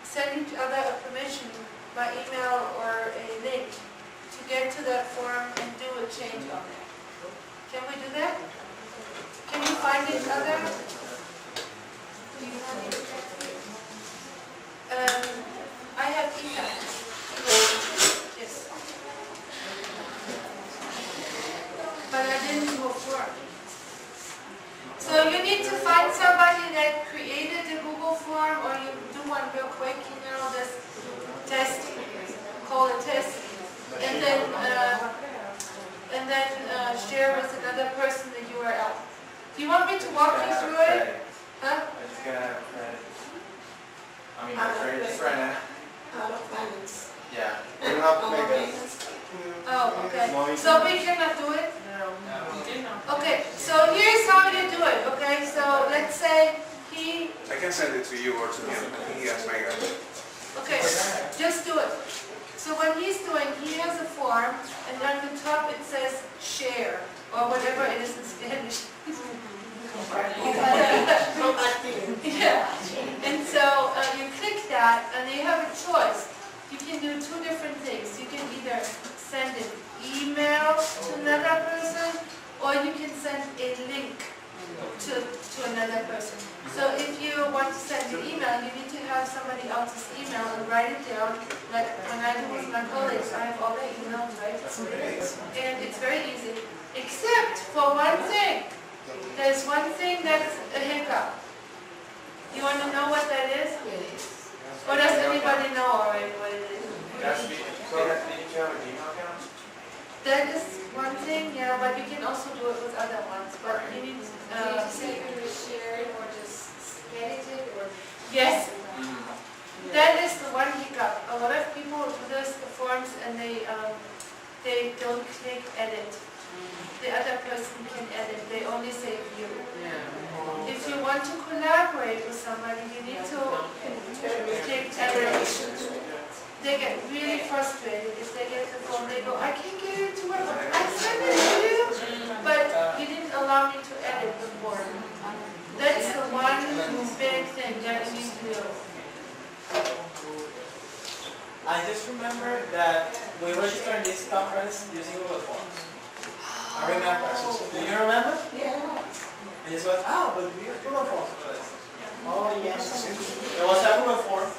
A: send each other a permission by email or a link to get to that form and do a change on there? Can we do that? Can you find each other? Do you have each other? I have email. Yes. But I didn't do a form. So you need to find somebody that created the Google form, or you do one real quick, just test, call it test, and then share with another person the URL. Do you want me to walk you through it? Huh?
E: I just gotta have credit. I mean, my credit is right now.
D: Out of balance.
E: Yeah.
K: You have to make it.
A: Oh, okay. So we cannot do it?
O: No.
A: Okay, so here's how you do it, okay? So let's say he,
B: I can send it to you or to him. He has my guy.
A: okay, just do it. So what he's doing, he has a form, and on the top it says share, or whatever it is in Spanish. Yeah, and so you click that, and you have a choice. You can do two different things. You can either send an email to another person, or you can send a link to another person. So if you want to send an email, you need to have somebody else's email and write it down. Like when I do with my colleagues, I have all their emails, right? And it's very easy, except for one thing. There's one thing that's a hiccup. You want to know what that is? Or does anybody know already what it is?
E: So, did you have a Gmail account?
A: That is one thing, yeah, but you can also do it with other ones. But you need
H: Say you share it or just edit it or.
A: yes, that is the one hiccup. A lot of people do this forms and they don't click edit. The other person can edit. They only say view. If you want to collaborate with somebody, you need to click edit. They get really frustrated if they get the phone. They go, I can't get it to work. I sent it to you, but you didn't allow me to edit the form. That's the one big thing that you need to do.
F: I just remember that we registered this conference using Google Forms. I remember. Do you remember?
D: Yeah.
F: And it was, but we have Google Forms for this. Oh, yes. There was a Google form.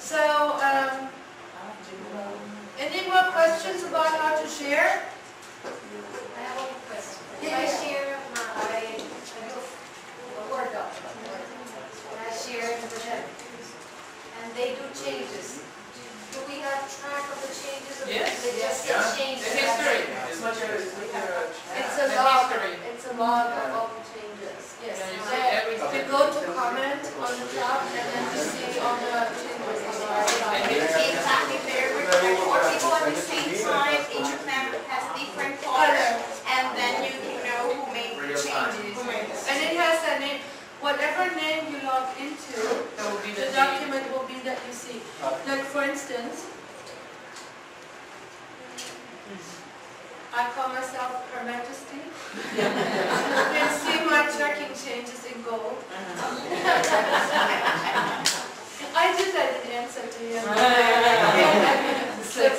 A: So, any more questions about how to share?
H: I have one question. If I share I do a Word document, and I share it with them, and they do changes, do we have track of the changes? Or
O: Yes.
H: they just
O: Yeah.
H: change?
O: The history.
E: It's like a,
A: It's a log.
O: history.
A: It's a log of all the changes. Yes.
O: Yeah, you see everything.
A: You go to comment on the top, and then you see all the changes on the right side.
C: Exactly, they're recording four people at the same time, each of them has different colors, and then you can know who made the changes.
A: And it has a name. Whatever name you log into,
O: That would be
A: the
O: the
A: document will be that you see. Like for instance, I call myself Her Majesty. You can see my tracking changes in gold. I did that in answer to you. The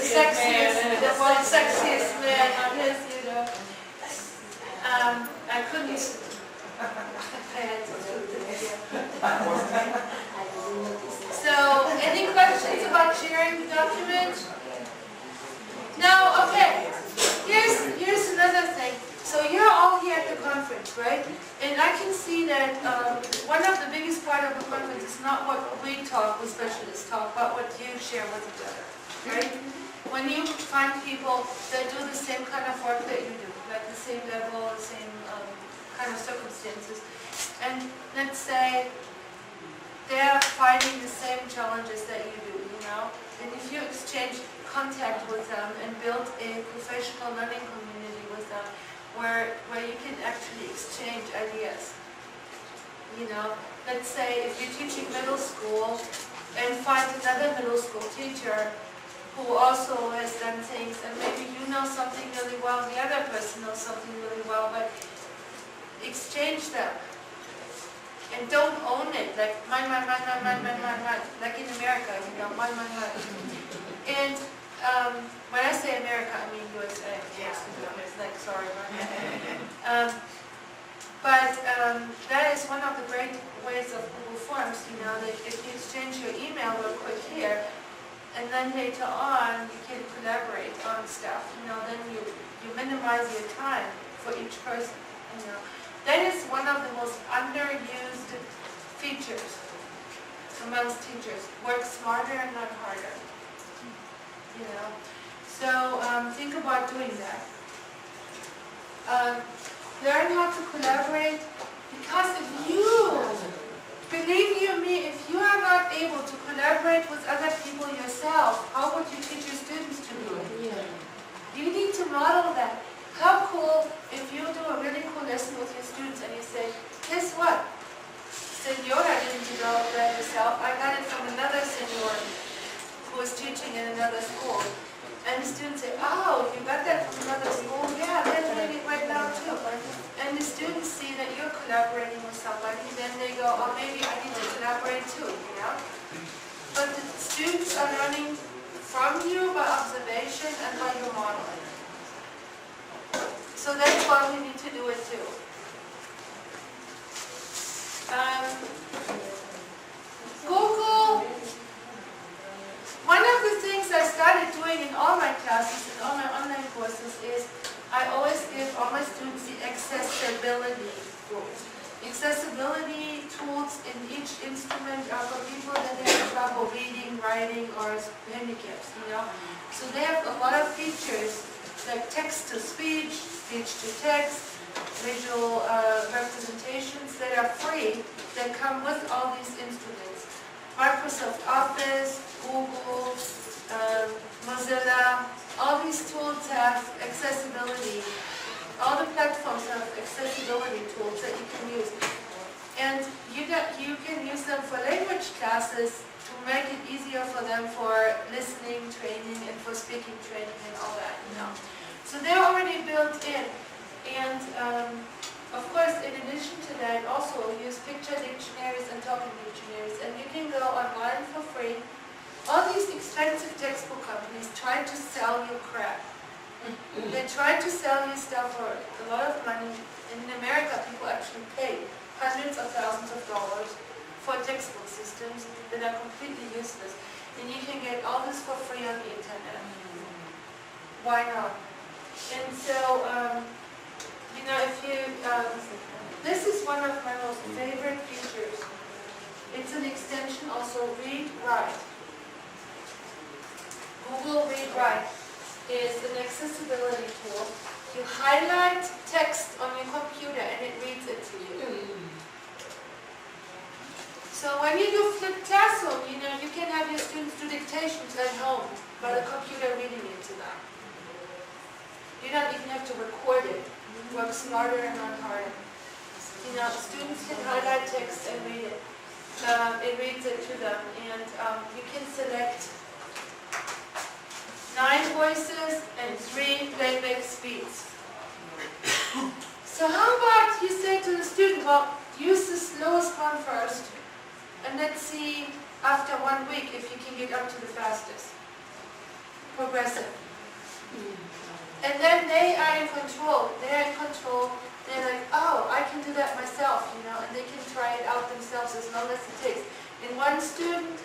A: sexiest man on his, I couldn't. I had to do this. So, any questions about sharing the document? No, okay. Here's another thing. So you're all here at the conference, right? And I can see that one of the biggest part of the conference is not what we talk, we specialists talk, but what you share with each other, right? When you find people that do the same kind of work that you do, like the same level, the same kind of circumstances, and let's say they're fighting the same challenges that you do, and if you exchange contact with them and build a professional learning community with them, where you can actually exchange ideas. You know, let's say if you're teaching middle school and find another middle school teacher who also has done things, and maybe you know something really well, the other person knows something really well, but exchange them. And don't own it, like mine, like in America, you know, mine. And when I say America, I mean USA. Yes, it's like, sorry. But that is one of the great ways of Google Forms, you know, that if you exchange your email real quick here, and then later on you can collaborate on stuff, you know, then you minimize your time for each person, you know. That is one of the most underused features amongst teachers. Work smarter and not harder, you know. So think about doing that. Learn how to collaborate, because if you, believe you me, if you are not able to collaborate with other people yourself, how would you teach your students to do it? You need to model that. How cool if you do a really cool lesson with your students and you say, guess what? Senora didn't develop that herself. I got it from another senor who was teaching in another school. And the students say, oh, you got that from another school? Yeah, they're doing it right now too. And the students see that you're collaborating with somebody, then they go, oh, maybe I need to collaborate too, you know? But the students are learning from you by observation and by your modeling. So that's why we need to do it too. Google, one of the things I started doing in all my classes, in all my online courses, is I always give all my students the accessibility tools. Accessibility tools in each instrument are for people that have trouble reading, writing, or handicaps, you know. So they have a lot of features like text-to-speech, speech-to-text, visual representations that are free, that come with all these instruments. Microsoft Office, Google, Mozilla, all these tools have accessibility. All the platforms have accessibility tools that you can use. And you can use them for language classes to make it easier for them for listening training and for speaking training and all that, you know. So they're already built in. And of course, in addition to that, also use picture dictionaries and talking dictionaries. And you can go online for free. All these expensive textbook companies try to sell you crap. They try to sell you stuff for a lot of money. In America, people actually pay hundreds of thousands of dollars for textbook systems that are completely useless. And you can get all this for free on the internet. Why not? And so, you know, if you, this is one of my most favorite features. It's an extension also, Read Write. Google Read Write is an accessibility tool. You highlight text on your computer and it reads it to you. So when you do flipped classroom, you know, you can have your students do dictations at home by the computer reading it to them. You don't even have to record it. Work smarter and not harder. You know, students can highlight text and read it. It reads it to them, and you can select 9 voices and 3 playback speeds. So how about you say to the student, well, use the slowest one first, and let's see after 1 week if you can get up to the fastest. Progressive. And then they are in control. They're in control. They're like, oh, I can do that myself, you know, and they can try it out themselves as long as it takes. In one student,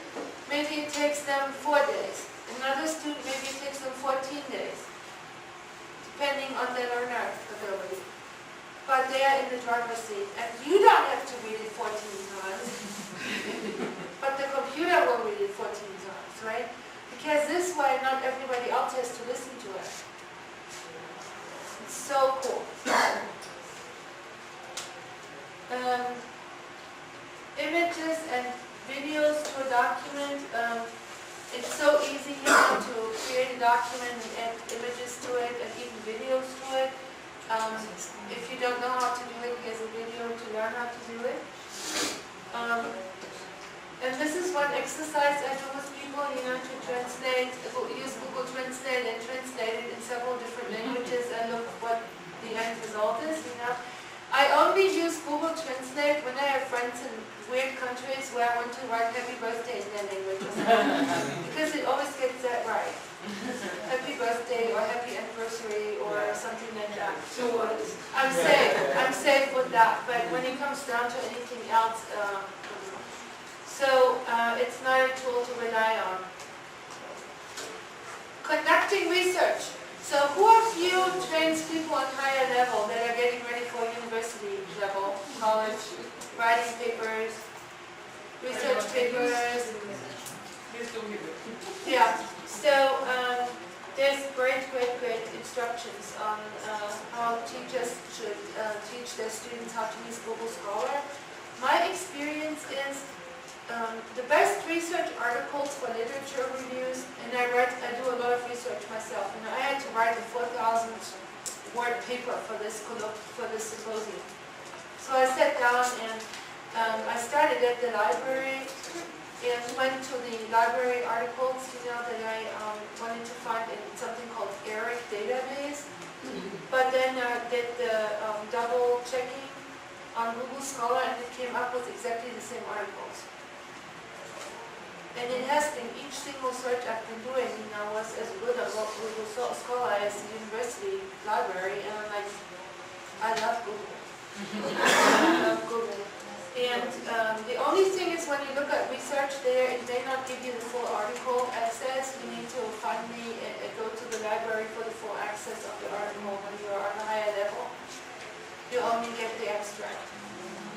A: maybe it takes them 4 days. Another student, maybe it takes them 14 days, depending on their learner ability. But they are in the driver's seat, and you don't have to read it 14 times, but the computer will read it 14 times, right? Because this way, not everybody else has to listen to it. It's so cool. Images and videos to a document. It's so easy, you know, to create a document and add images to it and even videos to it. If you don't know how to do it, here's a video to learn how to do it. And this is one exercise I do with people, to translate, use Google Translate and translate it in several different languages and look what the end result is, I only use Google Translate when I have friends in weird countries where I want to write happy birthday in their language or something. Because it always gets that right. Happy birthday or happy anniversary or something like that. So I'm safe with that, but when it comes down to anything else, it's not a tool to rely on. Conducting research. So who of you trains people on higher level that are getting ready for university level, college, writing papers, research papers? Yeah. So there's great instructions on how teachers should teach their students how to use Google Scholar. My experience is the best research articles for literature reviews, and I do a lot of research myself. I had to write a 4,000 word paper for this symposium. So I sat down and I started at the library and went to the library articles, that I wanted to find in something called ERIC database. But then did the double checking on Google Scholar, and it came up with exactly the same articles. And it has been, each single search I've been doing, was as good on Google Scholar as the university library, and I'm like, I love Google. I love Google. And the only thing is when you look at research there, it may not give you the full article access. You need to finally go to the library for the full access of the article when you're on a higher level. You only get the abstract.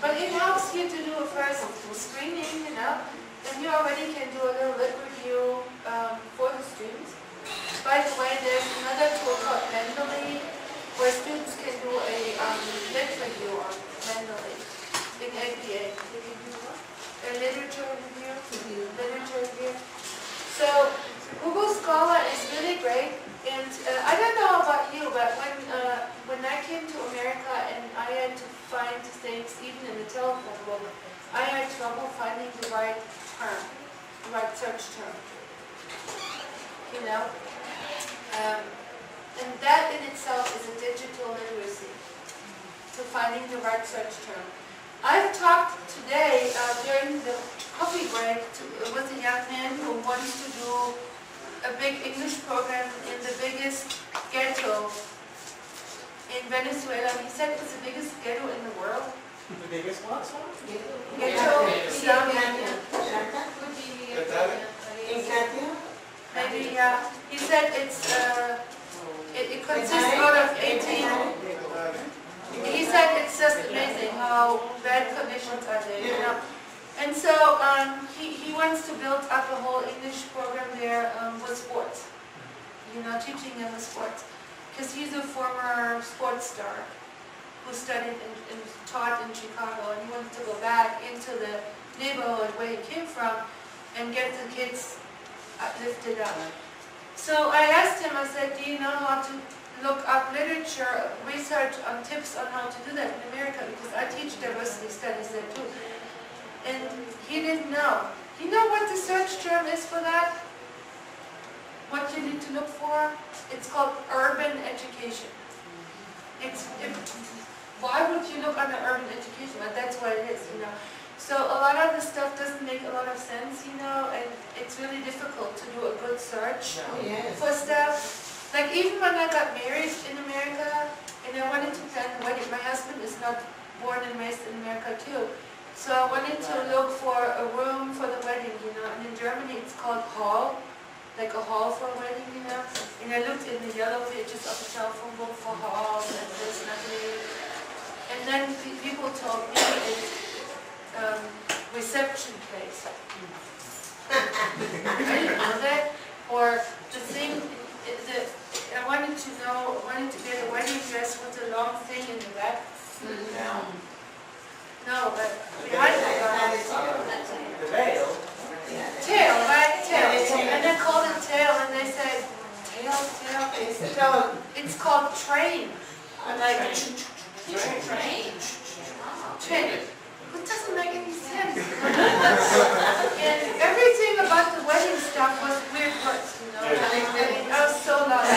A: But it helps you to do a first screening, and you already can do a little lit review for the students. By the way, there's another tool called Mendeley, where students can do a lit review on Mendeley in APA. A literature review. So Google Scholar is really great, and I don't know about you, but when I came to America and I had to find things even in the telephone book, I had trouble finding the right term, the right search term. And that in itself is a digital literacy, to finding the right search term. I've talked today during the coffee break with a young man who wants to do a big English program in the biggest ghetto in Venezuela. He said it's the biggest ghetto in the world.
F: The biggest what?
A: Ghetto, maybe, yeah. He said it consists out of 18. He said it's just amazing how bad conditions are there, And so he wants to build up a whole English program there with sports, teaching them the sports. Because he's a former sports star who studied and taught in Chicago, and he wants to go back into the neighborhood where he came from and get the kids lifted up. So I asked him, I said, do you know how to look up literature, research on tips on how to do that in America? Because I teach diversity studies there too. And he didn't know. You know what the search term is for that? What you need to look for? It's called urban education. Why would you look under urban education? But that's what it is, So a lot of the stuff doesn't make a lot of sense, and it's really difficult to do a good search for stuff. Like even when I got married in America, and I wanted to plan a wedding, my husband is not born and raised in America too. So I wanted to look for a room for the wedding, and in Germany it's called hall, like a hall for a wedding, And I looked in the yellow pages of the telephone book for halls, and there's nothing. And then people told me it's reception place. I didn't know that. Or the thing, I wanted to get a wedding dress with a long thing in the back. No, but behind
F: the veil.
A: Tail, right? Tail. And they called it tail, and they said, tail. It's called train. Like,
H: Train.
A: train. It doesn't make any sense. And everything about the wedding stuff was weird words, you know. I was so lost.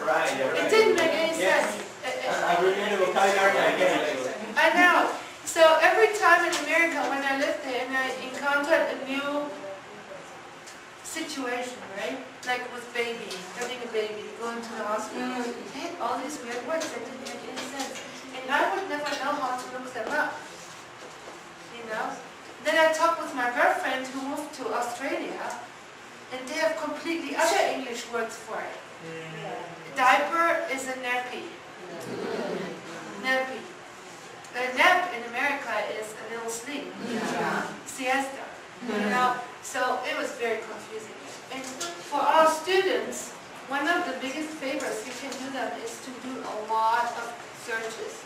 F: Right,
A: It didn't make any sense.
F: I'm reading the vocabulary, I get it.
A: I know. So every time in America when I lived there and I encountered a new situation, right? Like with baby, having a baby, going to the hospital. They had all these weird words that didn't make any sense. And I would never know how to look them up. You know? Then I talked with my girlfriend who moved to Australia, and they have completely other English words for it. Diaper is a nappy. Nappy. A nap in America is a little sleep. Siesta. You know? So it was very confusing. And for our students, one of the biggest favors you can do them is to do a lot of searches.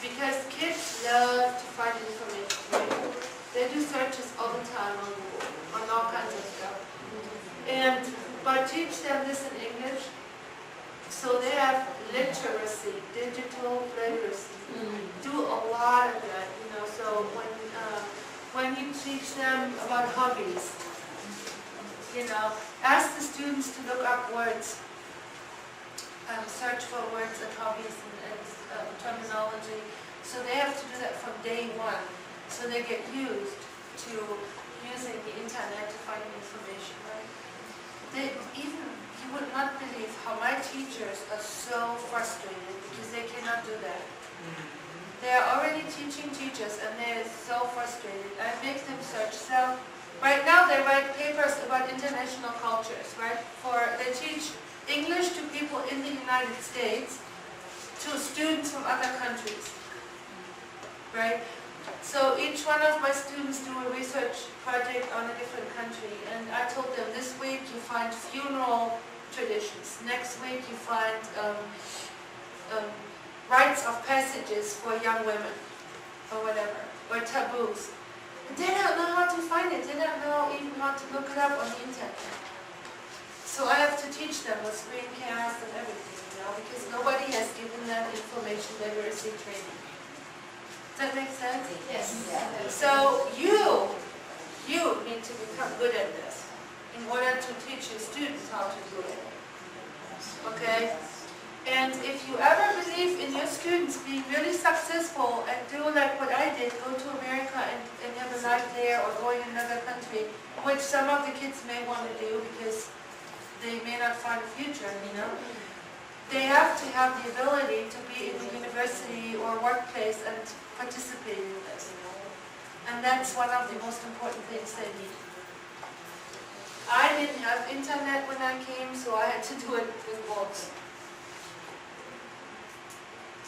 A: Because kids love to find information. Right? They do searches all the time on Google, on all kinds of stuff. But teach them this in English, so they have literacy, digital literacy. Do a lot of that, you know. So when you teach them about hobbies, you know, ask the students to look up words, search for words and hobbies and terminology. So they have to do that from day one. So they get used to using the internet to find information, right? You would not believe how my teachers are so frustrated because they cannot do that. They are already teaching teachers and they're so frustrated. I make them search. So right now they write papers about international cultures, right? They teach English to people in the United States, to students from other countries, right? So each one of my students do a research project on a different country, and I told them this week you find funeral traditions, next week you find rites of passages for young women, or whatever, or taboos. And they don't know how to find it, they don't know even how to look it up on the internet. So I have to teach them with screencasts and everything, you know, because nobody has given them information literacy training. Does that make sense?
H: Yes.
A: So you need to become good at this in order to teach your students how to do it. Okay? And if you ever believe in your students being really successful and do like what I did, go to America and have a life there or going in another country, which some of the kids may want to do because they may not find a future, you know. They have to have the ability to be in the university or workplace and participate in this. And that's one of the most important things they need. I didn't have internet when I came, so I had to do it with books.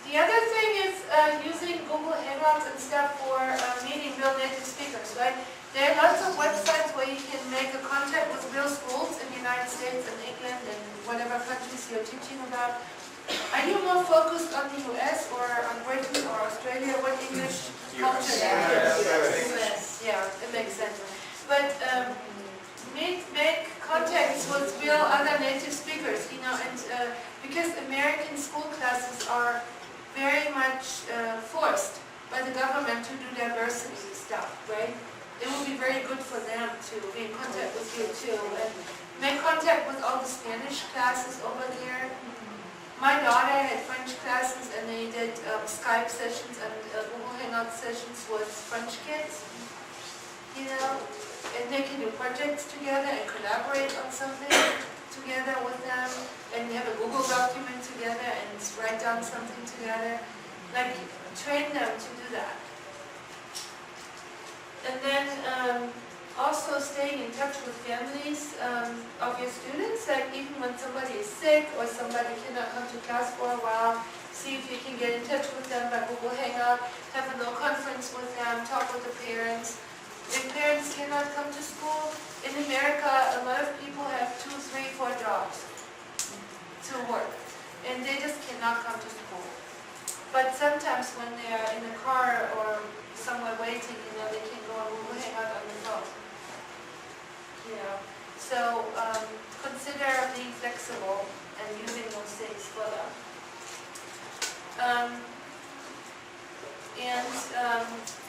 A: The other thing is using Google Hangouts and stuff for meeting real native speakers, right? There are lots of websites where you can make a contact with real schools in the United States and England and whatever countries you're teaching about. Are you more focused on the US or on Britain or Australia? What English culture? US. Yeah, it makes sense. But make contacts with real other native speakers, you know, and because American school classes are very much forced by the government to do diversity stuff, right? It will be very good for them to be in contact with you too, and make contact with all the Spanish classes over there. My daughter had French classes and they did Skype sessions and Google Hangout sessions with French kids, you know, and they can do projects together and collaborate on something together with them, and have a Google document together and write down something together. Like, train them to do that. And then also staying in touch with families of your students, like even when somebody is sick or somebody cannot come to class for a while, see if you can get in touch with them by Google Hangout, have a little conference with them, talk with the parents. If parents cannot come to school, in America a lot of people have 2, 3, 4 jobs to work, and they just cannot come to school. But sometimes when they are in a car or somewhere waiting, you know, they can go on Google Hangout on the phone. You know, so consider being flexible and using those things for them.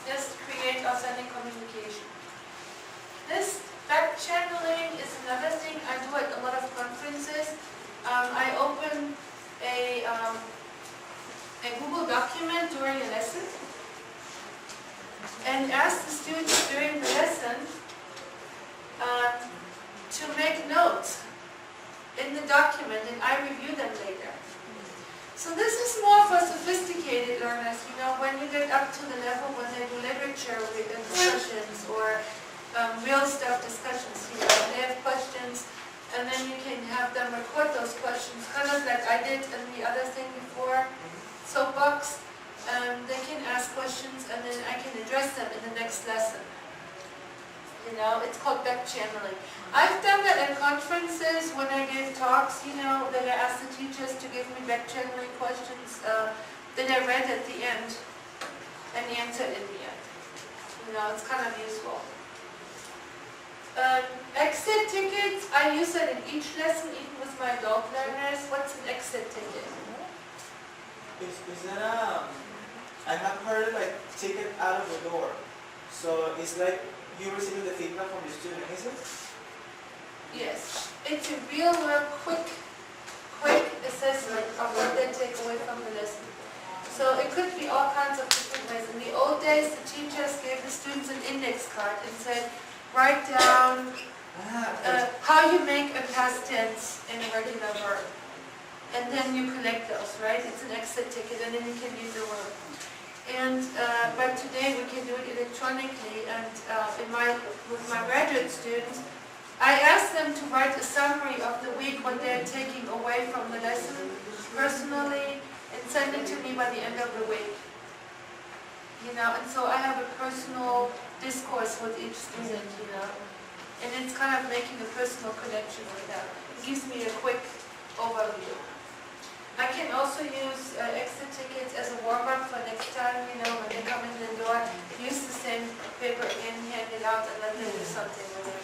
A: Just create authentic communication. This back channeling is another thing I do at a lot of conferences. I open a Google document during a lesson and ask the students during the lesson to make notes in the document, and I review them later. So this is more for sophisticated learners, you know, when you get up to the level when they do literature discussions or real stuff discussions, you know, they have questions, and then you can have them record those questions, kind of like I did in the other thing before, soapbox. They can ask questions, and then I can address them in the next lesson. You know, it's called back channeling. I've done that at conferences when I gave talks, you know, that I asked the teachers to give me back channeling questions that I read at the end and answered in the end. You know, it's kind of useful. Exit tickets, I use that in each lesson, even with my adult learners. What's an exit ticket?
F: Is that I have heard like ticket out of the door. So it's like you receiving the feedback from your student, is it?
A: Yes. It's a real quick assessment of what they take away from the lesson. So it could be all kinds of different ways. In the old days, the teachers gave the students an index card and said, write down how you make a past tense in a regular verb. And then you collect those, right? It's an exit ticket, and then you can use the word. And but today we can do it electronically. And with my graduate students, I ask them to write a summary of the week, what they're taking away from the lesson personally, and send it to me by the end of the week. You know, and so I have a personal discourse with each student, you know, and it's kind of making a personal connection with them. It gives me a quick overview. I can also use exit tickets as a warm-up for next time, you know, when they come in the door, use the same paper again, hand it out, and let them do something with it.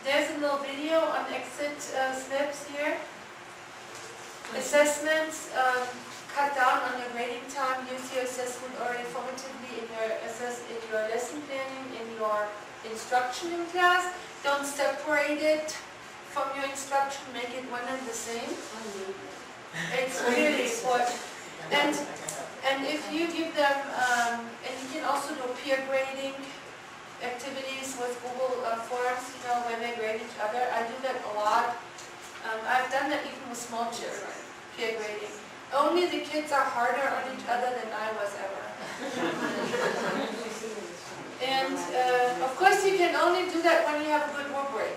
A: There's a little video on exit slips here. Assessments, cut down on your grading time, use your assessment already formatively in your lesson planning, in your instruction in class. Don't separate it from your instruction, make it one and the same. It's really important. And if you give them, and you can also do peer grading activities with Google Forms, you know, when they grade each other. I do that a lot. I've done that even with small children, peer grading. Only the kids are harder on each other than I was ever. And of course you can only do that when you have a good rubric.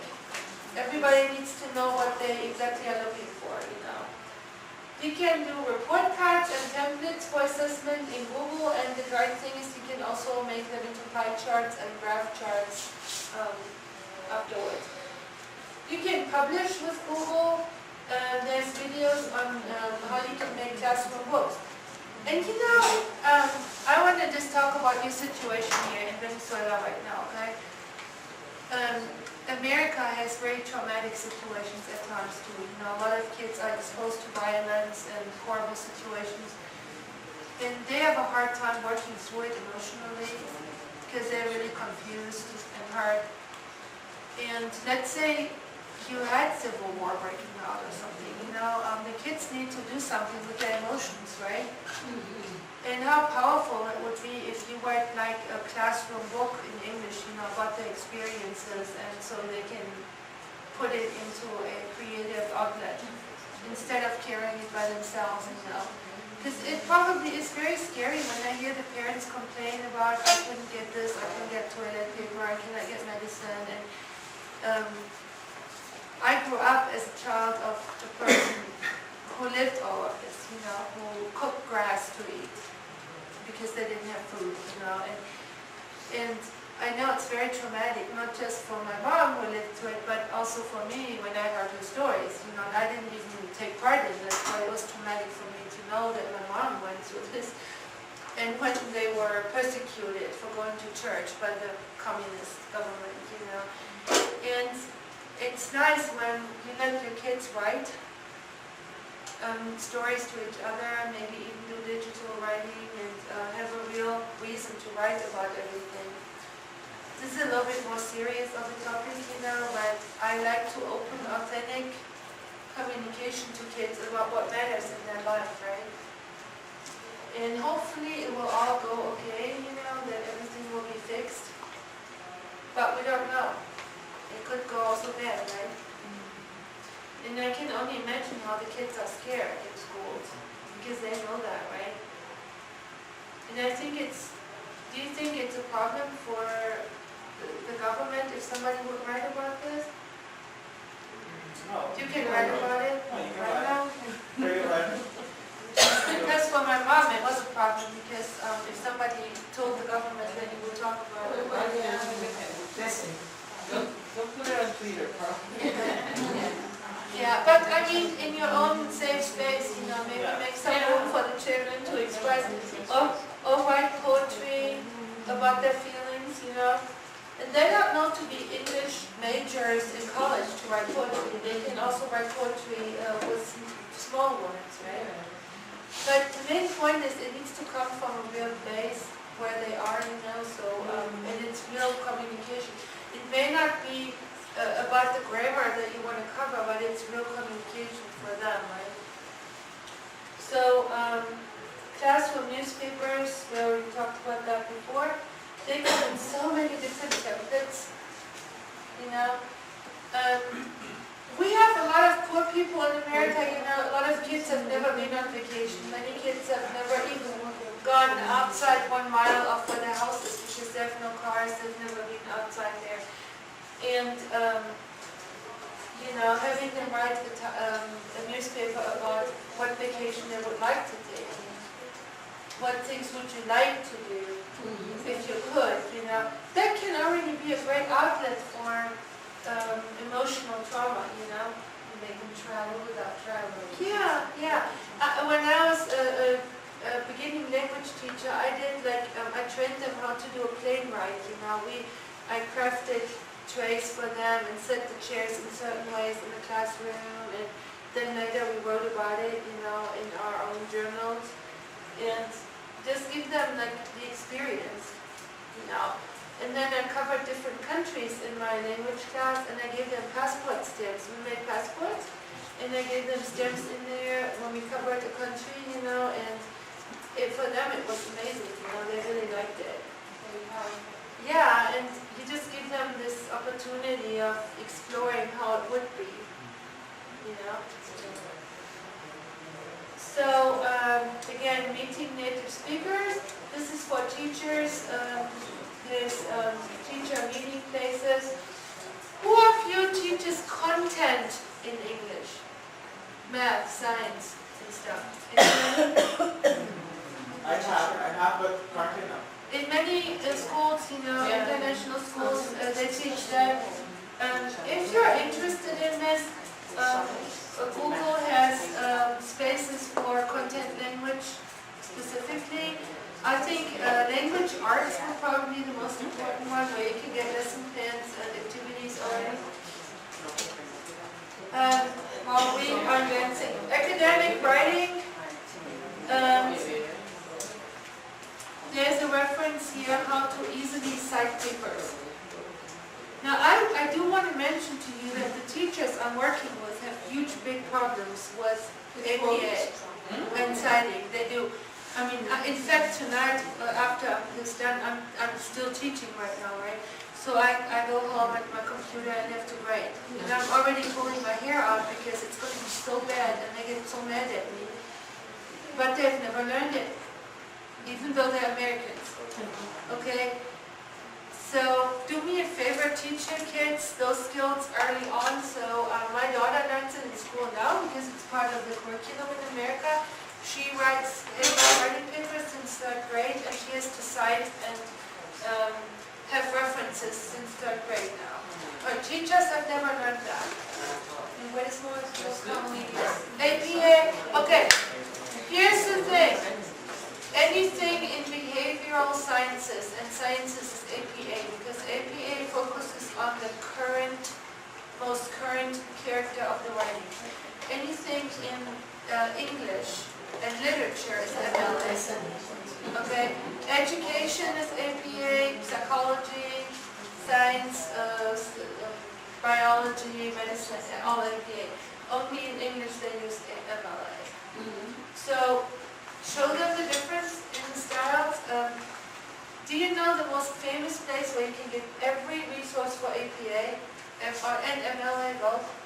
A: Everybody needs to know what they exactly are looking for, you know. You can do report cards and templates for assessment in Google, and the great thing is you can also make them into pie charts and graph charts afterwards. You can publish with Google. There's videos on how you can make classroom books. And you know, I want to just talk about your situation here in Venezuela right now, okay? America has very traumatic situations at times too. You know, a lot of kids are exposed to violence and horrible situations. And they have a hard time working through it emotionally because they're really confused and hurt. And let's say you had civil war breaking out or something, you know, the kids need to do something with their emotions, right? And how powerful it would be if you write like a classroom book in English, you know, about their experiences, and so they can put it into a creative outlet instead of carrying it by themselves, you know. Because it probably is very scary when I hear the parents complain about, I couldn't get this, I couldn't get toilet paper, I cannot get medicine. And I grew up as a child of a person who lived all of this, you know, who cooked grass to eat because they didn't have food, you know. And I know it's very traumatic, not just for my mom who lived through it, but also for me when I heard her stories. You know, I didn't even take part in this, but it was traumatic for me to know that my mom went through this. And when they were persecuted for going to church by the communist government, you know. And it's nice when you let your kids write stories to each other, maybe even do digital writing and have a real reason to write about everything. This is a little bit more serious of a topic, but I like to open authentic communication to kids about what matters in their life, right? And hopefully it will all go okay, that everything will be fixed. But we don't know. It could go also bad, right? And I can only imagine how the kids are scared in schools, because they know that, right? And I think do you think it's a problem for the government if somebody would write about this?
F: No.
A: You can write about it
F: No, you can
A: right
F: write.
A: now?
F: Very right.
A: Because for my mom it was a problem, because if somebody told the government, then he would talk about it.
E: Don't put it on Twitter,
A: Yeah, but I mean, in your own safe space, maybe make some room for the children to express, or write poetry about their feelings, And they don't know to be English majors in college to write poetry. They can also write poetry with small words, right? But the main point is it needs to come from a real place where they are, and it's real communication. It may not be about the grammar that you want to cover, but it's real communication for them, right? So, classroom newspapers, where we talked about that before, they come in so many different templates, we have a lot of poor people in America, a lot of kids have never been on vacation. Many kids have never even gone outside 1 mile of where their house is, because they have no cars, they've never been outside there. And, having them write a newspaper about what vacation they would like to take. What things would you like to do if you could, That can already be a great outlet for emotional trauma,
H: They can travel without traveling.
A: Yeah. When I was a beginning language teacher, I did I trained them how to do a plane ride, I crafted trays for them and set the chairs in certain ways in the classroom, and then later we wrote about it, in our own journals, and just give them the experience, And then I covered different countries in my language class, and I gave them passport stamps. We made passports, and I gave them stamps in there when we covered a country, and for them it was amazing, they really liked it. Yeah, and you just give them this opportunity of exploring how it would be, So, again, meeting native speakers. This is for teachers. There's teacher meeting places. Who of you teaches content in English? Math, science, and stuff.
F: I have, but currently no.
A: In many schools, international schools, they teach that. If you're interested in this, Google has spaces for content language specifically. I think language arts are probably the most important one, where you can get lesson plans and activities already. While we are advancing academic writing, there's a reference here how to easily cite papers. Now, I do want to mention to you that the teachers I'm working with have huge, big problems with APA and citing. They do. I mean, in fact, tonight, after this done, I'm still teaching right now, right? So I go home at my computer and have to write. And I'm already pulling my hair out because it's going to be so bad, and they get so mad at me. But they've never learned it, even though they're Americans. Okay? So do me a favor, teach your kids those skills early on. So my daughter learns it in school now because it's part of the curriculum in America. She writes writing papers since 3rd grade, and she has to cite and have references since 3rd grade now. Her teachers have never learned that. And what is most commonly used? APA. Okay. Here's the thing. Anything in behavioral sciences, and sciences is APA, because APA focuses on the most English and literature is MLA. Okay, education is APA, psychology, science, biology, medicine, all APA. Only in English they use MLA. So show them the difference in the styles. Do you know the most famous place where you can get every resource for APA and MLA both?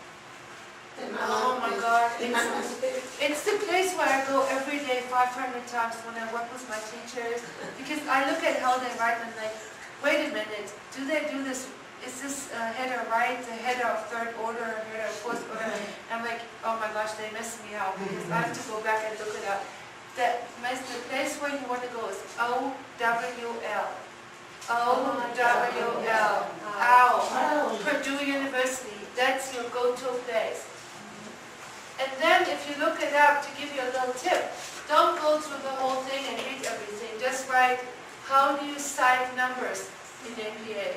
A: Oh my God, it's the place where I go every day 500 times when I work with my teachers, because I look at how they write and I'm like, wait a minute, do they do this? Is this header right, the header of third order, header of fourth order? I'm like, oh my gosh, they mess me up because I have to go back and look it up. The place where you want to go is OWL. OWL. OW. Purdue University. That's your go-to place. And then if you look it up, to give you a little tip, don't go through the whole thing and read everything. Just write, how do you cite numbers in APA?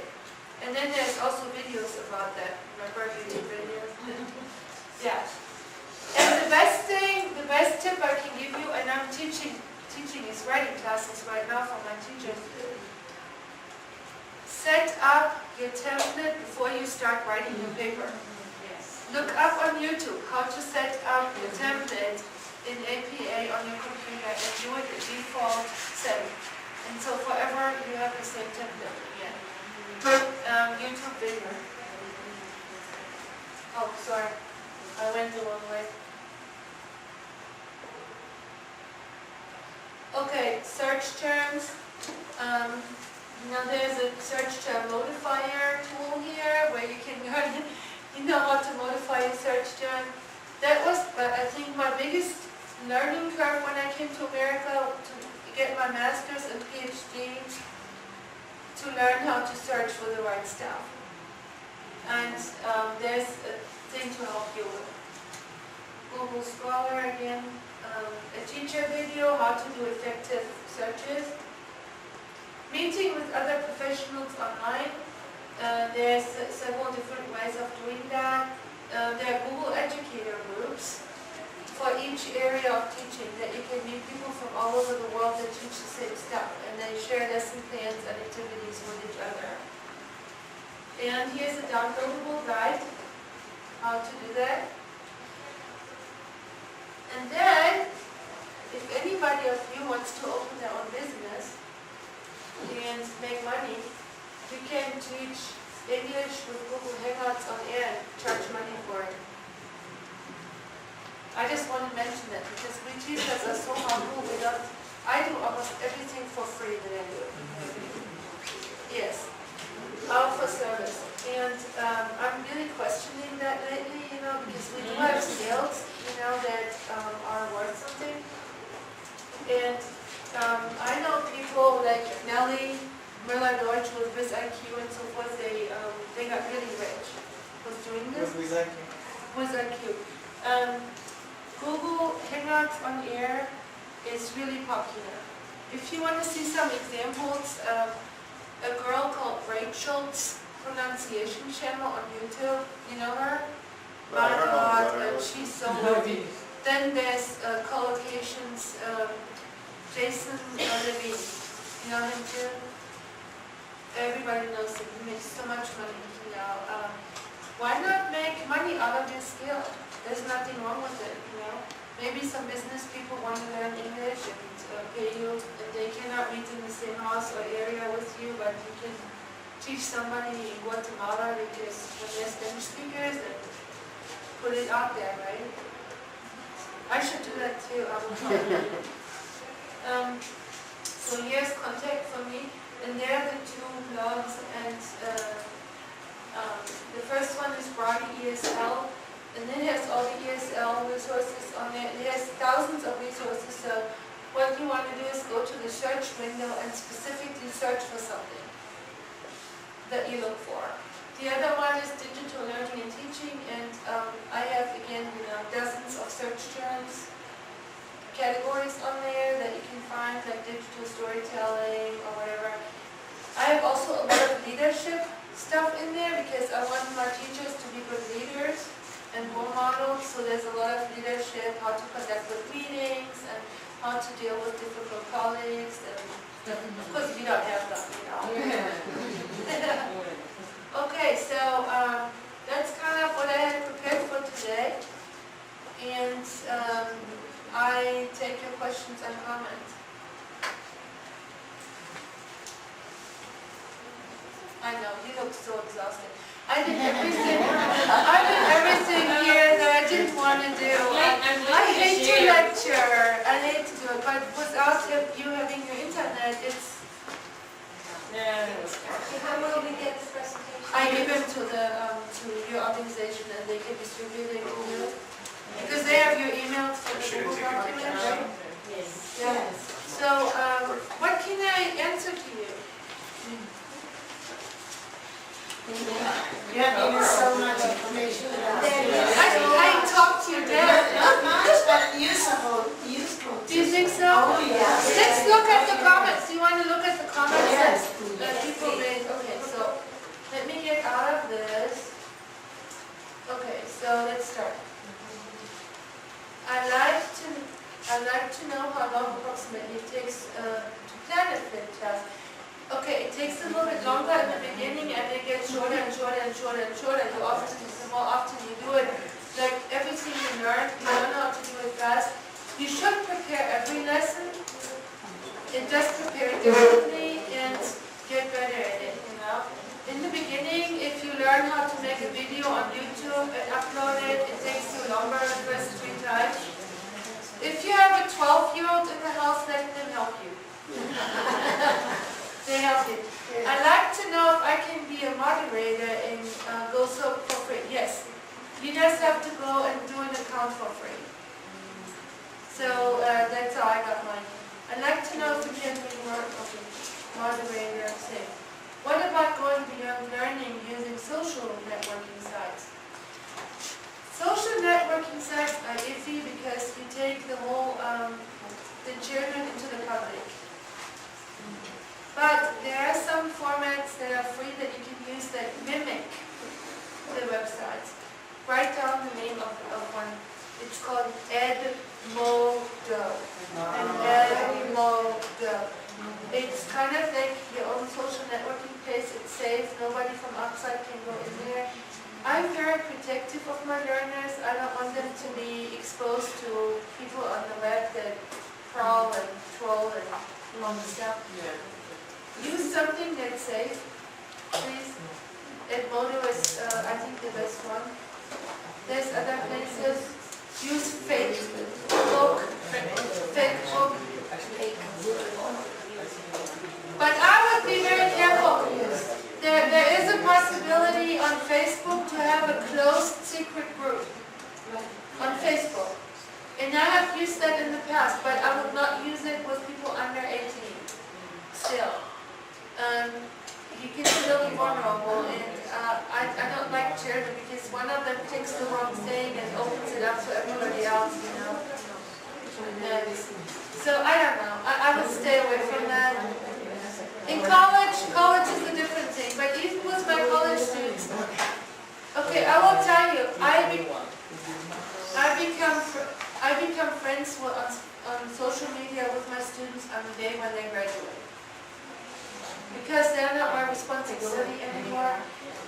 A: And then there's also videos about that. Remember YouTube videos? Yeah. And the best tip I can give you, and I'm teaching these writing classes right now for my teachers, set up your template before you start writing your paper. Look up on YouTube how to set up your template in APA on your computer and do it the default setting. And so forever you have the same template again. YouTube video. Oh, sorry. I went the wrong way. Okay, search terms. Now there's a search term modifier tool here where you can learn you know how to modify a search term. That was, I think, my biggest learning curve when I came to America to get my master's and PhD, to learn how to search for the right stuff. And there's a thing to help you with. Google Scholar again, a teacher video, how to do effective searches. Meeting with other professionals online. There's several different ways of doing that. There are Google Educator groups for each area of teaching that you can meet people from all over the world that teach the same stuff, and they share lesson plans and activities with each other. And here's a downloadable guide how to do that. And then, if anybody of you wants to open their own business and make money, you can teach English with Google Hangouts on air and charge money for it. I just want to mention that because we teachers are so humble. I do almost everything for free that I do. Yes, all for service. And I'm really questioning that lately, because we do have skills, that are worth something. And I know people like Nelly, Müller-Deutsch with Viz IQ and so forth, they got really rich with doing this.
F: With IQ.
A: With IQ. Google Hangouts on Air is really popular. If you want to see some examples, a girl called Rachel's pronunciation channel on YouTube, you know her? My God, she's so good. Then there's collocations, Jason Levy, you know him too? Everybody knows him, he makes so much money, Why not make money out of your skill? There's nothing wrong with it, Maybe some business people want to learn English and pay you, and they cannot meet in the same house or area with you, but you can teach somebody in Guatemala because when they're Spanish speakers, and put it out there, right? I should do that too. So here's contact for me, and there are the two blogs, and the first one is Broady ESL, and then it has all the ESL resources on there. It has thousands of resources, so what you want to do is go to the search window and specifically search for something that you look for. The other one is digital learning and teaching, and I have, again, dozens of search terms, categories on there that you can find, like digital storytelling or whatever. I have also a lot of leadership stuff in there because I want my teachers to be good leaders and role models. model, so there's a lot of leadership, how to conduct with meetings, and how to deal with difficult colleagues, and of course we don't have them, you know. Okay, so that's kind of what I had prepared for today, and I take your questions and comments. I know, you look so exhausted. I did everything here that I didn't want to do. I hate to lecture, I hate to do it, but without you having your internet, it's...
H: How will we get the presentation?
A: I give them to your organization and they can distribute it, because they have your emails for the Google document.
C: Yes.
A: Yeah. So, what can I answer to you?
D: You have given so much information about it.
A: I talked to your dad.
D: Not much, but useful.
A: Do you think so?
D: Oh, yeah.
A: Let's look at the comments. Do you want to look at the comments
D: Yes.
A: that people made? Okay, so let me get out of this. Okay, so let's start. I'd like to know how long approximately it takes to plan a fit test. Okay, it takes a little bit longer in the beginning and it gets shorter and shorter and shorter and shorter. The more often you do it, like everything you learn how to do it fast. You should prepare every lesson. It does prepare it differently and get better at it, you know. In the beginning, if you learn how to make a video on YouTube and upload it, it takes you longer the first 3 times. If you have a 12-year-old in the house, let them help you. They help you. I'd like to know if I can be a moderator and go so for free. Yes. You just have to go and do an account for free. So that's how I got mine. I'd like to know if we can be moderator safe. What about going beyond learning using social networking sites? Social networking sites are iffy because you take the whole, the children into the public. But there are some formats that are free that you can use that mimic the websites. Write down the name of one. It's called Edmodo. And Edmodo. It's kind of like your own social networking place. It's safe. Nobody from outside can go in there. I'm very protective of my learners. I don't want them to be exposed to people on the web that crawl and troll and long stuff. Use something that's safe, please. Edmodo is, I think, the best one. There's other places. Use Facebook. But I would be very careful. There is a possibility on Facebook to have a closed secret group on Facebook. And I have used that in the past, but I would not use it with people under 18 still. You can still be vulnerable, and I don't like children because one of them takes the wrong thing and opens it up to everybody else, you know. And so I don't know. I would stay away from that. In college is a different thing, but even with my college students, okay, I will tell you, I become friends on social media with my students on the day when they graduate. Because they're not my responsibility anymore,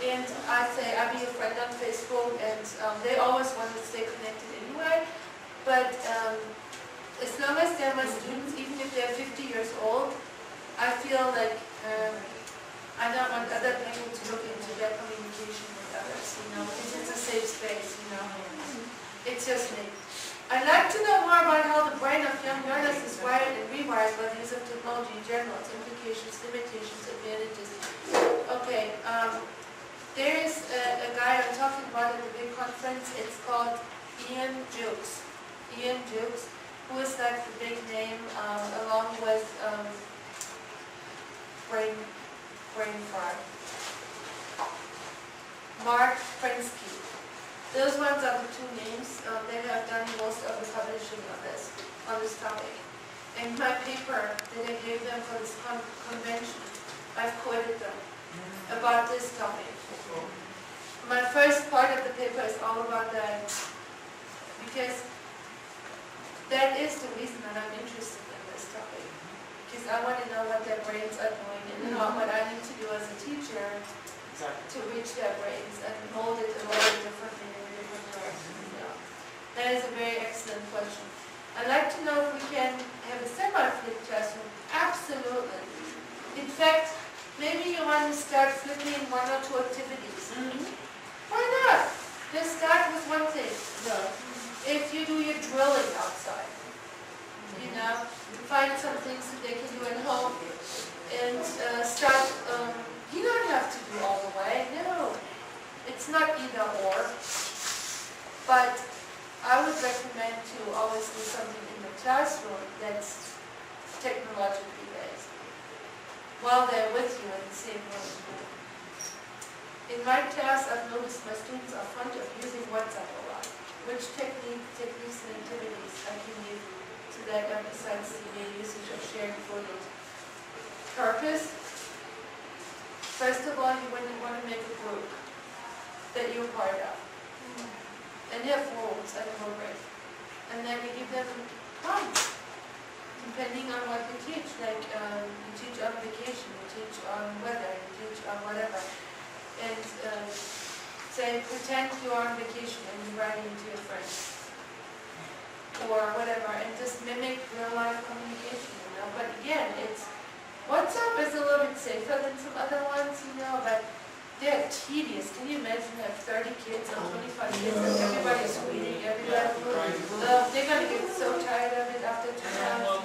A: and I say I'll be a friend on Facebook, and they always want to stay connected anyway. But as long as they're my students, even if they're 50 years old, I feel like I don't want other people to look into their communication with others, you know, because it's a safe space, you know. It's just me. I'd like to know more about how the brain of young learners is wired and rewired by the use of technology in general, its implications, limitations, advantages. Okay, there is a guy I'm talking about at the big conference. It's called Ian Jukes. Ian Jukes, who is like the big name along with brain fry. Mark Prensky. Those ones are the 2 names. They have done most of the publishing on this topic. In my paper that I gave them for this convention, I've quoted them about this topic. My first part of the paper is all about that. because that is the reason that I'm interested in this topic. Because I want to know what their brains are doing and what I need to do as a teacher to reach their brains and mold it a little bit differently in a different direction. That is a very excellent question. I'd like to know if we can have a semi-flipped classroom. Absolutely. In fact, maybe you want to start flipping 1 or 2 activities. Why not? Just start with one thing. If you do your drilling outside, find some things that they can do at home and start, you don't have to do all the way, no. It's not either or, but I would recommend to always do something in the classroom that's technologically based while they're with you in the same room. In my class, I've noticed my students are fond of using WhatsApp a lot. Which techniques and activities I can give to that besides the usage of shared photos? Purpose. First of all, you want to make a group that you're part of. And you have roles at a program. And then you give them prompts, depending on what you teach. Like you teach on vacation, you teach on weather, you teach on whatever. And say, pretend you're on vacation and you're writing to your friends. Or whatever, and just mimic real life communication, But again, WhatsApp is a little bit safer than some other ones, but they're tedious. Can you imagine have 30 kids or 25 kids and everybody's reading everywhere? They're going to get so tired of it after 2 months.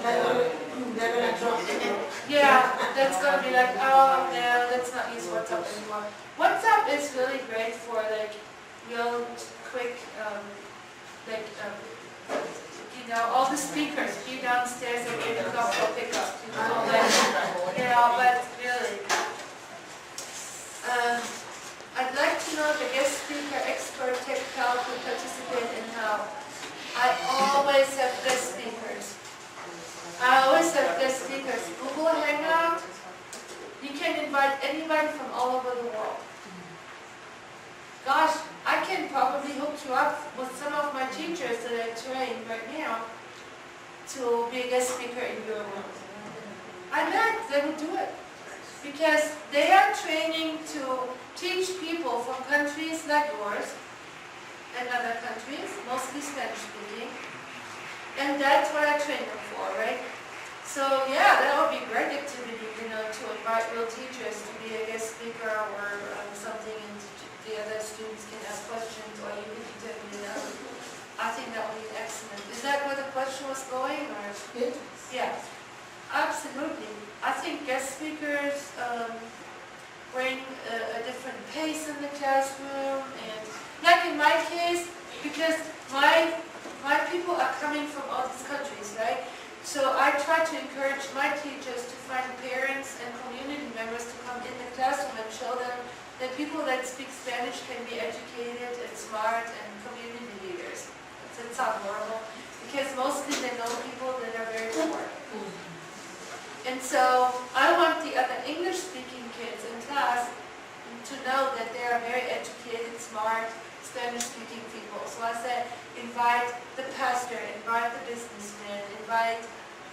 D: They're going to drop it.
A: Yeah, that's going to be like, oh no, let's not use WhatsApp anymore. WhatsApp is really great for real quick, all the speakers, be downstairs and 8 o'clock for pickup, but really. I'd like to know the guest speaker, expert, tech help who participate in how. I always have guest speakers. Google Hangout, you can invite anybody from all over the world. Gosh, I can probably hook you up with some of my teachers that I train right now to be a guest speaker in your room. I bet they would do it. Because they are training to teach people from countries like yours and other countries, mostly Spanish speaking. And that's what I train them for, right? So yeah, that would be a great activity, to invite real teachers to be a guest speaker or something, and the other students can ask questions or you can interview them. I think that would be excellent. Is that where the question was going? Or? Yeah, absolutely. I think guest speakers bring a different pace in the classroom, and like in my case, because my people are coming from all these countries, right? So I try to encourage my teachers to find parents and community members to come in the classroom and show them that people that speak Spanish can be educated and smart and community leaders. It sounds horrible, because mostly they know people that are very poor. And so I want the other English-speaking kids in class to know that they are very educated, smart, Spanish-speaking people. So I said, invite the pastor, invite the businessman, invite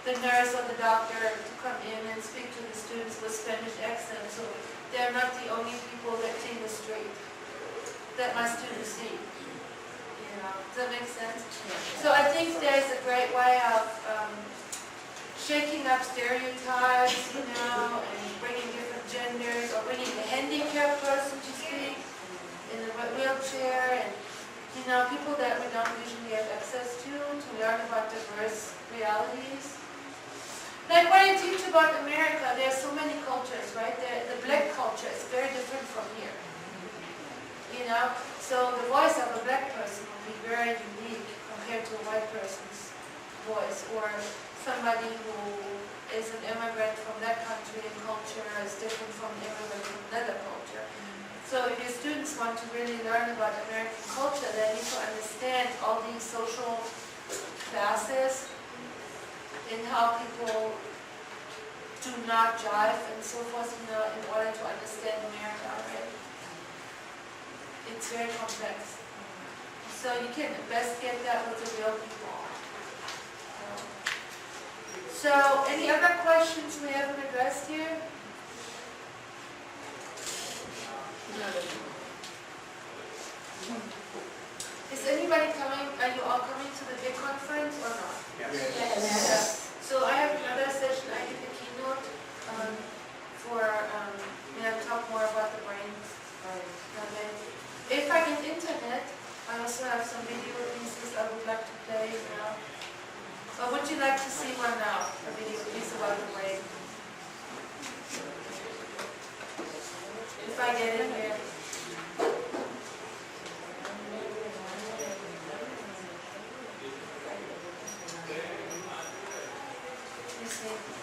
A: the nurse or the doctor to come in and speak to the students with Spanish accent. So they're not the only people that clean the street that my students see. Does that make sense? So I think there's a great way of shaking up stereotypes, and bringing different genders, or bringing a handicapped person to speak in a wheelchair, and people that we don't usually have access to learn about diverse realities. Like when I teach about America, there are so many cultures, right? The black culture is very different from here. So the voice of a black person will be very unique compared to a white person's voice, or somebody who is an immigrant from that country and culture is different from an immigrant from another culture. So if your students want to really learn about American culture, they need to understand all these social classes and how people do not jive and so forth, in order to understand America, right? It's very complex. So you can best get that with the real people. So any other questions we haven't addressed here? Is anybody coming, are you all coming to the big conference or not?
B: Yes.
A: So I have another session, I did the keynote for, talk more about the brains. If I get internet, I also have some video pieces I would like to play now. Or would you like to see one now, a video piece about the brain? If I get in here. You see?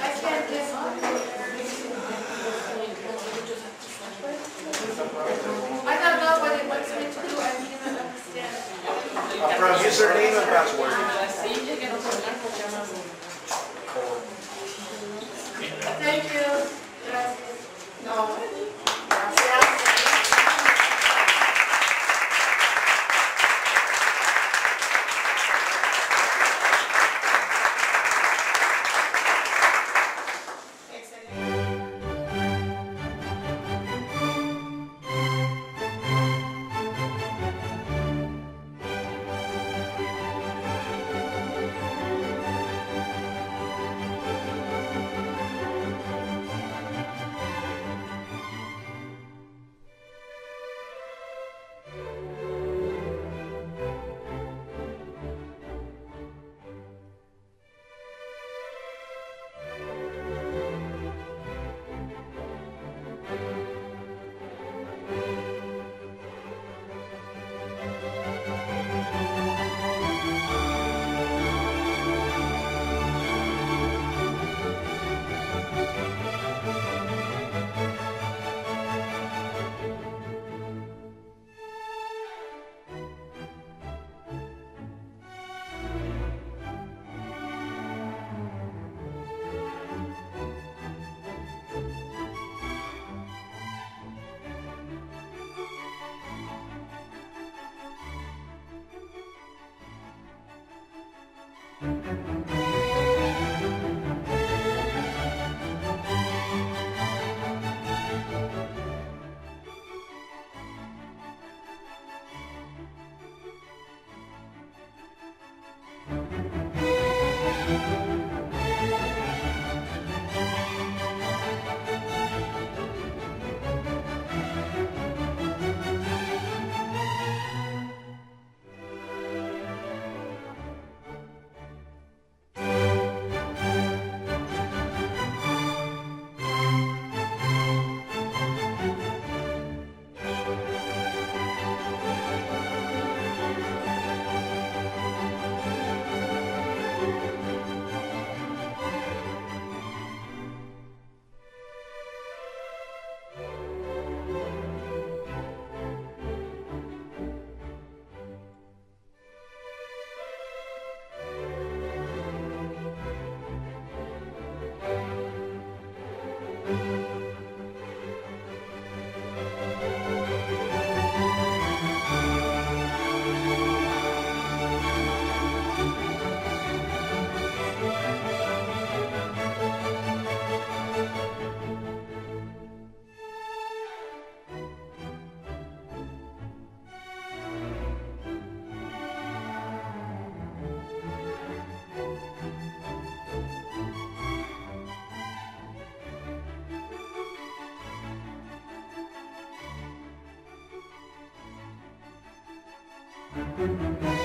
A: I can't get I don't know what it wants me to do, I cannot understand.
B: From username and password.
A: Thank you. Gracias.
D: No.
A: Thank you.